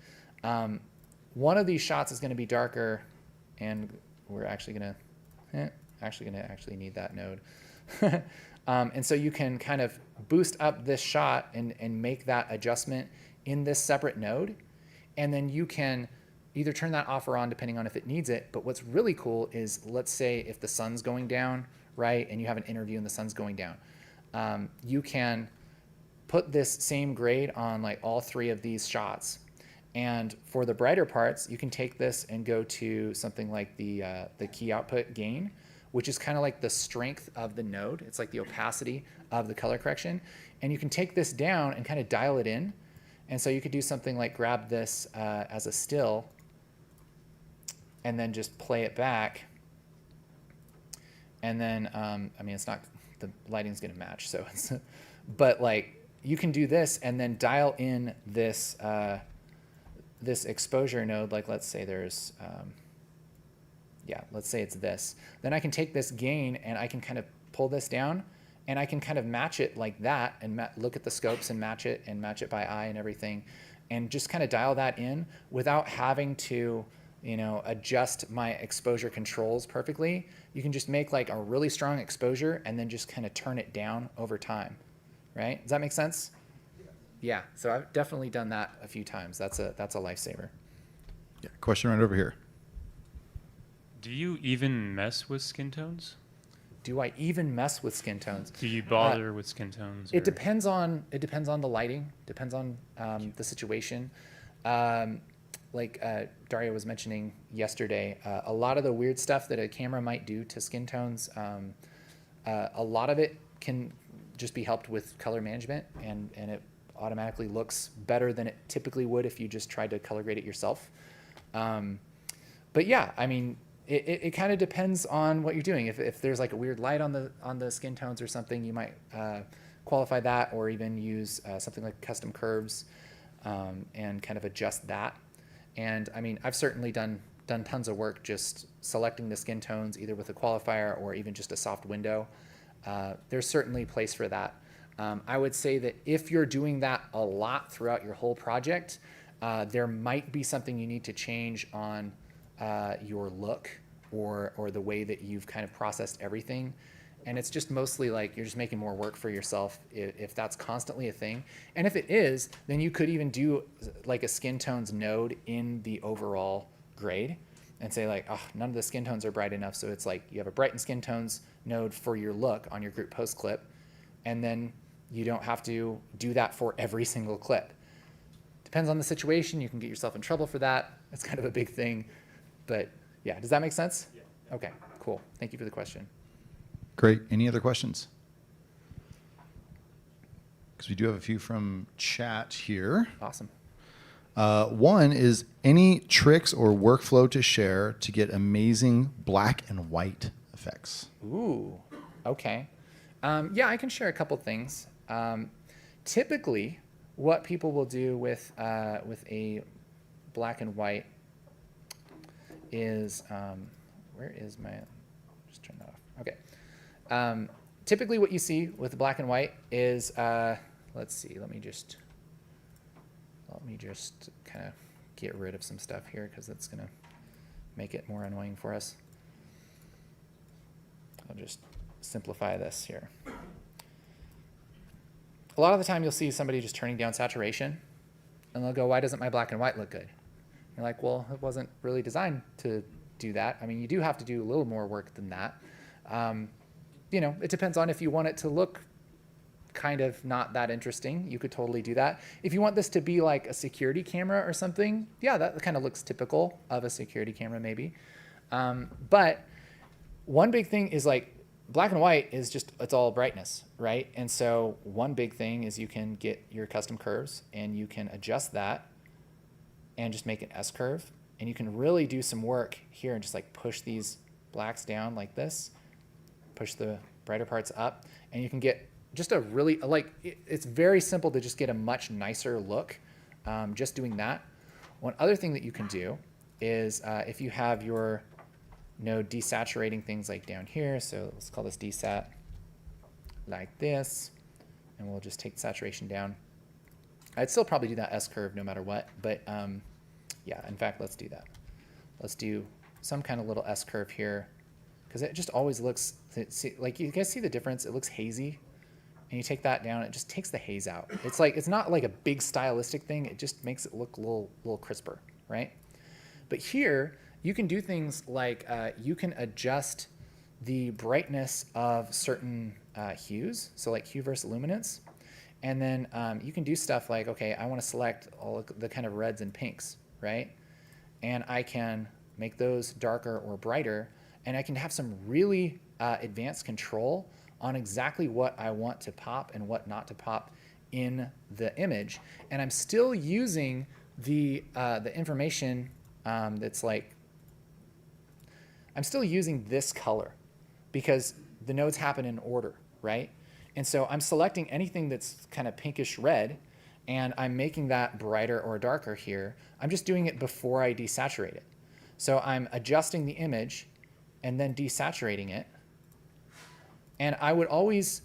One of these shots is going to be darker, and we're actually going to need that node. And so you can kind of boost up this shot and make that adjustment in this separate node. And then you can either turn that off or on depending on if it needs it. But what's really cool is, let's say if the sun's going down, right, and you have an interview and the sun's going down, you can put this same grade on like all three of these shots. And for the brighter parts, you can take this and go to something like the key output gain, which is kind of like the strength of the node. It's like the opacity of the color correction. And you can take this down and kind of dial it in. And so you could do something like grab this as a still and then just play it back. And then, I mean, it's not, the lighting's gonna match, so it's, but like you can do this and then dial in this, this exposure node, like let's say there's, yeah, let's say it's this. Then I can take this gain and I can kind of pull this down, and I can kind of match it like that and look at the scopes and match it by eye and everything, and just kind of dial that in without having to, you know, adjust my exposure controls perfectly. You can just make like a really strong exposure and then just kind of turn it down over time, right? Does that make sense? Yeah, so I've definitely done that a few times. That's a lifesaver. Yeah, question right over here. Do you even mess with skin tones? Do I even mess with skin tones? Do you bother with skin tones? It depends on the lighting. Depends on the situation. Like Dario was mentioning yesterday, a lot of the weird stuff that a camera might do to skin tones, a lot of it can just be helped with color management, and it automatically looks better than it typically would if you just tried to color grade it yourself. But yeah, I mean, it kind of depends on what you're doing. If there's like a weird light on the skin tones or something, you might qualify that, or even use something like custom curves and kind of adjust that. And I mean, I've certainly done tons of work just selecting the skin tones either with a qualifier or even just a soft window. There's certainly a place for that. I would say that if you're doing that a lot throughout your whole project, there might be something you need to change on your look or the way that you've kind of processed everything. And it's just mostly like you're just making more work for yourself if that's constantly a thing. And if it is, then you could even do like a skin tones node in the overall grade and say like, oh, none of the skin tones are bright enough. So it's like you have a brighten skin tones node for your look on your group post clip. And then you don't have to do that for every single clip. Depends on the situation. You can get yourself in trouble for that. It's kind of a big thing. But yeah, does that make sense? Yeah. Okay, cool. Thank you for the question. Great. Any other questions? Because we do have a few from chat here. Awesome. One is any tricks or workflow to share to get amazing black and white effects? Ooh, okay. Yeah, I can share a couple things. Typically, what people will do with a black and white is, where is my, just turn that off. Okay. Typically what you see with black and white is, let's see, let me just kind of get rid of some stuff here because it's going to make it more annoying for us. I'll just simplify this here. A lot of the time you'll see somebody just turning down saturation and they'll go, why doesn't my black and white look good? You're like, well, it wasn't really designed to do that. I mean, you do have to do a little more work than that. You know, it depends on if you want it to look kind of not that interesting. You could totally do that. If you want this to be like a security camera or something, yeah, that kind of looks typical of a security camera maybe. But one big thing is like black and white is just, it's all brightness, right? And so one big thing is you can get your custom curves and you can adjust that and just make an S curve. And you can really do some work here and just like push these blacks down like this, push the brighter parts up, and you can get just a really, like, it's very simple to just get a much nicer look just doing that. One other thing that you can do is if you have your node desaturating things like down here, so let's call this desat like this, and we'll just take the saturation down. I'd still probably do that S curve no matter what, but yeah, in fact, let's do that. Let's do some kind of little S curve here, because it just always looks, like you guys see the difference? It looks hazy, and you take that down, it just takes the haze out. It's like, it's not like a big stylistic thing, it just makes it look a little crisper, right? But here, you can do things like you can adjust the brightness of certain hues, so like hue versus luminance, and then you can do stuff like, okay, I want to select all the kind of reds and pinks, right? And I can make those darker or brighter, and I can have some really advanced control on exactly what I want to pop and what not to pop in the image. And I'm still using the information that's like, I'm still using this color because the nodes happen in order, right? And so I'm selecting anything that's kind of pinkish red, and I'm making that brighter or darker here. I'm just doing it before I desaturate it. So I'm adjusting the image and then desaturating it. And I would always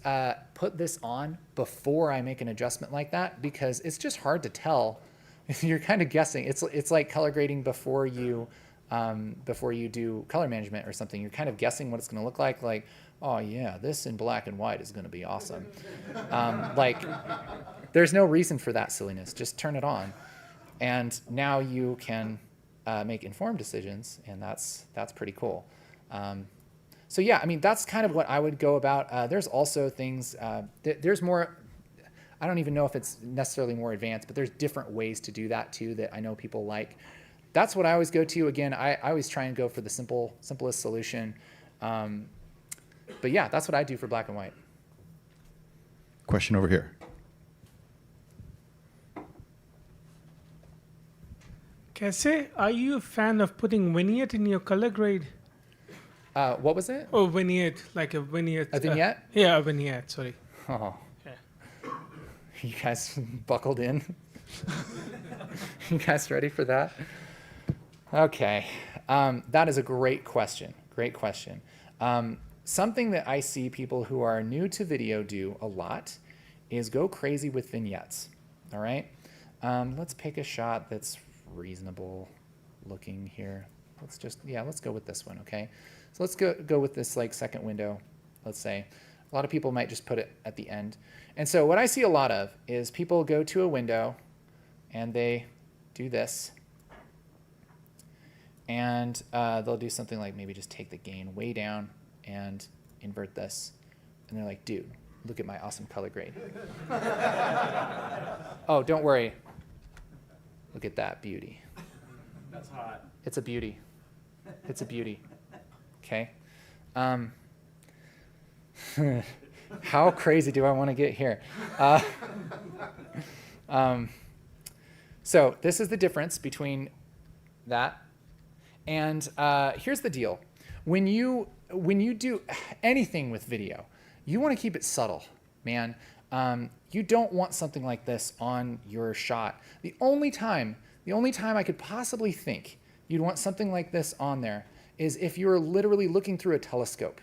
put this on before I make an adjustment like that, because it's just hard to tell. You're kind of guessing. It's like color grading before you do color management or something. You're kind of guessing what it's going to look like. Like, oh yeah, this in black and white is going to be awesome. Like, there's no reason for that silliness. Just turn it on, and now you can make informed decisions, and that's pretty cool. So yeah, I mean, that's kind of what I would go about. There's also things, there's more, I don't even know if it's necessarily more advanced, but there's different ways to do that too that I know people like. That's what I always go to. Again, I always try and go for the simplest solution. But yeah, that's what I do for black and white. Question over here. Cassie, are you a fan of putting vignette in your color grade? What was it? Oh, vignette, like a vignette. A vignette? Yeah, a vignette, sorry. Oh. Yeah. You guys buckled in? You guys ready for that? Okay. That is a great question. Great question. Something that I see people who are new to video do a lot is go crazy with vignettes. All right. Let's pick a shot that's reasonable looking here. Let's go with this one. Okay. So let's go with this like second window. Let's say a lot of people might just put it at the end. And so what I see a lot of is people go to a window and they do this. And they'll do something like maybe just take the gain way down and invert this. And they're like, dude, look at my awesome color grade. Oh, don't worry. Look at that beauty. That's hot. It's a beauty. It's a beauty. Okay. How crazy do I want to get here? So this is the difference between that. And here's the deal. When you do anything with video, you want to keep it subtle, man. You don't want something like this on your shot. The only time I could possibly think you'd want something like this on there is if you're literally looking through a telescope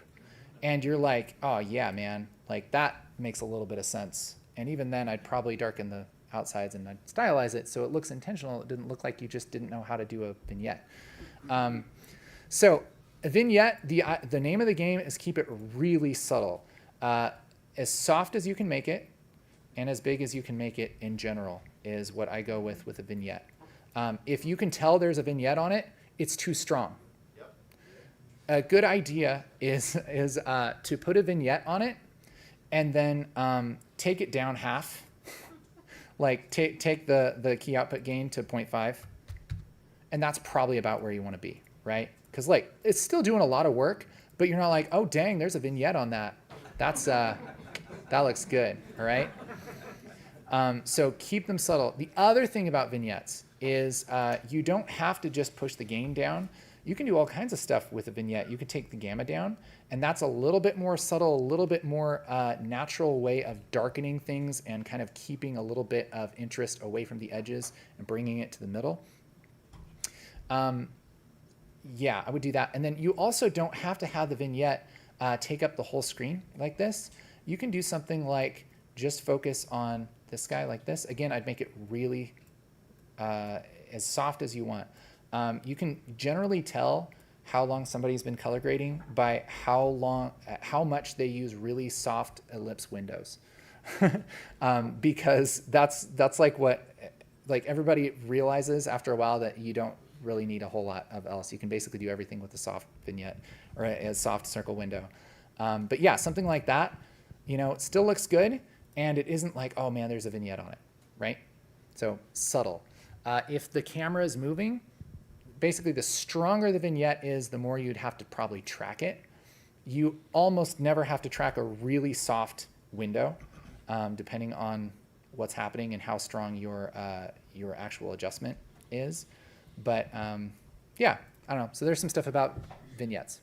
and you're like, oh yeah, man, like that makes a little bit of sense. And even then I'd probably darken the outsides and I'd stylize it so it looks intentional. It didn't look like you just didn't know how to do a vignette. So a vignette, the name of the game is keep it really subtle. As soft as you can make it and as big as you can make it in general is what I go with a vignette. If you can tell there's a vignette on it, it's too strong. Yep. A good idea is to put a vignette on it and then take it down half. Like take the key output gain to 0.5. And that's probably about where you want to be, right? Because like it's still doing a lot of work, but you're not like, oh dang, there's a vignette on that. That's that looks good, all right? So keep them subtle. The other thing about vignettes is you don't have to just push the gain down. You can do all kinds of stuff with a vignette. You can take the gamma down, and that's a little bit more subtle, a little bit more natural way of darkening things and kind of keeping a little bit of interest away from the edges and bringing it to the middle. Yeah, I would do that. And then you also don't have to have the vignette take up the whole screen like this. You can do something like just focus on this guy like this. Again, I'd make it really as soft as you want. You can generally tell how long somebody's been color grading by how much they use really soft ellipse windows. Because that's like what everybody realizes after a while that you don't really need a whole lot of else. You can basically do everything with a soft vignette or a soft circle window. But yeah, something like that, it still looks good and it isn't like, oh man, there's a vignette on it, right? So subtle. If the camera is moving, basically the stronger the vignette is, the more you'd have to probably track it. You almost never have to track a really soft window, depending on what's happening and how strong your actual adjustment is. But yeah, I don't know. So there's some stuff about vignettes.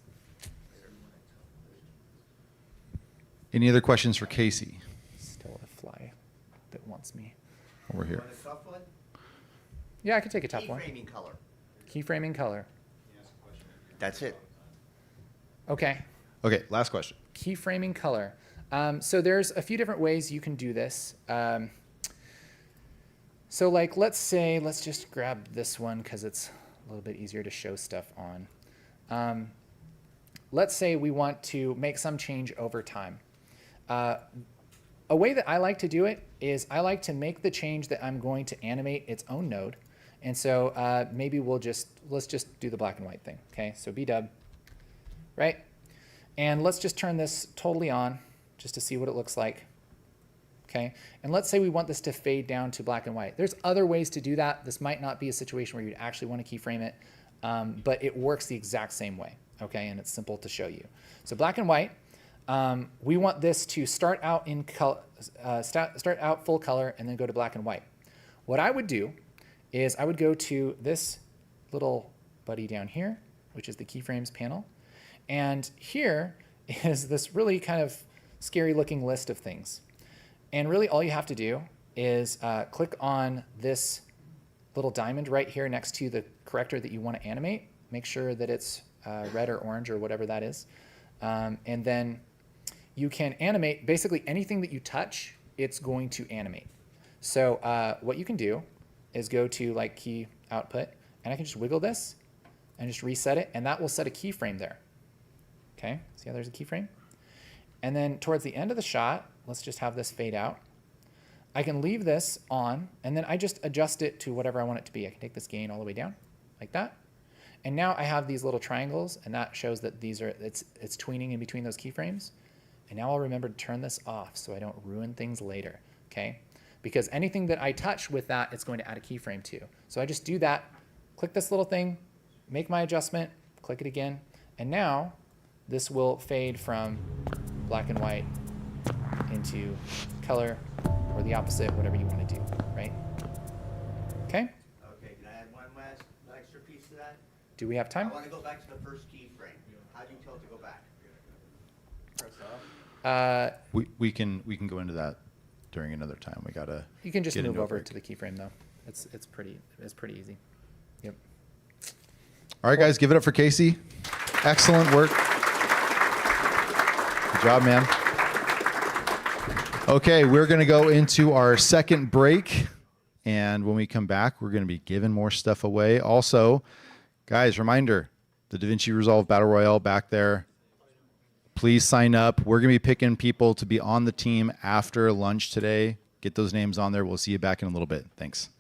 Any other questions for Casey? Still a fly that wants me. Over here. Want a tough one? Yeah, I could take a tough one. Keyframing color. Keyframing color. That's it. Okay. Okay, last question. Keyframing color. So there's a few different ways you can do this. So like, let's just grab this one because it's a little bit easier to show stuff on. Let's say we want to make some change over time. A way that I like to do it is I like to make the change that I'm going to animate its own node. And so maybe let's just do the black and white thing. Okay, so B-dub, right? And let's just turn this totally on just to see what it looks like. Okay, and let's say we want this to fade down to black and white. There's other ways to do that. This might not be a situation where you'd actually want to keyframe it, but it works the exact same way. Okay, and it's simple to show you. So black and white, we want this to start out in start out full color and then go to black and white. What I would do is I would go to this little buddy down here, which is the keyframes panel, and here is this really kind of scary looking list of things. And really all you have to do is click on this little diamond right here next to the corrector that you want to animate. Make sure that it's red or orange or whatever that is. And then you can animate basically anything that you touch it's going to animate. So what you can do is go to like key output, and I can just wiggle this and just reset it, and that will set a keyframe there. Okay, see how there's a keyframe? And then towards the end of the shot, let's just have this fade out. I can leave this on, and then I just adjust it to whatever I want it to be. I can take this gain all the way down, like that. And now I have these little triangles, and that shows that these are, it's tweening in between those keyframes. And now I'll remember to turn this off so I don't ruin things later, okay? Because anything that I touch with that, it's going to add a keyframe to. So I just do that, click this little thing, make my adjustment, click it again, and now this will fade from black and white into color, or the opposite, whatever you want to do, right? Okay? Okay, can I add one last extra piece to that? Do we have time? I want to go back to the first keyframe. How do you tell it to go back? We can go into that during another time. We gotta. You can just get move into a over break. to the keyframe though. It's pretty easy. Yep. All right, guys, give it up for Casey. Excellent work. Good job, man. Okay, we're going to go into our second break. And when we come back, we're going to be giving more stuff away. Also, guys, reminder, the Davinci Resolve Battle Royal back there. Please sign up. We're going to be picking people to be on the team after lunch today. Get those names on there. We'll see you back in a little bit. Thanks.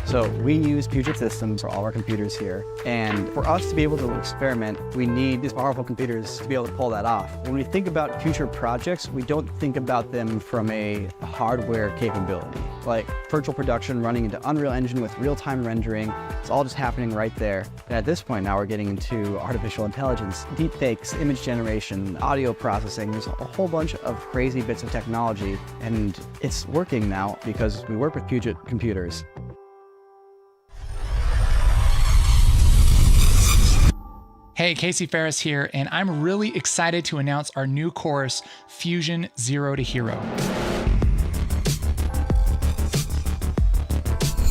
So we use Puget Systems for all our computers here. And for us to be able to experiment, we need these powerful computers to be able to pull that off. When we think about future projects, we don't think about them from a hardware capability. Like virtual production running into Unreal Engine with real-time rendering, it's all just happening right there. And at this point now we're getting into artificial intelligence, deepfakes, image generation, audio processing. There's a whole bunch of crazy bits of technology, and it's working now because we work with Puget computers. Hey, Casey Faris here, and I'm really excited to announce our new course, Fusion Zero to Hero.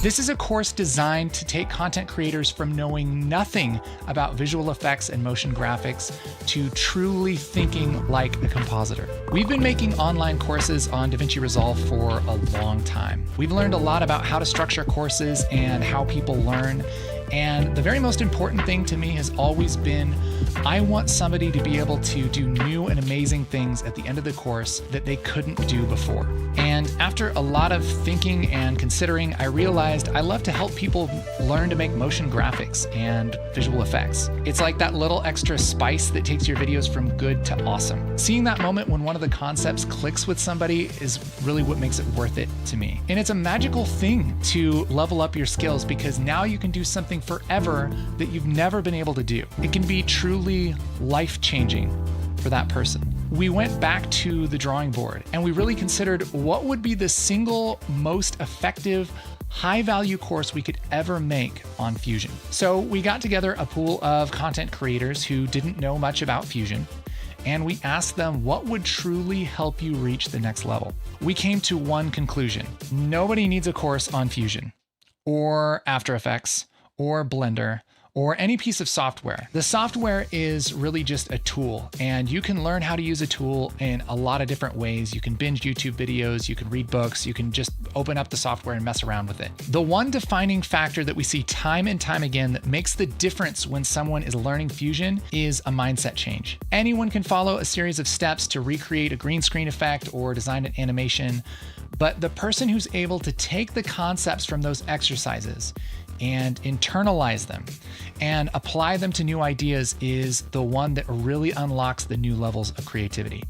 This is a course designed to take content creators from knowing nothing about visual effects and motion graphics to truly thinking like a compositor. We've been making online courses on Davinci Resolve for a long time. We've learned a lot about how to structure courses and how people learn. And the very most important thing to me has always been, I want somebody to be able to do new and amazing things at the end of the course that they couldn't do before. And after a lot of thinking and considering, I realized I love to help people learn to make motion graphics and visual effects. It's like that little extra spice that takes your videos from good to awesome. Seeing that moment when one of the concepts clicks with somebody is really what makes it worth it to me. And it's a magical thing to level up your skills because now you can do something forever that you've never been able to do. It can be truly life-changing for that person. We went back to the drawing board and we really considered what would be the single most effective high-value course we could ever make on Fusion. So we got together a pool of content creators who didn't know much about Fusion, and we asked them what would truly help you reach the next level. We came to one conclusion. Nobody needs a course on Fusion or After Effects or Blender or any piece of software. The software is really just a tool, and you can learn how to use a tool in a lot of different ways. You can binge YouTube videos, you can read books, you can just open up the software and mess around with it. The one defining factor that we see time and time again that makes the difference when someone is learning Fusion is a mindset change. Anyone can follow a series of steps to recreate a green screen effect or design an animation, but the person who's able to take the concepts from those exercises and internalize them and apply them to new ideas is the one that really unlocks the new levels of creativity.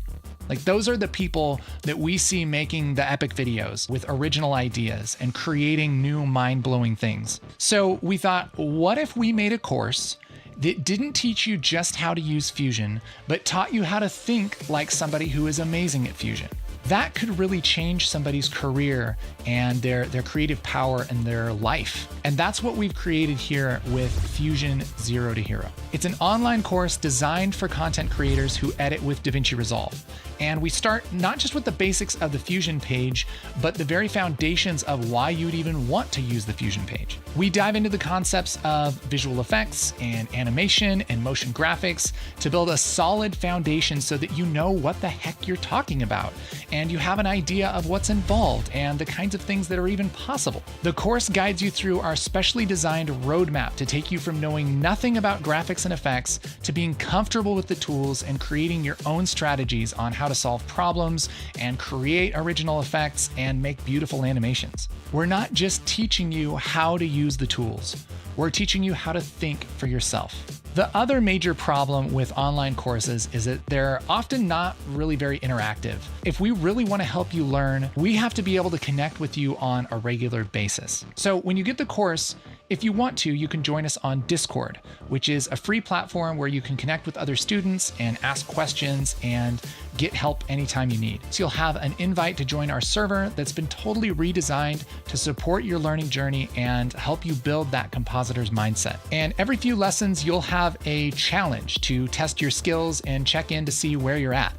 Like, those are the people that we see making the epic videos with original ideas and creating new mind-blowing things. So we thought, what if we made a course that didn't teach you just how to use Fusion, but taught you how to think like somebody who is amazing at Fusion? That could really change somebody's career and their creative power and their life. And that's what we've created here with Fusion 0 to Hero. It's an online course designed for content creators who edit with Davinci Resolve. And we start not just with the basics of the Fusion page, but the very foundations of why you'd even want to use the Fusion page. We dive into the concepts of visual effects and animation and motion graphics to build a solid foundation so that you know what the heck you're talking about, and you have an idea of what's involved and the kinds of things that are even possible. The course guides you through our specially designed roadmap to take you from knowing nothing about graphics and effects to being comfortable with the tools and creating your own strategies on how to solve problems and create original effects and make beautiful animations. We're not just teaching you how to use the tools, we're teaching you how to think for yourself. The other major problem with online courses is that they're often not really very interactive. If we really want to help you learn, we have to be able to connect with you on a regular basis. So when you get the course, if you want to, you can join us on Discord, which is a free platform where you can connect with other students and ask questions and get help anytime you need. So you'll have an invite to join our server that's been totally redesigned to support your learning journey and help you build that compositor's mindset. And every few lessons, you'll have a challenge to test your skills and check in to see where you're at.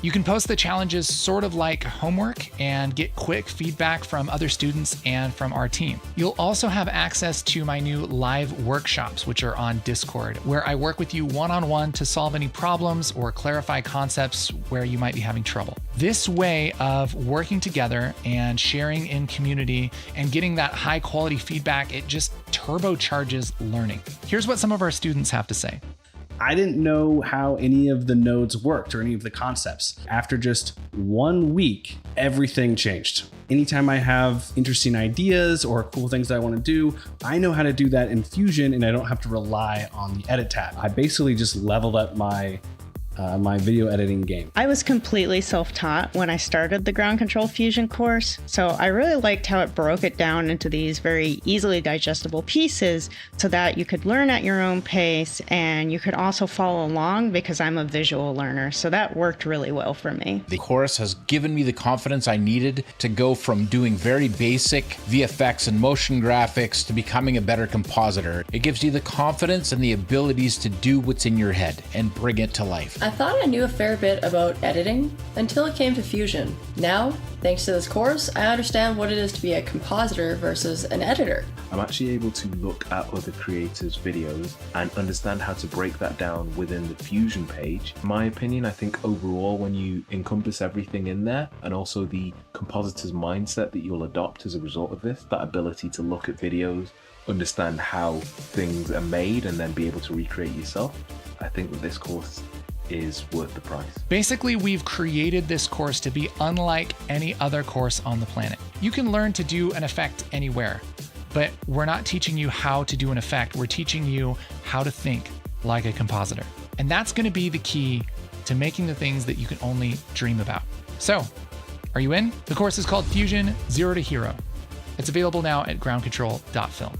You can post the challenges sort of like homework and get quick feedback from other students and from our team. You'll also have access to my new live workshops, which are on Discord, where I work with you one-on-one to solve any problems or clarify concepts where you might be having trouble. This way of working together and sharing in community and getting that high quality feedback, it just turbocharges learning. Here's what some of our students have to say. I didn't know how any of the nodes worked or any of the concepts. After just 1 week, everything changed. Anytime I have interesting ideas or cool things that I want to do, I know how to do that in Fusion and I don't have to rely on the edit tab. I basically just leveled up my video editing game. I was completely self-taught when I started the Ground Control Fusion course, so I really liked how it broke it down into these very easily digestible pieces so that you could learn at your own pace and you could also follow along because I'm a visual learner, so that worked really well for me. The course has given me the confidence I needed to go from doing very basic VFX and motion graphics to becoming a better compositor. It gives you the confidence and the abilities to do what's in your head and bring it to life. I thought I knew a fair bit about editing until it came to Fusion. Now, thanks to this course, I understand what it is to be a compositor versus an editor. I'm actually able to look at other creators' videos and understand how to break that down within the Fusion page. In my opinion, I think overall when you encompass everything in there and also the compositor's mindset that you'll adopt as a result of this, that ability to look at videos, understand how things are made and then be able to recreate yourself, I think that this course is worth the price. Basically, we've created this course to be unlike any other course on the planet. You can learn to do an effect anywhere, but we're not teaching you how to do an effect. We're teaching you how to think like a compositor. And that's going to be the key to making the things that you can only dream about. So, are you in? The course is called Fusion Zero to Hero. It's available now at groundcontrol.film.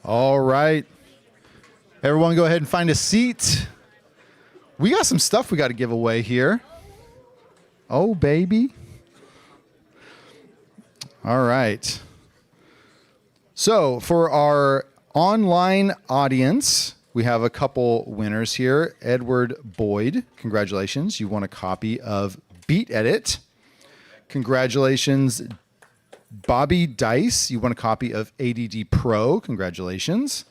All right. Everyone go ahead and find a seat. We got some stuff we got to give away here. Oh, baby. All right. So for our online audience, we have a couple winners here. Edward Boyd, congratulations. You won a copy of Beat Edit. Congratulations. Bobby Dice, you won a copy of ADD Pro. Congratulations.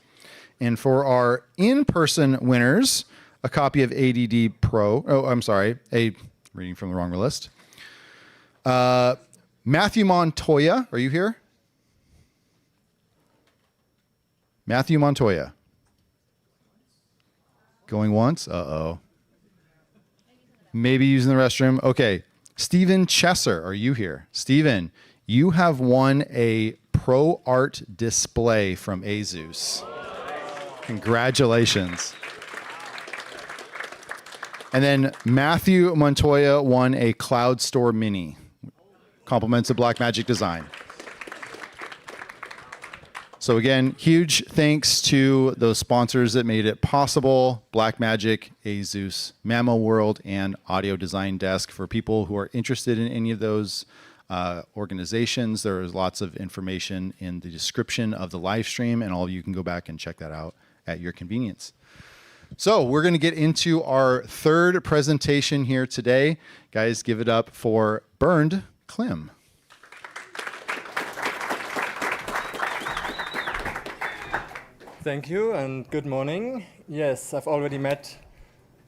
And for our in-person winners, a copy of ADD Pro. Oh, I'm sorry. Reading from the wrong list. Matthew Montoya, are you here? Matthew Montoya. Going once? Uh-oh. Maybe using the restroom. Okay. Stephen Chesser, are you here? Stephen, you have won a Pro Art display from ASUS. Congratulations. And then Matthew Montoya won a Cloud Store Mini. Compliments of Blackmagic Design. So again, huge thanks to those sponsors that made it possible. Blackmagic, ASUS, Mammo World, and Audio Design Desk. For people who are interested in any of those organizations, there is lots of information in the description of the live stream, and all of you can go back and check that out at your convenience. So we're going to get into our third presentation here today. Guys, give it up for Bernd Klim. Thank you and good morning. Yes, I've already met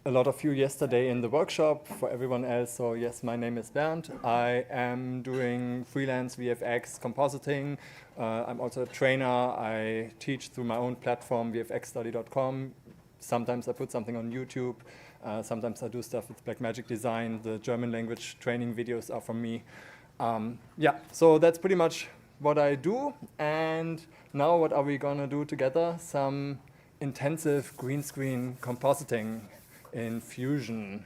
a lot of you yesterday in the workshop. For everyone else, so yes, my name is Bernd. I am doing freelance VFX compositing. I'm also a trainer. I teach through my own platform, vfxstudy.com. Sometimes I put something on YouTube. Sometimes I do stuff with Blackmagic Design. The German language training videos are from me. Yeah, so that's pretty much what I do. And now what are we gonna do together? Some intensive green screen compositing in Fusion.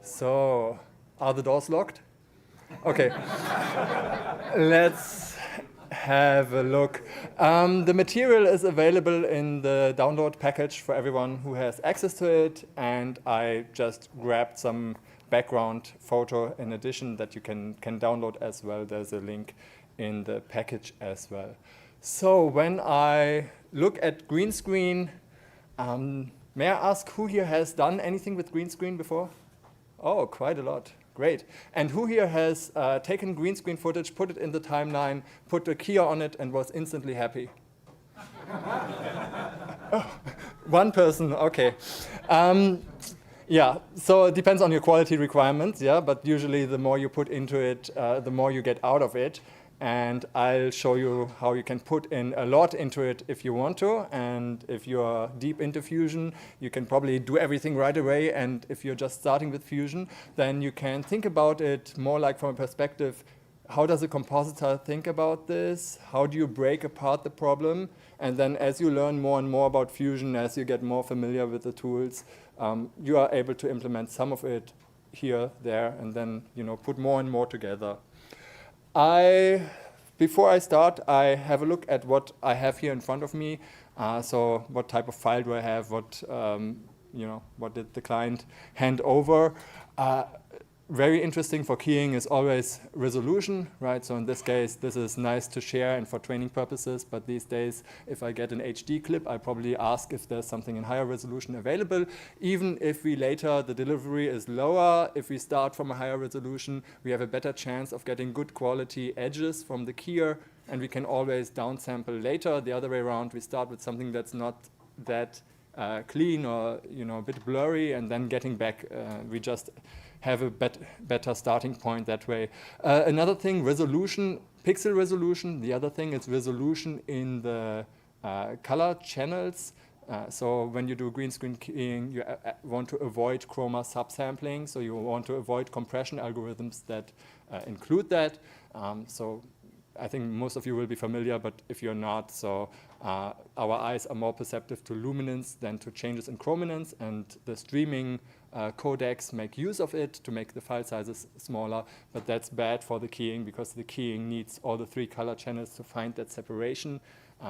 So, are the doors locked? Okay, let's have a look. The material is available in the download package for everyone who has access to it, and I just grabbed some background photo in addition that you can download as well. There's a link in the package as well. So when I look at green screen, may I ask who here has done anything with green screen before? Oh, quite a lot. Great. And who here has taken green screen footage, put it in the timeline, put a keyer on it, and was instantly happy? Oh, one person, okay. Yeah, so it depends on your quality requirements, yeah, but usually the more you put into it, the more you get out of it. And I'll show you how you can put in a lot into it if you want to. And if you're deep into Fusion, you can probably do everything right away. And if you're just starting with Fusion, then you can think about it more like from a perspective, how does a compositor think about this? How do you break apart the problem? And then as you learn more and more about Fusion, as you get more familiar with the tools, you are able to implement some of it here, there, and then put more and more together. Before I start, I have a look at what I have here in front of me. So what type of file do I have? What did the client hand over? Very interesting for keying is always resolution, right? So in this case, this is nice to share and for training purposes, but these days, if I get an HD clip, I probably ask if there's something in higher resolution available. Even if we later, the delivery is lower, if we start from a higher resolution, we have a better chance of getting good quality edges from the keyer, and we can always downsample later. The other way around, we start with something that's not that clean or a bit blurry, and then getting back, we just have a better starting point that way. Another thing, resolution, pixel resolution. The other thing is resolution in the color channels. So when you do green screen keying, you want to avoid chroma subsampling. So you want to avoid compression algorithms that include that. So I think most of you will be familiar, but if you're not, so our eyes are more perceptive to luminance than to changes in chrominance, and the streaming codecs make use of it to make the file sizes smaller, but that's bad for the keying because the keying needs all the 3 color channels to find that separation.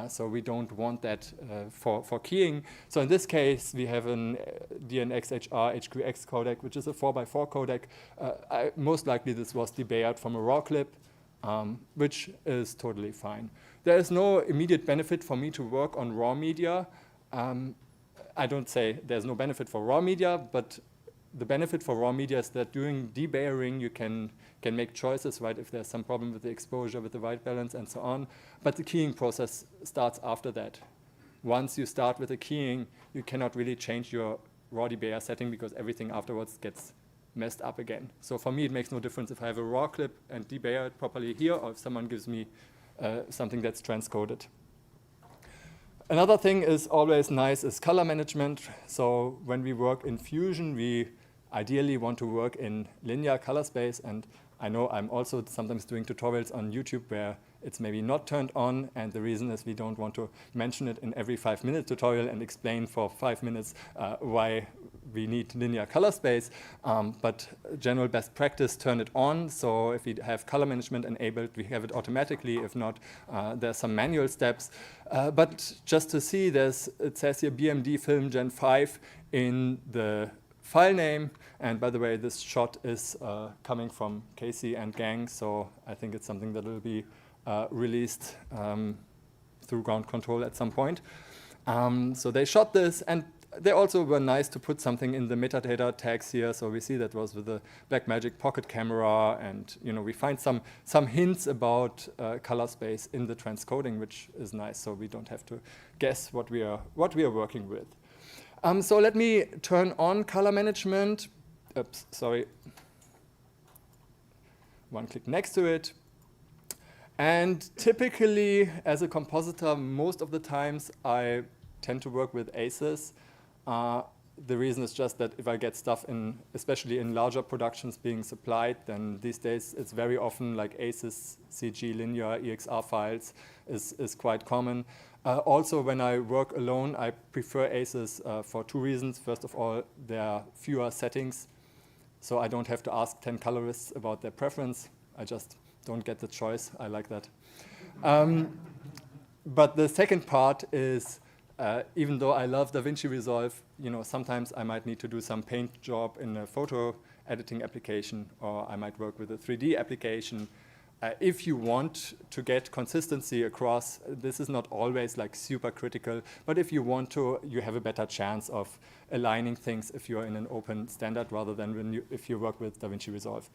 So we don't want that for keying. So in this case, we have an DNxHR HQX codec, which is a 4x4 codec. Most likely this was debayered from a raw clip, which is totally fine. There is no immediate benefit for me to work on raw media. I don't say there's no benefit for raw media, but the benefit for raw media is that during debayering you can make choices, right, if there's some problem with the exposure, with the white balance, and so on. But the keying process starts after that. Once you start with the keying, you cannot really change your raw debayer setting because everything afterwards gets messed up again. So for me, it makes no difference if I have a raw clip and debayer it properly here, or if someone gives me something that's transcoded. Another thing is always nice is color management. So when we work in Fusion, we ideally want to work in linear color space. And I know I'm also sometimes doing tutorials on YouTube where it's maybe not turned on. And the reason is we don't want to mention it in every 5-minute tutorial and explain for 5 minutes why we need linear color space. But general best practice, turn it on. So if we have color management enabled, we have it automatically. If not, there's some manual steps. But just to see, it says here BMD film Gen 5 in the file name. And by the way, this shot is coming from Casey and gang. So I think it's something that will be released through ground control at some point. So they shot this, and they also were nice to put something in the metadata tags here. So we see that was with the Blackmagic Pocket camera, and we find some hints about color space in the transcoding, which is nice. So we don't have to guess what we are working with. So let me turn on color management. Oops, sorry. One click next to it. And typically, as a compositor, most of the times I tend to work with ASUS. The reason is just that if I get stuff in, especially in larger productions being supplied, then these days it's very often like ASUS, CG, linear, EXR files is quite common. Also, when I work alone, I prefer ASUS for 2 reasons. First of all, there are fewer settings, so I don't have to ask 10 colorists about their preference. I just don't get the choice. I like that. But the second part is, even though I love Davinci Resolve, sometimes I might need to do some paint job in a photo editing application, or I might work with a 3D application. If you want to get consistency across, this is not always like super critical, but if you want to, you have a better chance of aligning things if you're in an open standard rather than if you work with Davinci Resolve.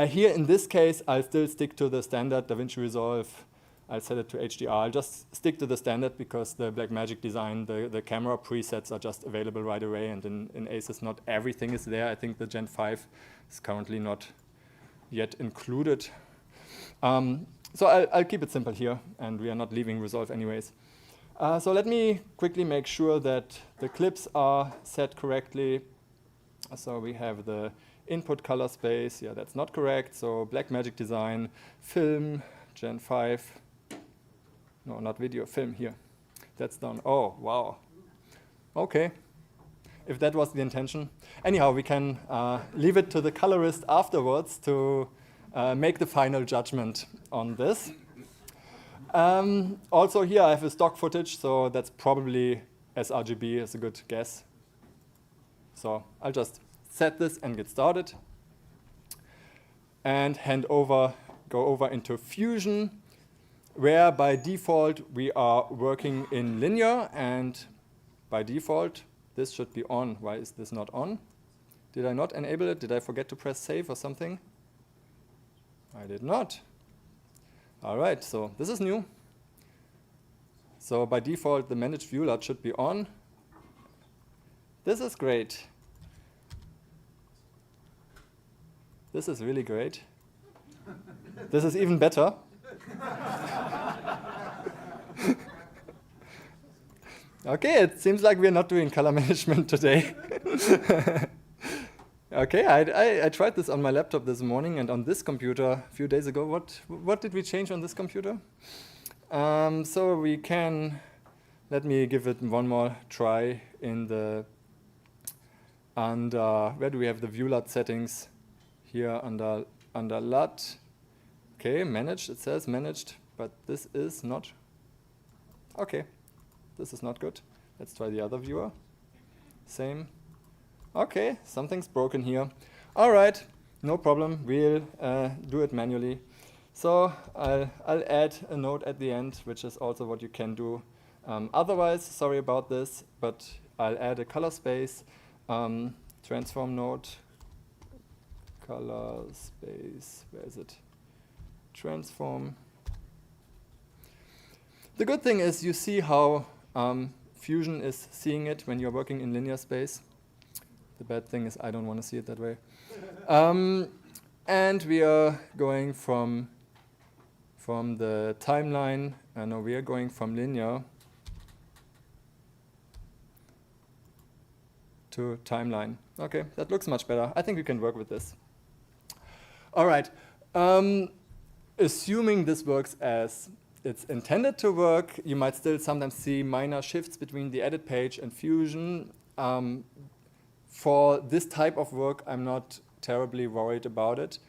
Here in this case, I'll still stick to the standard Davinci Resolve. I'll set it to HDR. I'll just stick to the standard because the Blackmagic design, the camera presets are just available right away, and in ASUS not everything is there. I think the Gen 5 is currently not yet included. So I'll keep it simple here, and we are not leaving Resolve anyways. So let me quickly make sure that the clips are set correctly. So we have the input color space. Yeah, that's not correct. So Blackmagic design, film, Gen 5. No, not video, film here. That's done. Oh, wow. Okay. If that was the intention. Anyhow, we can leave it to the colorist afterwards to make the final judgment on this. Also here I have a stock footage, so that's probably sRGB is a good guess. So I'll just set this and get started. And go over into Fusion, where by default we are working in linear, and by default this should be on. Why is this not on? Did I not enable it? Did I forget to press save or something? I did not. All right, so this is new. So by default, the managed view LUT should be on. This is great. This is really great. This is even better. Okay, it seems like we're not doing color management today. Okay, I tried this on my laptop this morning, and on this computer a few days ago. What did we change on this computer? So we can, let me give it one more try in the And where do we have the view LUT settings? Here under LUT. Okay, managed, it says managed, but this is not. Okay, this is not good. Let's try the other viewer. Same. Okay, something's broken here. All right, no problem. We'll do it manually. So I'll add a node at the end, which is also what you can do. Otherwise, sorry about this, but I'll add a color space, transform node, color space, where is it? Transform. The good thing is you see how Fusion is seeing it when you're working in linear space. The bad thing is I don't want to see it that way. And we are going from the timeline, no, we are going from linear to timeline. Okay, that looks much better. I think we can work with this. All right. Assuming this works as it's intended to work, you might still sometimes see minor shifts between the edit page and Fusion. For this type of work, I'm not terribly worried about it,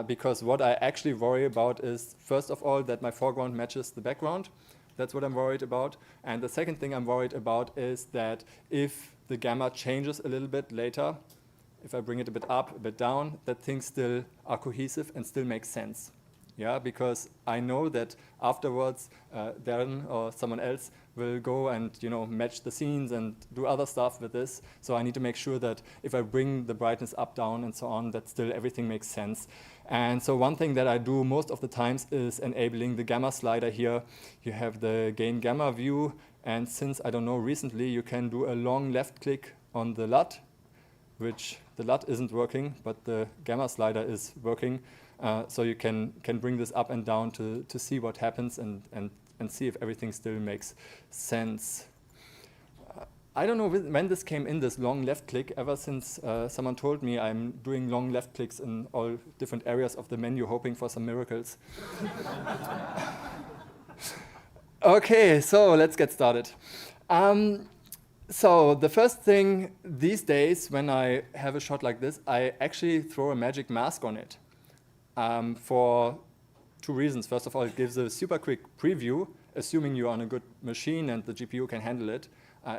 because what I actually worry about is, first of all, that my foreground matches the background. That's what I'm worried about. And the second thing I'm worried about is that if the gamma changes a little bit later, if I bring it a bit up, a bit down, that things still are cohesive and still make sense. Yeah, because I know that afterwards Darren or someone else will go and match the scenes and do other stuff with this. So I need to make sure that if I bring the brightness up, down, and so on, that still everything makes sense. And so one thing that I do most of the times is enabling the gamma slider here. You have the gain gamma view, and since I don't know recently, you can do a long left click on the LUT, which the LUT isn't working, but the gamma slider is working. So you can bring this up and down to see what happens and see if everything still makes sense. I don't know when this came in, this long left click, ever since someone told me I'm doing long left clicks in all different areas of the menu, hoping for some miracles. Okay, so let's get started. So the first thing these days when I have a shot like this, I actually throw a magic mask on it. For two reasons. First of all, it gives a super quick preview, assuming you're on a good machine and the GPU can handle it.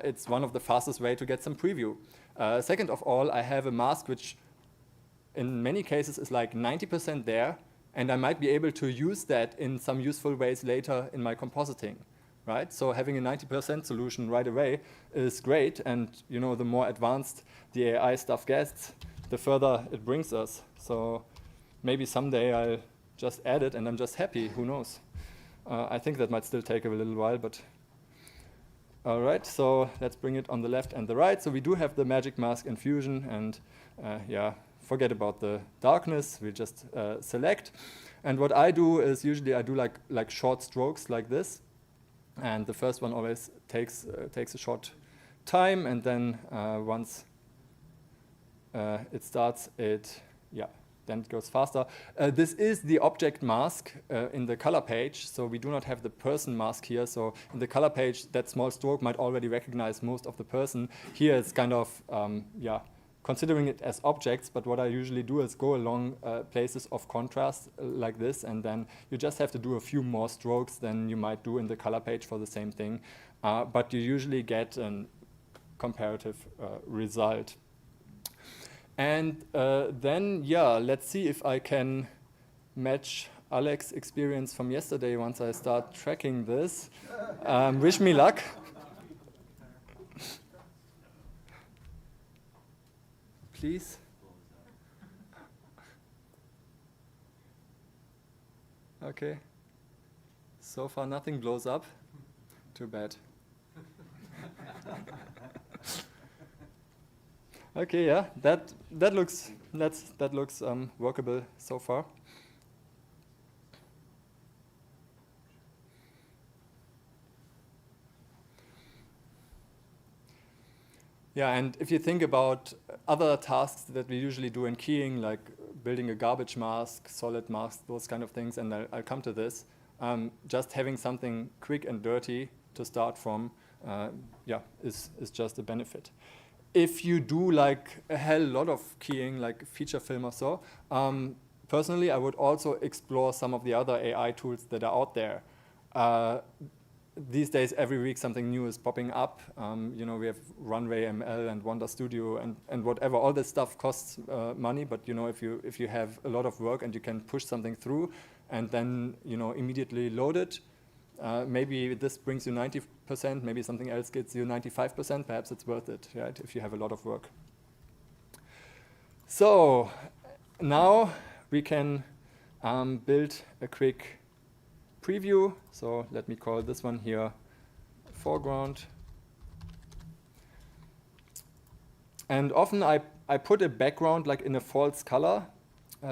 It's one of the fastest way to get some preview. Second of all, I have a mask which in many cases is like 90% there, and I might be able to use that in some useful ways later in my compositing. Right? So having a 90% solution right away is great, and the more advanced the AI stuff gets, the further it brings us. So maybe someday I'll just add it and I'm just happy, who knows. I think that might still take a little while, but all right, so let's bring it on the left and the right. So we do have the magic mask in Fusion, and yeah, forget about the darkness, we just select. And what I do is usually I do like short strokes like this, and the first one always takes a short time, and then once it starts, then it goes faster. This is the object mask in the color page, so we do not have the person mask here. So in the color page, that small stroke might already recognize most of the person. Here it's kind of, considering it as objects, but what I usually do is go along places of contrast like this, and then you just have to do a few more strokes than you might do in the color page for the same thing. But you usually get a comparative result. And then, let's see if I can match Alex's experience from yesterday once I start tracking this. Wish me luck. Please. Okay. So far, nothing blows up. Too bad. Okay, yeah, that looks workable so far. Yeah, and if you think about other tasks that we usually do in keying, like building a garbage mask, solid mask, those kind of things, and I'll come to this, just having something quick and dirty to start from, is just a benefit. if you do like a hell lot of keying, like feature film or so, personally, I would also explore some of the other AI tools that are out there. These days, every week something new is popping up. You know, we have Runway ML and Wonder Studio and whatever. All this stuff costs money, but you know, if you have a lot of work and you can push something through, and then you know immediately load it, maybe this brings you 90%. Maybe something else gets you 95%. Perhaps it's worth it, right? If you have a lot of work. So now we can build a quick preview. So let me call this one here foreground. And often I put a background like in a false color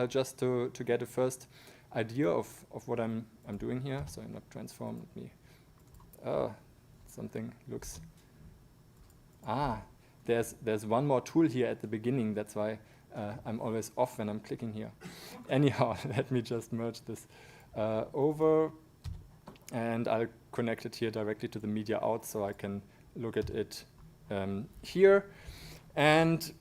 just to get a first idea of what I'm doing here. So I'm not transform. Let me something looks there's one more tool here at the beginning. That's why I'm always off when I'm clicking here. Anyhow, let me just merge this over, and I'll connect it here directly to the media out so I can look at it here. And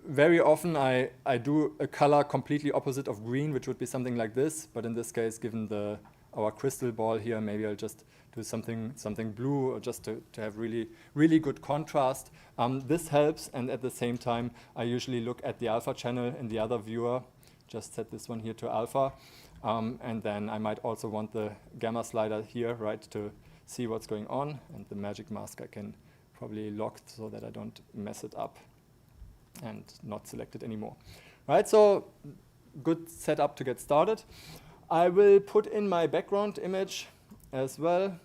very often I do a color completely opposite of green, which would be something like this. But in this case, given our crystal ball here, maybe I'll just do something blue, or just to have really good contrast. This helps, and at the same time, I usually look at the alpha channel in the other viewer. Just set this one here to alpha. And then I might also want the gamma slider here, right, to see what's going on. And the magic mask I can probably lock so that I don't mess it up and not select it anymore. Right, so good setup to get started. I will put in my background image as well.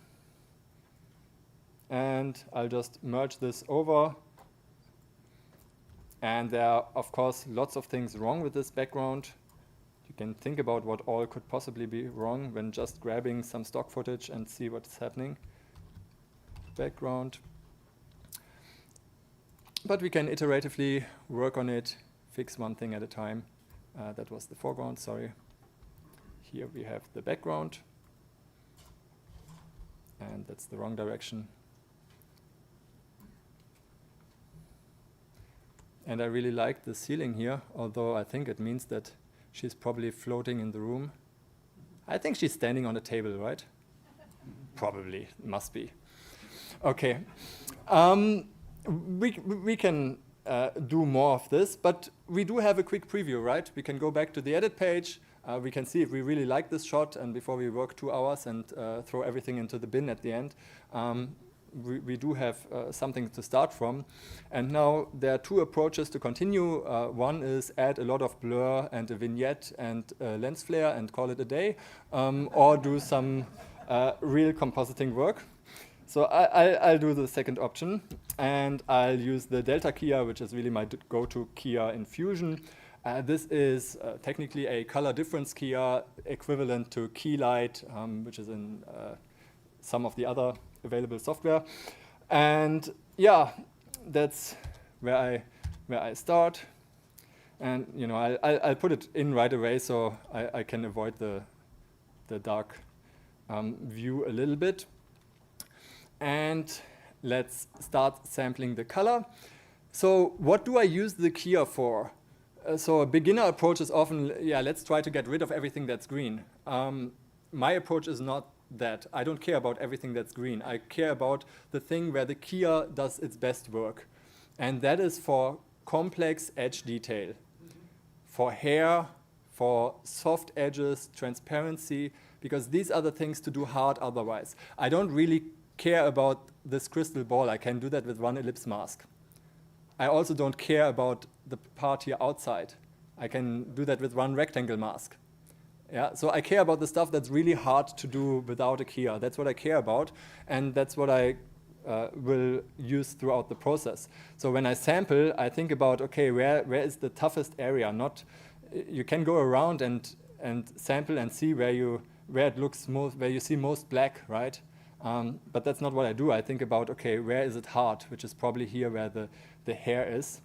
And I'll just merge this over. And there are, of course, lots of things wrong with this background. You can think about what all could possibly be wrong when just grabbing some stock footage and see what's happening. Background. But we can iteratively work on it, fix one thing at a time. That was the foreground, sorry. Here we have the background. And that's the wrong direction. And I really like the ceiling here, although I think it means that she's probably floating in the room. I think she's standing on a table, right? Probably, must be. Okay. We can do more of this, but we do have a quick preview, right? We can go back to the edit page. We can see if we really like this shot, and before we work 2 hours and throw everything into the bin at the end, we do have something to start from. And now there are 2 approaches to continue. One is add a lot of blur and a vignette and a lens flare and call it a day, or do some real compositing work. So I'll do the second option, and I'll use the delta keyer, which is really my go-to keyer in Fusion. This is technically a color difference keyer equivalent to Keylight, which is in some of the other available software. And yeah, that's where I start. And you know, I'll put it in right away so I can avoid the dark view a little bit. And let's start sampling the color. So what do I use the keyer for? So a beginner approach is often, yeah, let's try to get rid of everything that's green. My approach is not that. I don't care about everything that's green. I care about the thing where the keyer does its best work. And that is for complex edge detail, for hair, for soft edges, transparency, because these are the things to do hard otherwise. I don't really care about this crystal ball. I can do that with one ellipse mask. I also don't care about the part here outside. I can do that with one rectangle mask. Yeah, so I care about the stuff that's really hard to do without a keyer. That's what I care about, and that's what I will use throughout the process. So when I sample, I think about, okay, where is the toughest area? Not, you can go around and sample and see where it looks most, where you see most black, right? But that's not what I do. I think about, okay, where is it hard, which is probably here where the hair is.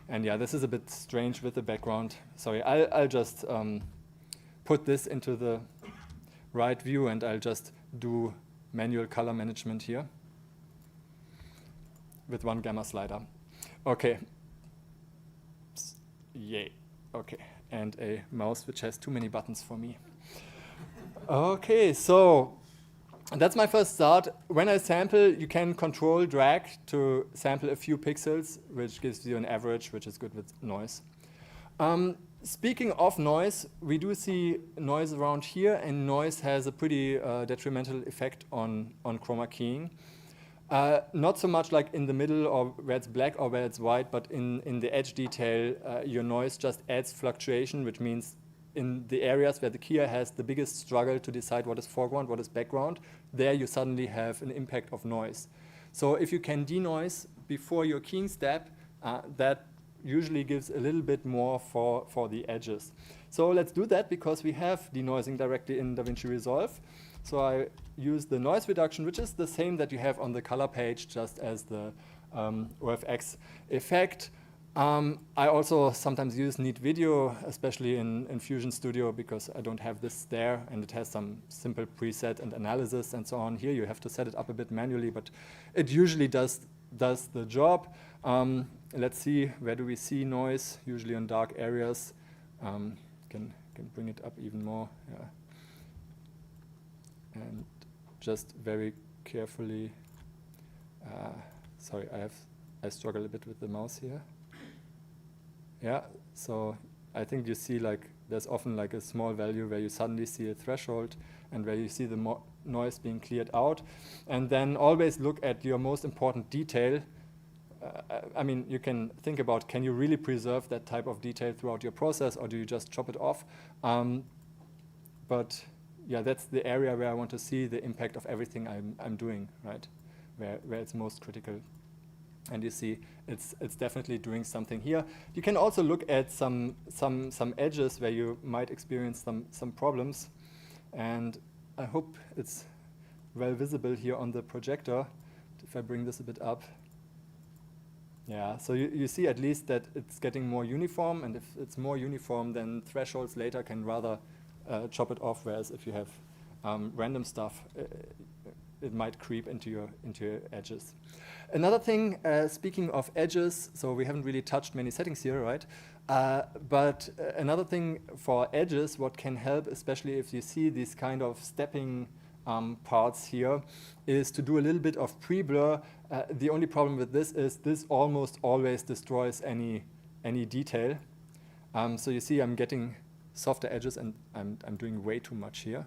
And yeah, this is a bit strange with the background. Sorry, I'll just put this into the right view, and I'll just do manual color management here with one gamma slider. Okay. Yay. Okay. And a mouse which has too many buttons for me. Okay, so that's my first start. When I sample, you can control drag to sample a few pixels, which gives you an average, which is good with noise. Speaking of noise, we do see noise around here, and noise has a pretty detrimental effect on chroma keying. Not so much like in the middle or where it's black or where it's white, but in the edge detail, your noise just adds fluctuation, which means in the areas where the keyer has the biggest struggle to decide what is foreground, what is background, there you suddenly have an impact of noise. So if you can denoise before your keying step, that usually gives a little bit more for the edges. So let's do that because we have denoising directly in Davinci Resolve. So I use the noise reduction, which is the same that you have on the color page, just as the OFX effect. I also sometimes use neat video, especially in Fusion Studio, because I don't have this there, and it has some simple preset and analysis and so on. Here you have to set it up a bit manually, but it usually does the job. Let's see, where do we see noise? Usually on dark areas. Can bring it up even more. Yeah. And just very carefully. Sorry, I struggle a bit with the mouse here. Yeah, so I think you see like there's often like a small value where you suddenly see a threshold and where you see the noise being cleared out. And then always look at your most important detail. I mean, you can think about, can you really preserve that type of detail throughout your process, or do you just chop it off? But yeah, that's the area where I want to see the impact of everything I'm doing, right? Where it's most critical. And you see, it's definitely doing something here. You can also look at some edges where you might experience some problems. And I hope it's well visible here on the projector. If I bring this a bit up. Yeah, so you see at least that it's getting more uniform, and if it's more uniform, then thresholds later can rather chop it off, whereas if you have random stuff, it might creep into your edges. Another thing, speaking of edges, so we haven't really touched many settings here, right? But another thing for edges, what can help, especially if you see these kind of stepping parts here, is to do a little bit of pre-blur. The only problem with this is this almost always destroys any detail. So you see I'm getting softer edges, and I'm doing way too much here.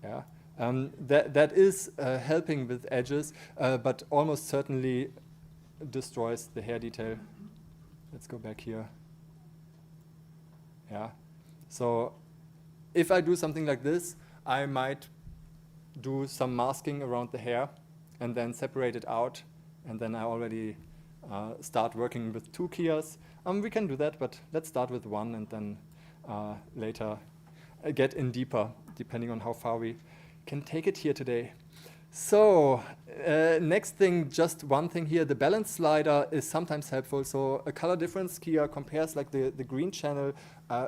Yeah, that is helping with edges, but almost certainly destroys the hair detail. Let's go back here. Yeah, so if I do something like this, I might do some masking around the hair and then separate it out, and then I already start working with 2 keyers. We can do that, but let's start with 1 and then later get in deeper, depending on how far we can take it here today. So next thing, just one thing here, the balance slider is sometimes helpful. So a color difference keyer compares like the green channel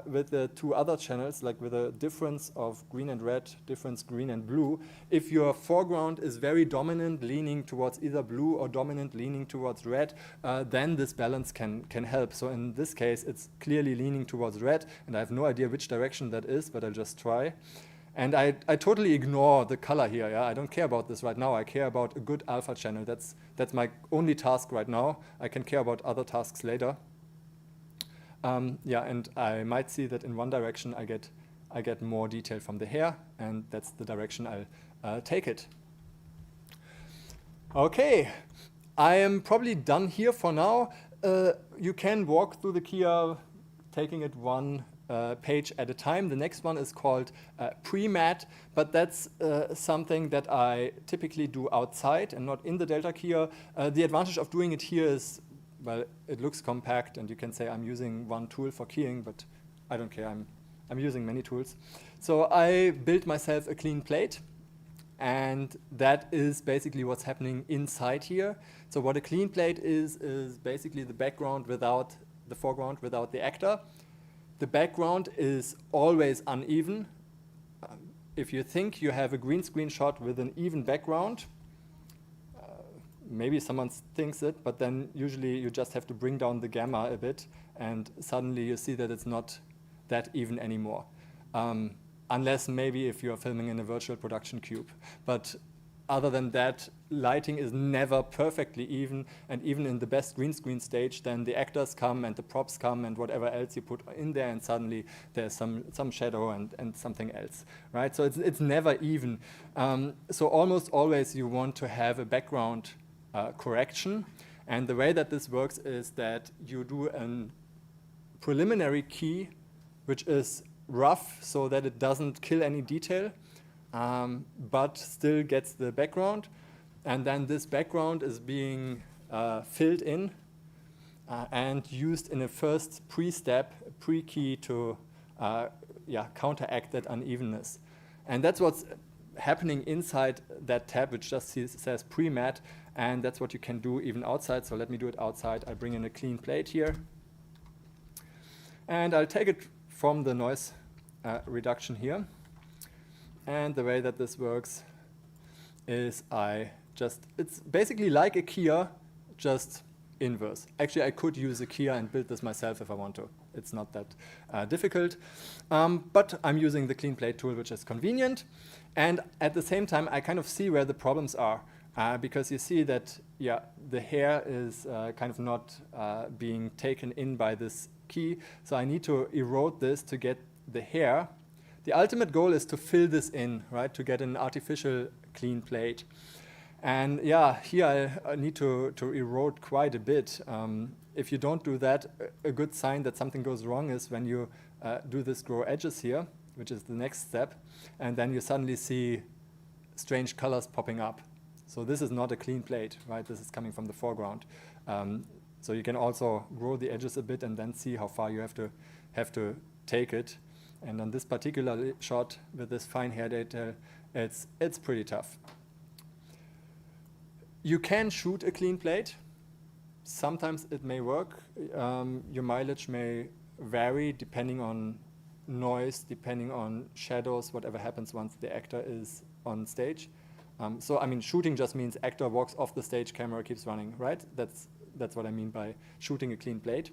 with the 2 other channels, like with a difference of green and red, difference green and blue. If your foreground is very dominant, leaning towards either blue, or dominant, leaning towards red, then this balance can help. So in this case, it's clearly leaning towards red, and I have no idea which direction that is, but I'll just try. And I totally ignore the color here. Yeah? I don't care about this right now. I care about a good alpha channel. That's my only task right now. I can care about other tasks later. Yeah, and I might see that in one direction I get more detail from the hair, and that's the direction I'll take it. Okay, I am probably done here for now. You can walk through the keyer, taking it one page at a time. The next one is called pre-mat, but that's something that I typically do outside and not in the Delta keyer. The advantage of doing it here is, well, it looks compact, and you can say I'm using one tool for keying, but I don't care. I'm using many tools. So I built myself a clean plate, and that is basically what's happening inside here. So what a clean plate is basically the background without the foreground, without the actor. The background is always uneven. If you think you have a green screen shot with an even background, maybe someone thinks it, but then usually you just have to bring down the gamma a bit, and suddenly you see that it's not that even anymore. Unless maybe if you're filming in a virtual production cube. But other than that, lighting is never perfectly even, and even in the best green screen stage, then the actors come and the props come and whatever else you put in there, and suddenly there's some shadow and something else, right? So it's never even. So almost always you want to have a background correction, and the way that this works is that you do a preliminary key, which is rough so that it doesn't kill any detail, but still gets the background. And then this background is being filled in and used in a first pre-step, pre-key to counteract that unevenness. And that's what's happening inside that tab, which just says pre-mat, and that's what you can do even outside. So let me do it outside. I bring in a clean plate here, and I'll take it from the noise reduction here. And the way that this works is it's basically like a keyer, just inverse. Actually, I could use a keyer and build this myself if I want to. It's not that difficult. But I'm using the clean plate tool, which is convenient. And at the same time, I kind of see where the problems are. Because you see that, the hair is kind of not being taken in by this key. So I need to erode this to get the hair. The ultimate goal is to fill this in, right, to get an artificial clean plate. And here I need to erode quite a bit. If you don't do that, a good sign that something goes wrong is when you do this grow edges here, which is the next step, and then you suddenly see strange colors popping up. So this is not a clean plate, right? This is coming from the foreground. So you can also grow the edges a bit and then see how far you have to take it. And on this particular shot with this fine hair detail, it's pretty tough. You can shoot a clean plate. Sometimes it may work. Your mileage may vary depending on noise, depending on shadows, whatever happens once the actor is on stage. So I mean, shooting just means actor walks off the stage, camera keeps running, right? That's what I mean by shooting a clean plate.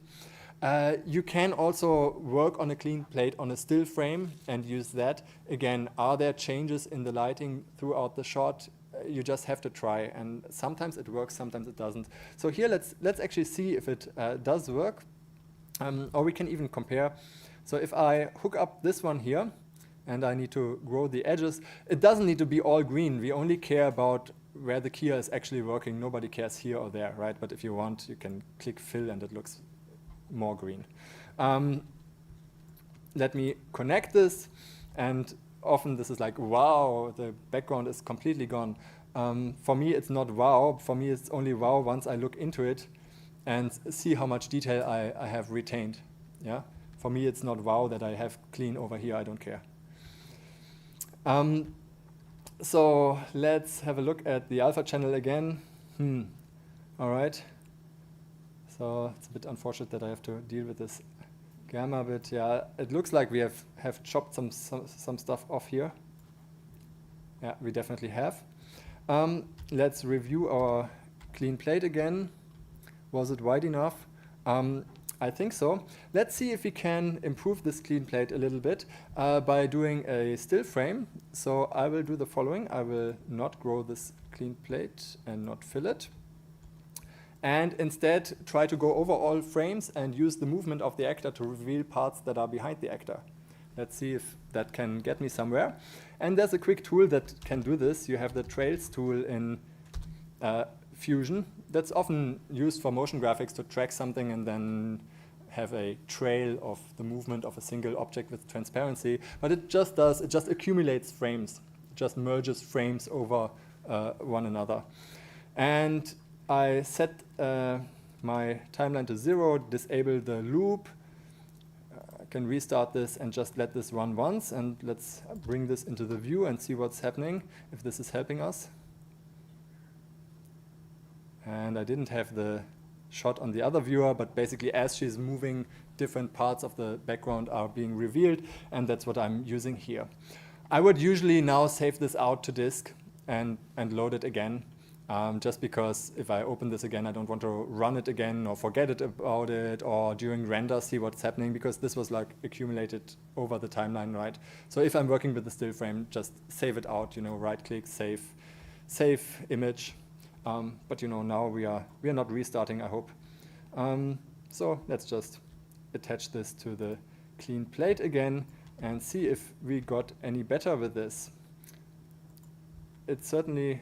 You can also work on a clean plate on a still frame and use that. Again, are there changes in the lighting throughout the shot? You just have to try, and sometimes it works, sometimes it doesn't. So here, let's actually see if it does work, or we can even compare. So if I hook up this one here, and I need to grow the edges, it doesn't need to be all green. We only care about where the keyer is actually working. Nobody cares here or there, right? But if you want, you can click fill, and it looks more green. Let me connect this, and often this is like, wow, the background is completely gone. For me, it's not wow. For me, it's only wow once I look into it and see how much detail I have retained. Yeah. For me, it's not wow that I have clean over here. I don't care. So let's have a look at the alpha channel again. All right. So it's a bit unfortunate that I have to deal with this gamma, but yeah, it looks like we have chopped some stuff off here. Yeah, we definitely have. Let's review our clean plate again. Was it wide enough? I think so. Let's see if we can improve this clean plate a little bit by doing a still frame. So I will do the following. I will not grow this clean plate and not fill it, and instead try to go over all frames and use the movement of the actor to reveal parts that are behind the actor. Let's see if that can get me somewhere. And there's a quick tool that can do this. You have the trails tool in Fusion. That's often used for motion graphics to track something and then have a trail of the movement of a single object with transparency. But it just accumulates frames. It just merges frames over one another. And I set my timeline to 0, disable the loop. I can restart this and just let this run once. And let's bring this into the view and see what's happening, if this is helping us. And I didn't have the shot on the other viewer, but basically as she's moving, different parts of the background are being revealed, and that's what I'm using here. I would usually now save this out to disk and load it again. just because if I open this again, I don't want to run it again or forget it about it, or during render see what's happening, because this was like accumulated over the timeline, right? So if I'm working with the still frame, just save it out, right click, save image. But now we are not restarting, I hope. So let's just attach this to the clean plate again and see if we got any better with this. It's certainly,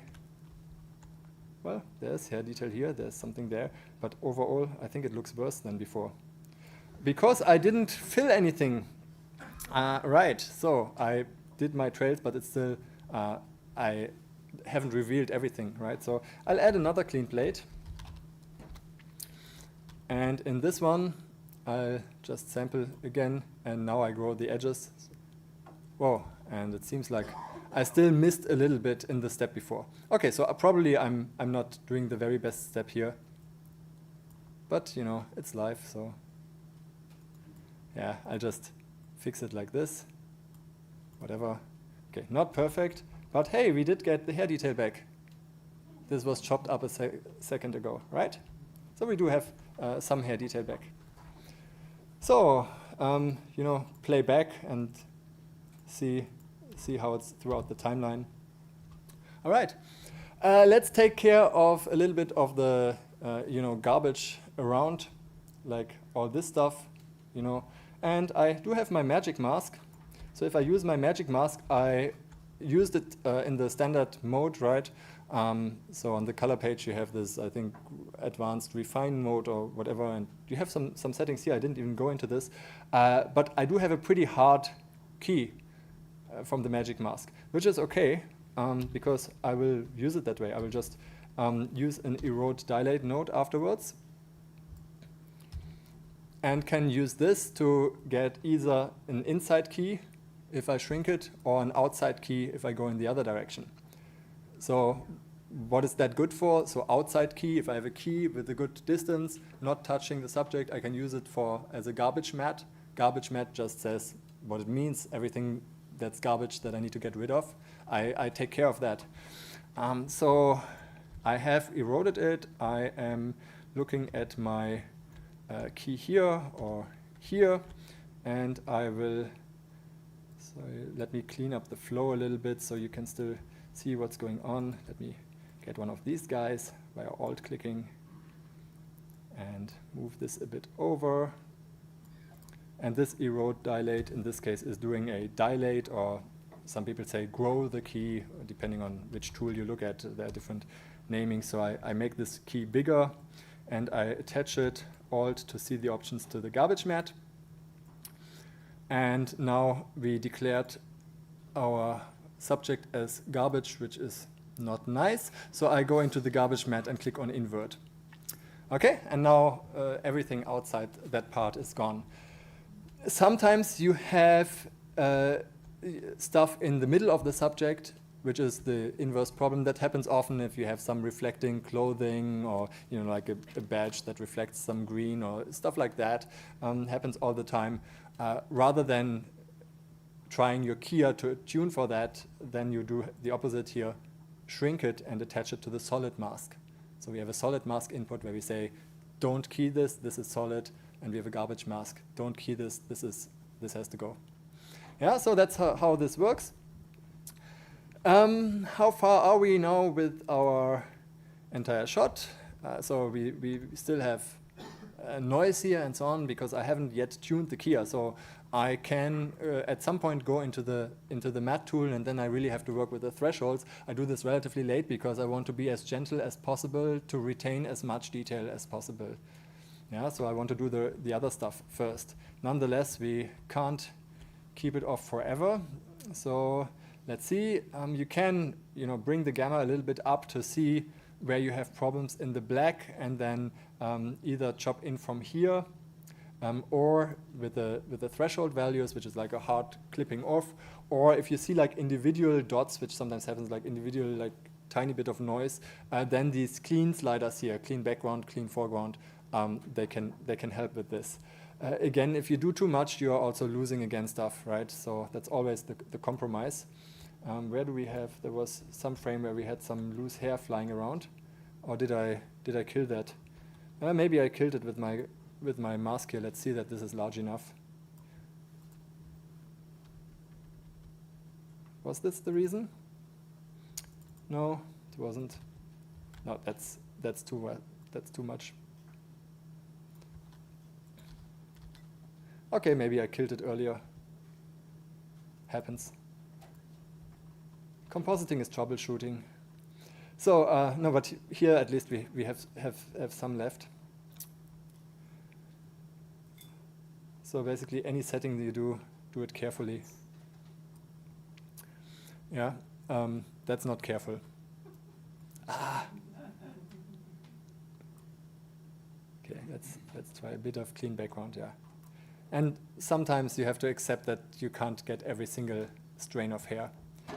well, there's hair detail here, there's something there, but overall I think it looks worse than before. Because I didn't fill anything. Right, so I did my trails, but it's still, I haven't revealed everything, right? So I'll add another clean plate. And in this one, I'll just sample again, and now I grow the edges. Whoa, and it seems like I still missed a little bit in the step before. Okay, so probably I'm not doing the very best step here. But, it's life, so yeah, I'll just fix it like this. Whatever. Okay, not perfect, but hey, we did get the hair detail back. This was chopped up a second ago, right? So we do have some hair detail back. So, play back and see how it's throughout the timeline. All right, let's take care of a little bit of the garbage around, like all this stuff, And I do have my magic mask. So if I use my magic mask, I used it in the standard mode, right? So on the color page you have this, I think, advanced refine mode or whatever, and you have some settings here. I didn't even go into this, but I do have a pretty hard key from the magic mask, which is okay, because I will use it that way. I will just use an erode dilate node afterwards, and can use this to get either an inside key if I shrink it, or an outside key if I go in the other direction. So what is that good for? So outside key, if I have a key with a good distance, not touching the subject, I can use it as a garbage mat. Garbage mat just says what it means, everything that's garbage that I need to get rid of. I take care of that. So I have eroded it. I am looking at my key here or here, and I will, so let me clean up the flow a little bit so you can still see what's going on. Let me get one of these guys by alt clicking and move this a bit over. And this erode dilate in this case is doing a dilate, or some people say grow the key, depending on which tool you look at. There are different naming. So I make this key bigger and I attach it alt to see the options to the garbage mat. And now we declared our subject as garbage, which is not nice. So I go into the garbage mat and click on invert. Okay, and now everything outside that part is gone. Sometimes you have stuff in the middle of the subject, which is the inverse problem. That happens often if you have some reflecting clothing, or like a badge that reflects some green or stuff like that. Happens all the time. Rather than trying your keyer to tune for that, then you do the opposite here. Shrink it and attach it to the solid mask. So we have a solid mask input where we say, don't key this is solid, and we have a garbage mask. Don't key this has to go. Yeah, so that's how this works. How far are we now with our entire shot? So we still have noise here and so on, because I haven't yet tuned the keyer. So I can at some point go into the matte tool, and then I really have to work with the thresholds. I do this relatively late because I want to be as gentle as possible to retain as much detail as possible. Yeah, so I want to do the other stuff first. Nonetheless, we can't keep it off forever. So let's see. You can bring the gamma a little bit up to see where you have problems in the black, and then either chop in from here, or with the threshold values, which is like a hard clipping off, or if you see like individual dots, which sometimes happens, like individual like tiny bit of noise, then these clean sliders here, clean background, clean foreground, they can help with this. Again, if you do too much, you are also losing again stuff, right? So that's always the compromise. Where do we have? There was some frame where we had some loose hair flying around. Or did I kill that? Maybe I killed it with my mask here. Let's see that this is large enough. Was this the reason? No, it wasn't. No, that's too much. Okay, maybe I killed it earlier. Happens. Compositing is troubleshooting. So no, but here at least we have some left. So basically, any setting that you do it carefully. Yeah, that's not careful. Okay, let's try a bit of clean background. Yeah, and sometimes you have to accept that you can't get every single strain of hair.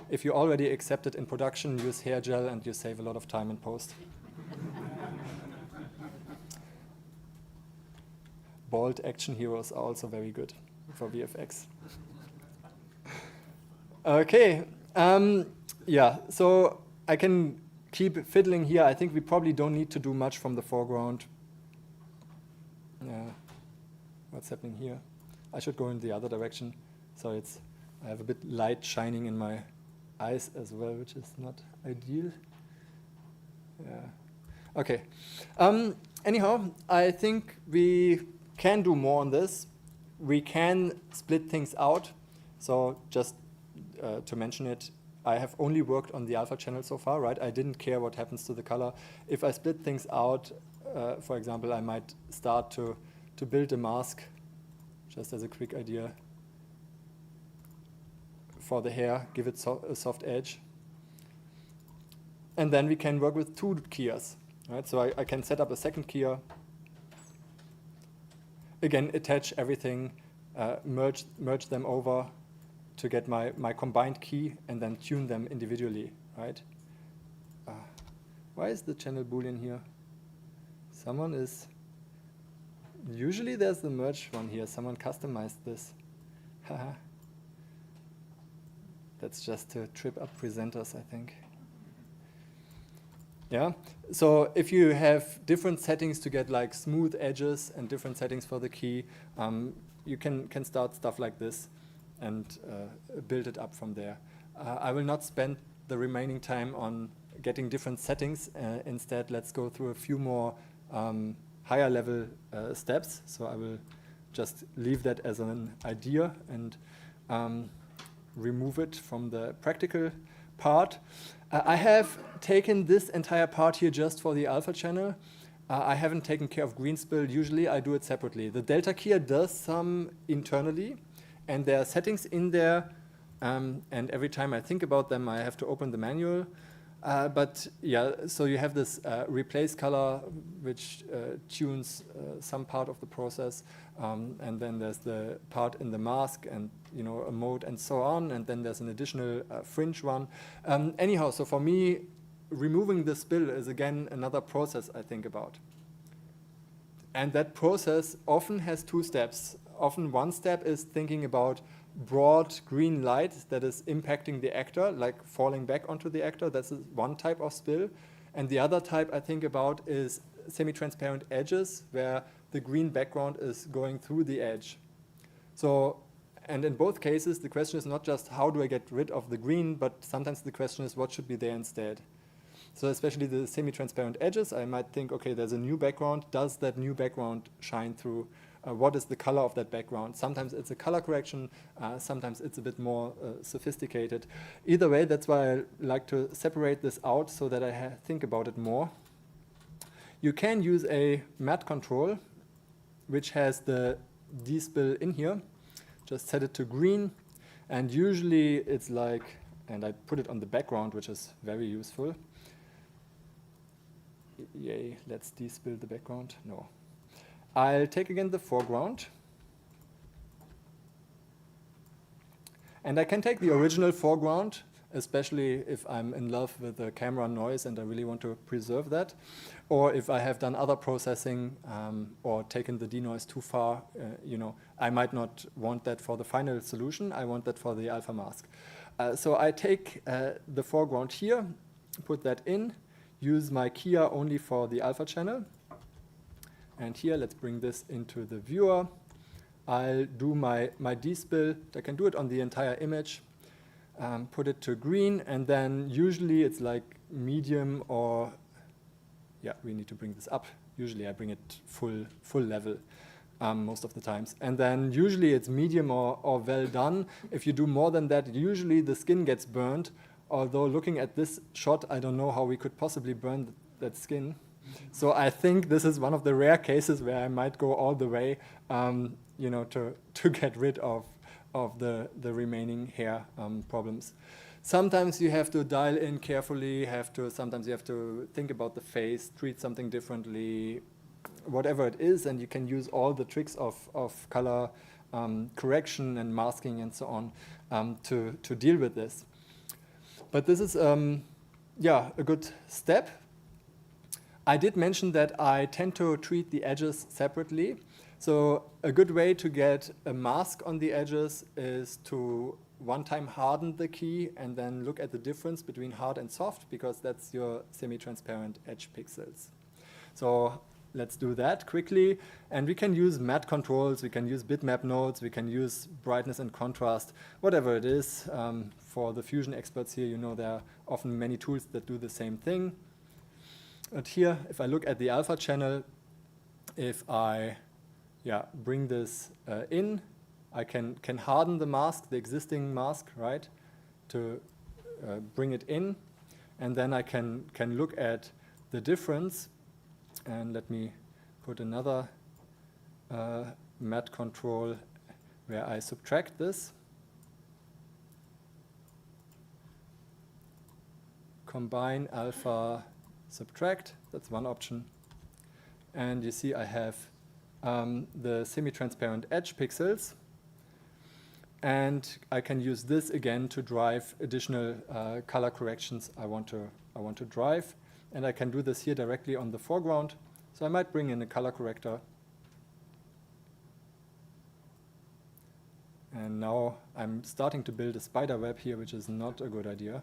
If you already accept it in production, use hair gel and you save a lot of time in post. Bald action heroes are also very good for VFX. Okay, yeah, so I can keep fiddling here. I think we probably don't need to do much from the foreground. What's happening here? I should go in the other direction. So I have a bit light shining in my eyes as well, which is not ideal. Yeah. Okay. Anyhow, I think we can do more on this. We can split things out. So just to mention it, I have only worked on the alpha channel so far, right? I didn't care what happens to the color. If I split things out, for example, I might start to build a mask, just as a quick idea, for the hair, give it a soft edge. And then we can work with two keyers, right? So I can set up a second keyer. Again, attach everything, merge them over to get my combined key, and then tune them individually, right? Why is the channel boolean here? Someone is... Usually there's the merge one here. Someone customized this. Haha. That's just to trip up presenters, I think. Yeah. So if you have different settings to get like smooth edges and different settings for the key, you can start stuff like this and build it up from there. I will not spend the remaining time on getting different settings. Instead, let's go through a few more higher level steps. So I will just leave that as an idea and remove it from the practical part. I have taken this entire part here just for the alpha channel. I haven't taken care of green spill. Usually I do it separately. The delta keyer does some internally, and there are settings in there, and every time I think about them, I have to open the manual. But yeah, so you have this replace color, which tunes some part of the process, and then there's the part in the mask and a mode and so on, and then there's an additional fringe one. Anyhow, so for me, removing the spill is again another process I think about. And that process often has two steps. Often one step is thinking about broad green light that is impacting the actor, like falling back onto the actor. That's one type of spill. And the other type I think about is semi-transparent edges, where the green background is going through the edge. So, and in both cases, the question is not just how do I get rid of the green, but sometimes the question is what should be there instead. So especially the semi-transparent edges, I might think, okay, there's a new background. Does that new background shine through? What is the color of that background? Sometimes it's a color correction, sometimes it's a bit more sophisticated. Either way, that's why I like to separate this out so that I think about it more. You can use a matte control, which has the despill in here. Just set it to green, and usually it's like, and I put it on the background, which is very useful. Yay, let's despill the background. No. I'll take again the foreground. And I can take the original foreground, especially if I'm in love with the camera noise and I really want to preserve that. Or if I have done other processing or taken the denoise too far, I might not want that for the final solution. I want that for the alpha mask. So I take the foreground here, put that in. use my keyer only for the alpha channel. And here, let's bring this into the viewer. I'll do my despill. I can do it on the entire image. Put it to green, and then usually it's like medium or, yeah, we need to bring this up. Usually I bring it full level most of the times. And then usually it's medium or well done. If you do more than that, usually the skin gets burned. Although looking at this shot, I don't know how we could possibly burn that skin. So I think this is one of the rare cases where I might go all the way, you know, to get rid of the remaining hair problems. Sometimes you have to dial in carefully, sometimes you have to think about the face, treat something differently, whatever it is, and you can use all the tricks of color correction and masking and so on to deal with this. But this is, yeah, a good step. I did mention that I tend to treat the edges separately. So a good way to get a mask on the edges is to one time harden the key and then look at the difference between hard and soft, because that's your semi-transparent edge pixels. So let's do that quickly. And we can use matte controls, we can use bitmap nodes, we can use brightness and contrast, whatever it is. For the Fusion experts here, you know there are often many tools that do the same thing. But here, if I look at the alpha channel, if I bring this in, I can harden the mask, the existing mask, right, to bring it in. And then I can look at the difference. And let me put another matte control where I subtract this. Combine, alpha, subtract. That's one option. And you see I have the semi-transparent edge pixels. And I can use this again to drive additional color corrections I want to drive. And I can do this here directly on the foreground. So I might bring in a color corrector. And now I'm starting to build a spider web here, which is not a good idea.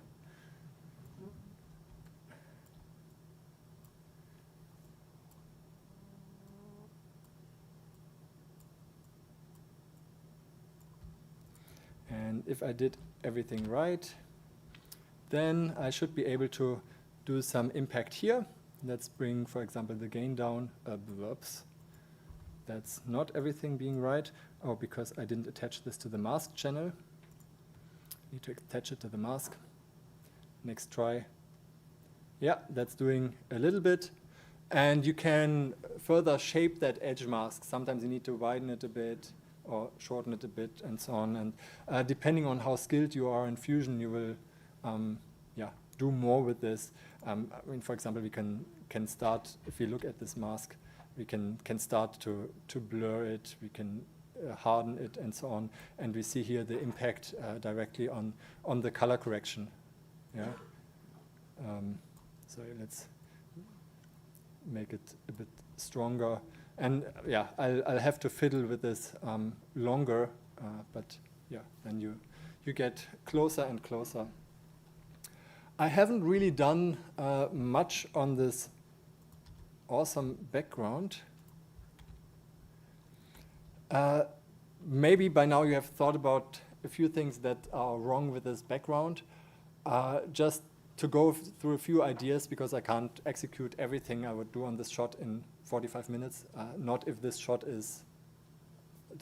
And if I did everything right, then I should be able to do some impact here. Let's bring, for example, the gain down. Whoops. That's not everything being right. Oh, because I didn't attach this to the mask channel. Need to attach it to the mask. Next try. Yeah, that's doing a little bit. And you can further shape that edge mask. Sometimes you need to widen it a bit or shorten it a bit and so on. And depending on how skilled you are in Fusion, you will do more with this. I mean, for example, we can start, if you look at this mask, we can start to blur it, we can harden it and so on. And we see here the impact directly on the color correction. Yeah. So let's make it a bit stronger. And yeah, I'll have to fiddle with this longer, but yeah, then you get closer and closer. I haven't really done much on this awesome background. Maybe by now you have thought about a few things that are wrong with this background. Just to go through a few ideas, because I can't execute everything I would do on this shot in 45 minutes, not if this shot is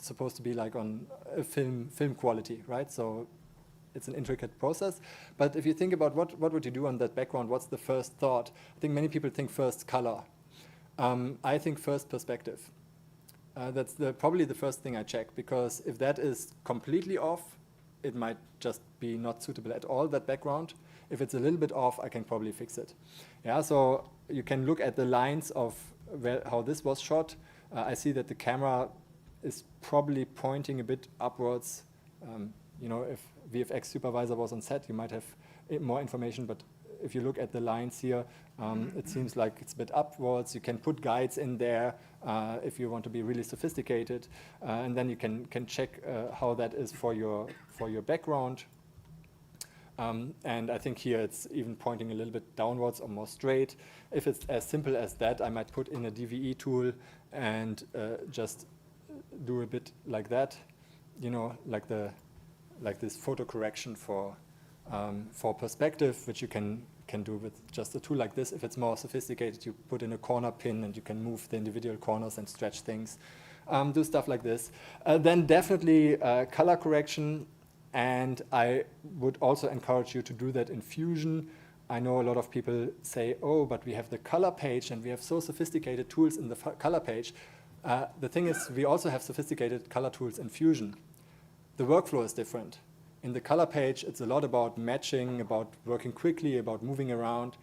supposed to be like on a film quality, right? So it's an intricate process. But if you think about what would you do on that background, what's the first thought? I think many people think first color. I think first perspective. That's probably the first thing I check, because if that is completely off, it might just be not suitable at all, that background. If it's a little bit off, I can probably fix it. Yeah, so you can look at the lines of how this was shot. I see that the camera is probably pointing a bit upwards. You know, if VFX supervisor was on set, you might have more information, but if you look at the lines here, it seems like it's a bit upwards. You can put guides in there if you want to be really sophisticated, and then you can check how that is for your background. And I think here it's even pointing a little bit downwards or more straight. If it's as simple as that, I might put in a DVE tool and just do a bit like that, you know, like this photo correction for perspective, which you can do with just a tool like this. If it's more sophisticated, you put in a corner pin and you can move the individual corners and stretch things. Do stuff like this. Then definitely color correction. And I would also encourage you to do that in Fusion. I know a lot of people say, oh, but we have the color page and we have so sophisticated tools in the color page. The thing is, we also have sophisticated color tools in Fusion. The workflow is different. In the color page, it's a lot about matching, about working quickly, about moving around.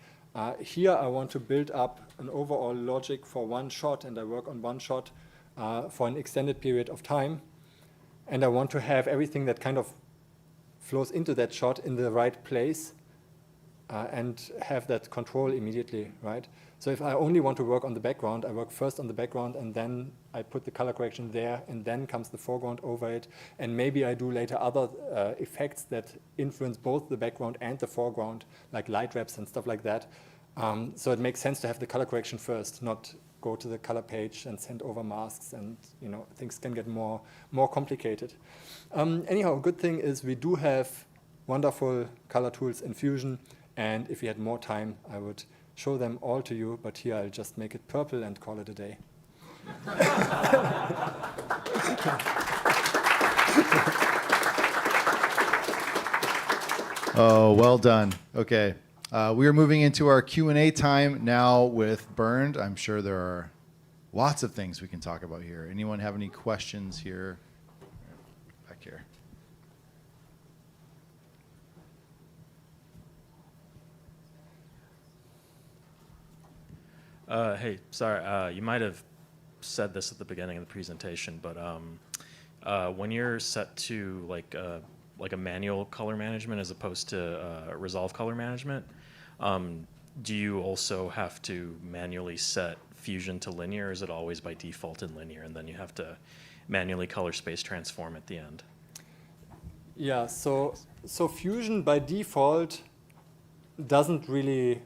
Here, I want to build up an overall logic for one shot, and I work on one shot for an extended period of time. And I want to have everything that kind of flows into that shot in the right place and have that control immediately, right? So if I only want to work on the background, I work first on the background and then I put the color correction there and then comes the foreground over it. And maybe I do later other effects that influence both the background and the foreground, like light wraps and stuff like that. So it makes sense to have the color correction first, not go to the color page and send over masks, and you know, things can get more complicated. Anyhow, good thing is we do have wonderful color tools in Fusion, and if we had more time, I would show them all to you, but here I'll just make it purple and call it a day. Oh, well done. Okay. We are moving into our Q&A time now with Bernd. I'm sure there are lots of things we can talk about here. Anyone have any questions here? Back here. Hey, sorry, you might have said this at the beginning of the presentation, but when you're set to like a manual color management as opposed to Resolve color management, do you also have to manually set Fusion to linear, or is it always by default in linear, and then you have to manually color space transform at the end? Yeah, so Fusion by default doesn't really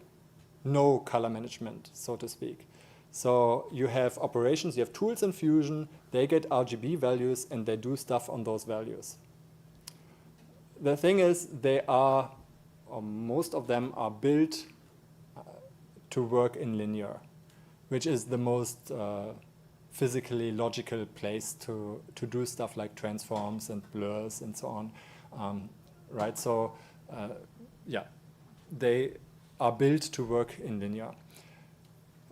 know color management, so to speak. So you have operations, you have tools in Fusion, they get RGB values and they do stuff on those values. The thing is, they are, or most of them are built to work in linear, which is the most physically logical place to do stuff like transforms and blurs and so on, right? So yeah, they are built to work in linear.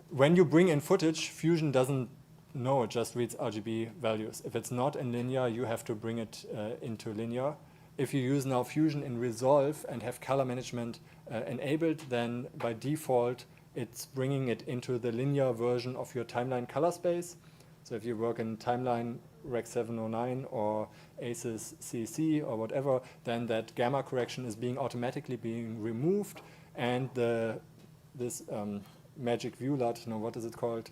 When you bring in footage, Fusion doesn't know, it just reads RGB values. If it's not in linear, you have to bring it into linear. If you use now Fusion in Resolve and have color management enabled, then by default, it's bringing it into the linear version of your timeline color space. So if you work in timeline Rec 709 or ASUS CC or whatever, then that gamma correction is automatically being removed, and this magic view LUT, no, what is it called?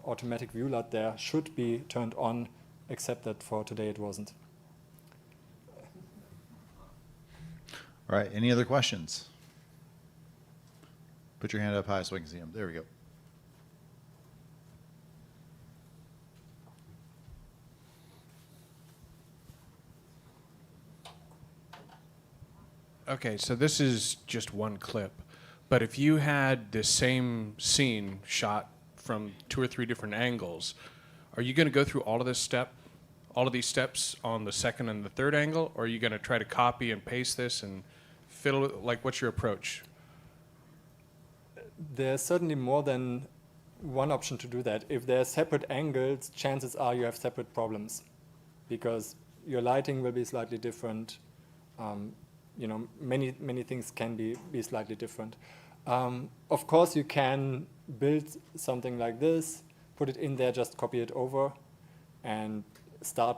Automatic view LUT there should be turned on, except that for today it wasn't. All right, any other questions? Put your hand up high so I can see them. There we go. Okay, so this is just one clip, but if you had the same scene shot from 2 or 3 different angles, are you going to go through all of these steps on the second and the third angle, or are you going to try to copy and paste this and fiddle it? Like, what's your approach? There's certainly more than one option to do that. If they're separate angles, chances are you have separate problems, because your lighting will be slightly different. You know, many things can be slightly different. Of course, you can build something like this, put it in there, just copy it over, and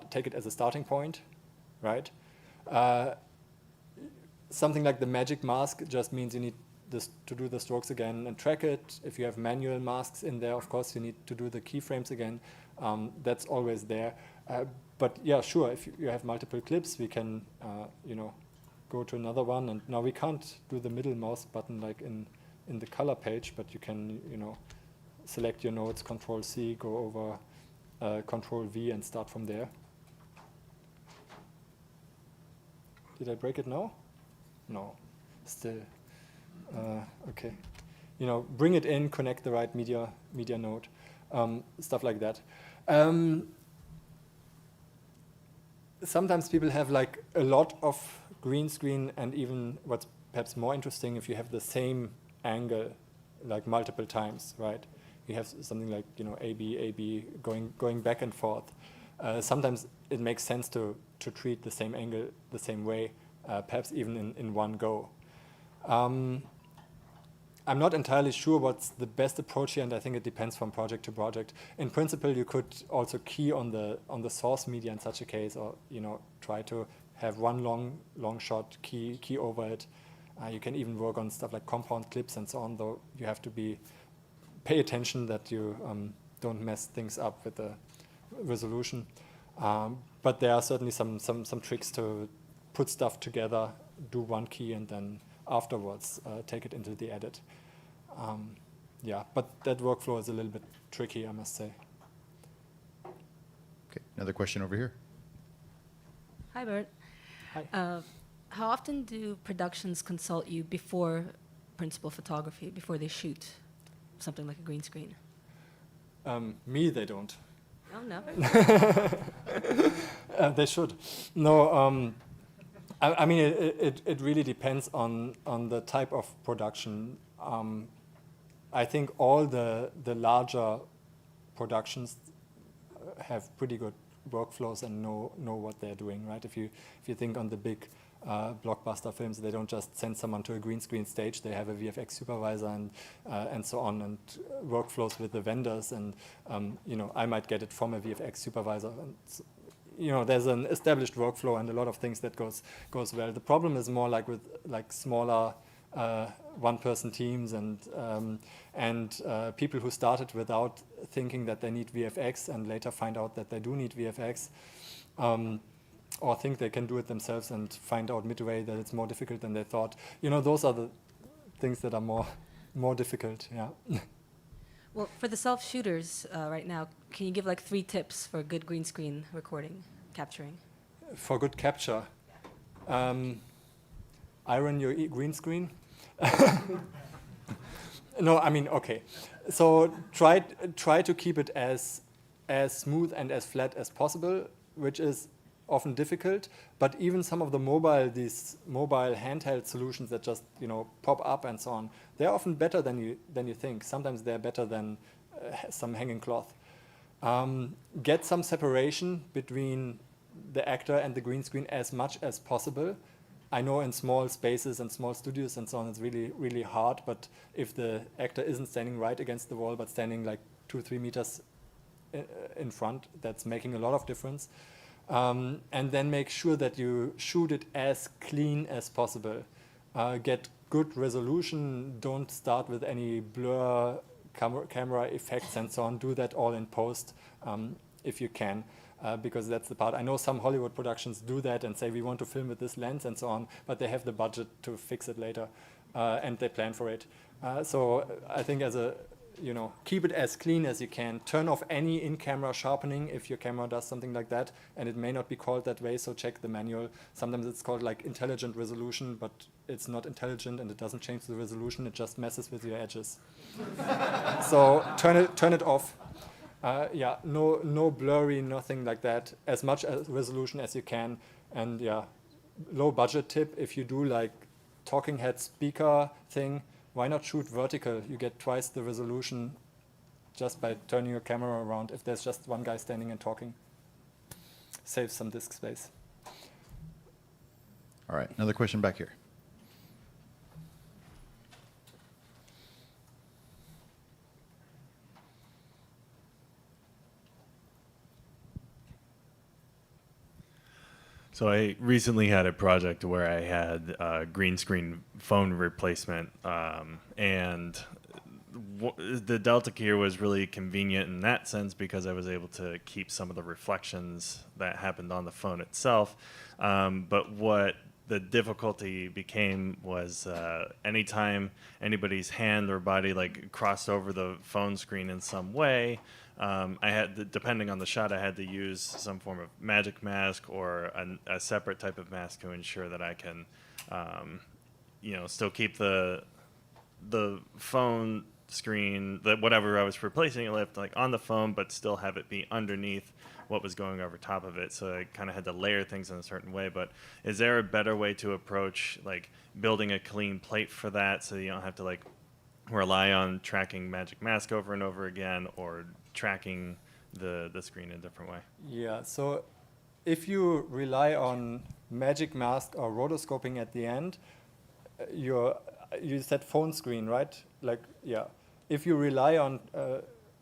take it as a starting point, right? Something like the magic mask just means you need to do the strokes again and track it. If you have manual masks in there, of course, you need to do the keyframes again. That's always there. But yeah, sure, if you have multiple clips, we can, you know, go to another one. And now we can't do the middle mouse button like in the color page, but you can, select your nodes, Control C, go over Control V and start from there. Did I break it now? No, still. Okay. Bring it in, connect the right media node, stuff like that. Sometimes people have like a lot of green screen, and even what's perhaps more interesting, if you have the same angle like multiple times, right? You have something like AB going back and forth. Sometimes it makes sense to treat the same angle the same way, perhaps even in one go. I'm not entirely sure what's the best approach here, and I think it depends from project to project. In principle, you could also key on the source media in such a case, or try to have one long shot key over it. You can even work on stuff like compound clips and so on, though you have to pay attention that you don't mess things up with the resolution. But there are certainly some tricks to put stuff together, do one key, and then afterwards take it into the edit. But that workflow is a little bit tricky, I must say. Okay, another question over here. Hi, Bert. Hi. How often do productions consult you before principal photography, before they shoot something like a green screen? Me, they don't. Oh, no. They should. No, I mean, it really depends on the type of production. I think all the larger productions have pretty good workflows and know what they're doing, right? If you think on the big blockbuster films, they don't just send someone to a green screen stage. They have a VFX supervisor and so on, and workflows with the vendors. And I might get it from a VFX supervisor. And there's an established workflow and a lot of things that goes well. The problem is more like with smaller one-person teams and people who started without thinking that they need VFX and later find out that they do need VFX, or think they can do it themselves and find out midway that it's more difficult than they thought. Those are the things that are more difficult. Yeah. Well, for the self-shooters right now, can you give like 3 tips for good green screen capturing? For good capture? Iron your green screen? No, I mean, okay. So try to keep it as smooth and as flat as possible, which is often difficult. But even some of these mobile handheld solutions that just pop up and so on, they're often better than you think. Sometimes they're better than some hanging cloth. Get some separation between the actor and the green screen as much as possible. I know in small spaces and small studios and so on, it's really, really hard. But if the actor isn't standing right against the wall, but standing like 2-3 meters in front, that's making a lot of difference. And then make sure that you shoot it as clean as possible. Get good resolution. Don't start with any blur, camera effects and so on. Do that all in post if you can. Because that's the part. I know some Hollywood productions do that and say we want to film with this lens and so on, but they have the budget to fix it later, and they plan for it. So I think keep it as clean as you can. Turn off any in-camera sharpening if your camera does something like that, and it may not be called that way, so check the manual. Sometimes it's called like intelligent resolution, but it's not intelligent and it doesn't change the resolution, it just messes with your edges. So turn it off. No blurry, nothing like that. As much resolution as you can. And low budget tip, if you do like talking head speaker thing, why not shoot vertical? You get twice the resolution just by turning your camera around if there's just one guy standing and talking. Saves some disk space. All right, another question back here. So I recently had a project where I had green screen phone replacement, and the Delta Gear was really convenient in that sense because I was able to keep some of the reflections that happened on the phone itself. But what the difficulty became was anytime anybody's hand or body like crossed over the phone screen in some way, I had, depending on the shot, I had to use some form of magic mask or a separate type of mask to ensure that I can, still keep the phone screen, whatever I was replacing it with, like on the phone, but still have it be underneath what was going over top of it. So I kind of had to layer things in a certain way. But is there a better way to approach like building a clean plate for that, so you don't have to like rely on tracking magic mask over and over again, or tracking the screen in a different way? Yeah, so if you rely on magic mask or rotoscoping at the end, you said phone screen, right? Like, yeah. If you rely on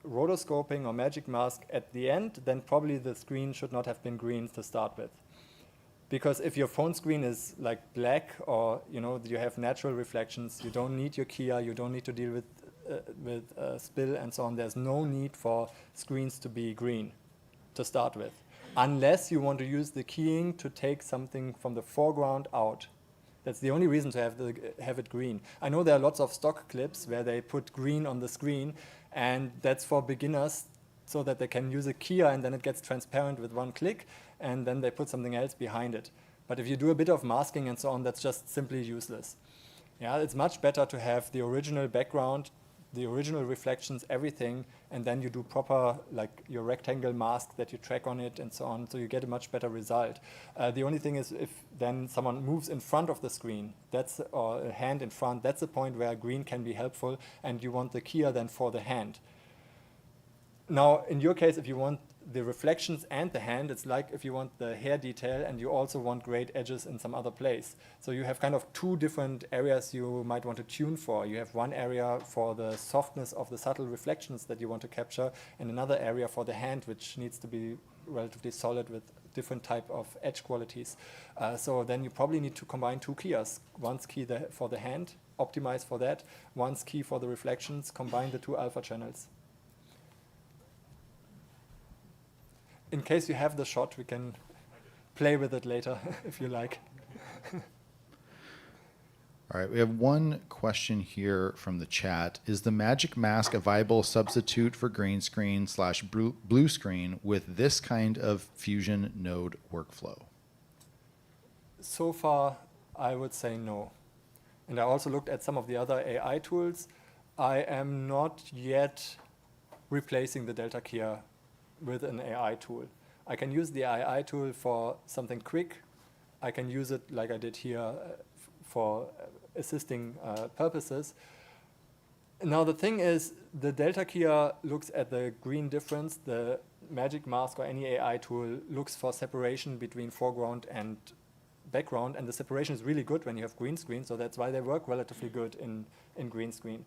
rotoscoping or magic mask at the end, then probably the screen should not have been green to start with. Because if your phone screen is like black, or you have natural reflections, you don't need your Kia, you don't need to deal with spill and so on. There's no need for screens to be green to start with, unless you want to use the keying to take something from the foreground out. That's the only reason to have it green. I know there are lots of stock clips where they put green on the screen, and that's for beginners so that they can use a keyer and then it gets transparent with one click, and then they put something else behind it. But if you do a bit of masking and so on, that's just simply useless. Yeah, it's much better to have the original background, the original reflections, everything, and then you do proper, like your rectangle mask that you track on it and so on, so you get a much better result. The only thing is if then someone moves in front of the screen, or a hand in front, that's the point where green can be helpful, and you want the keyer then for the hand. Now, in your case, if you want the reflections and the hand, it's like if you want the hair detail and you also want great edges in some other place. So you have kind of two different areas you might want to tune for. You have one area for the softness of the subtle reflections that you want to capture, and another area for the hand, which needs to be relatively solid with different type of edge qualities. So then you probably need to combine two keyers. One key for the hand, optimize for that. One key for the reflections, combine the two alpha channels. In case you have the shot, we can play with it later if you like. All right, we have one question here from the chat. Is the magic mask a viable substitute for green screen / blue screen with this kind of Fusion node workflow? So far, I would say no. And I also looked at some of the other AI tools. I am not yet replacing the delta keyer with an AI tool. I can use the AI tool for something quick. I can use it like I did here for assisting purposes. Now the thing is, the delta keyer looks at the green difference. The magic mask or any AI tool looks for separation between foreground and background, and the separation is really good when you have green screen, so that's why they work relatively good in green screen.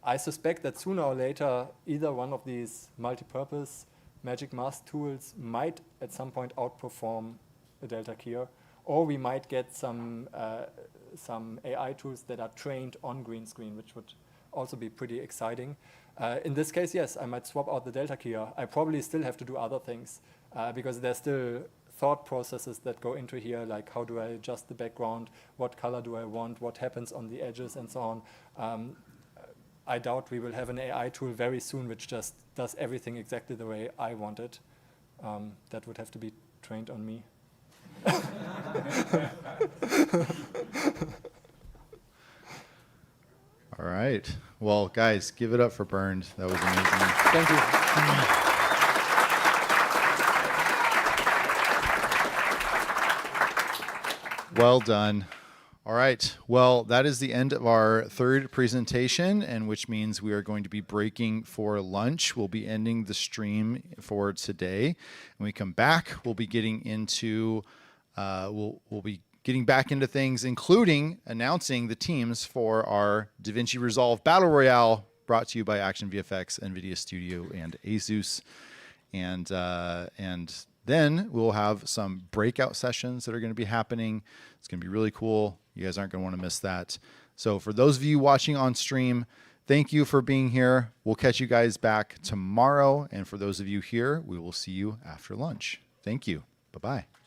I suspect that sooner or later, either one of these multi-purpose magic mask tools might at some point outperform the delta keyer, or we might get some AI tools that are trained on green screen, which would also be pretty exciting. In this case, yes, I might swap out the delta keyer. I probably still have to do other things because there's still thought processes that go into here, like how do I adjust the background, what color do I want, what happens on the edges, and so on. I doubt we will have an AI tool very soon which just does everything exactly the way I want it. That would have to be trained on me. All right. Well, guys, give it up for Bernd. That was amazing. Thank you. Well done. All right. Well, that is the end of our third presentation, and which means we are going to be breaking for lunch. We'll be ending the stream for today. When we come back, we'll be getting into we'll be getting back into things, including announcing the teams for our Davinci Resolve Battle Royale, brought to you by Action VFX, NVIDIA Studio, and ASUS. And then we'll have some breakout sessions that are going to be happening. It's going to be really cool. You guys aren't going to want to miss that. So for those of you watching on stream, thank you for being here. We'll catch you guys back tomorrow. And for those of you here, we will see you after lunch. Thank you. Bye-bye.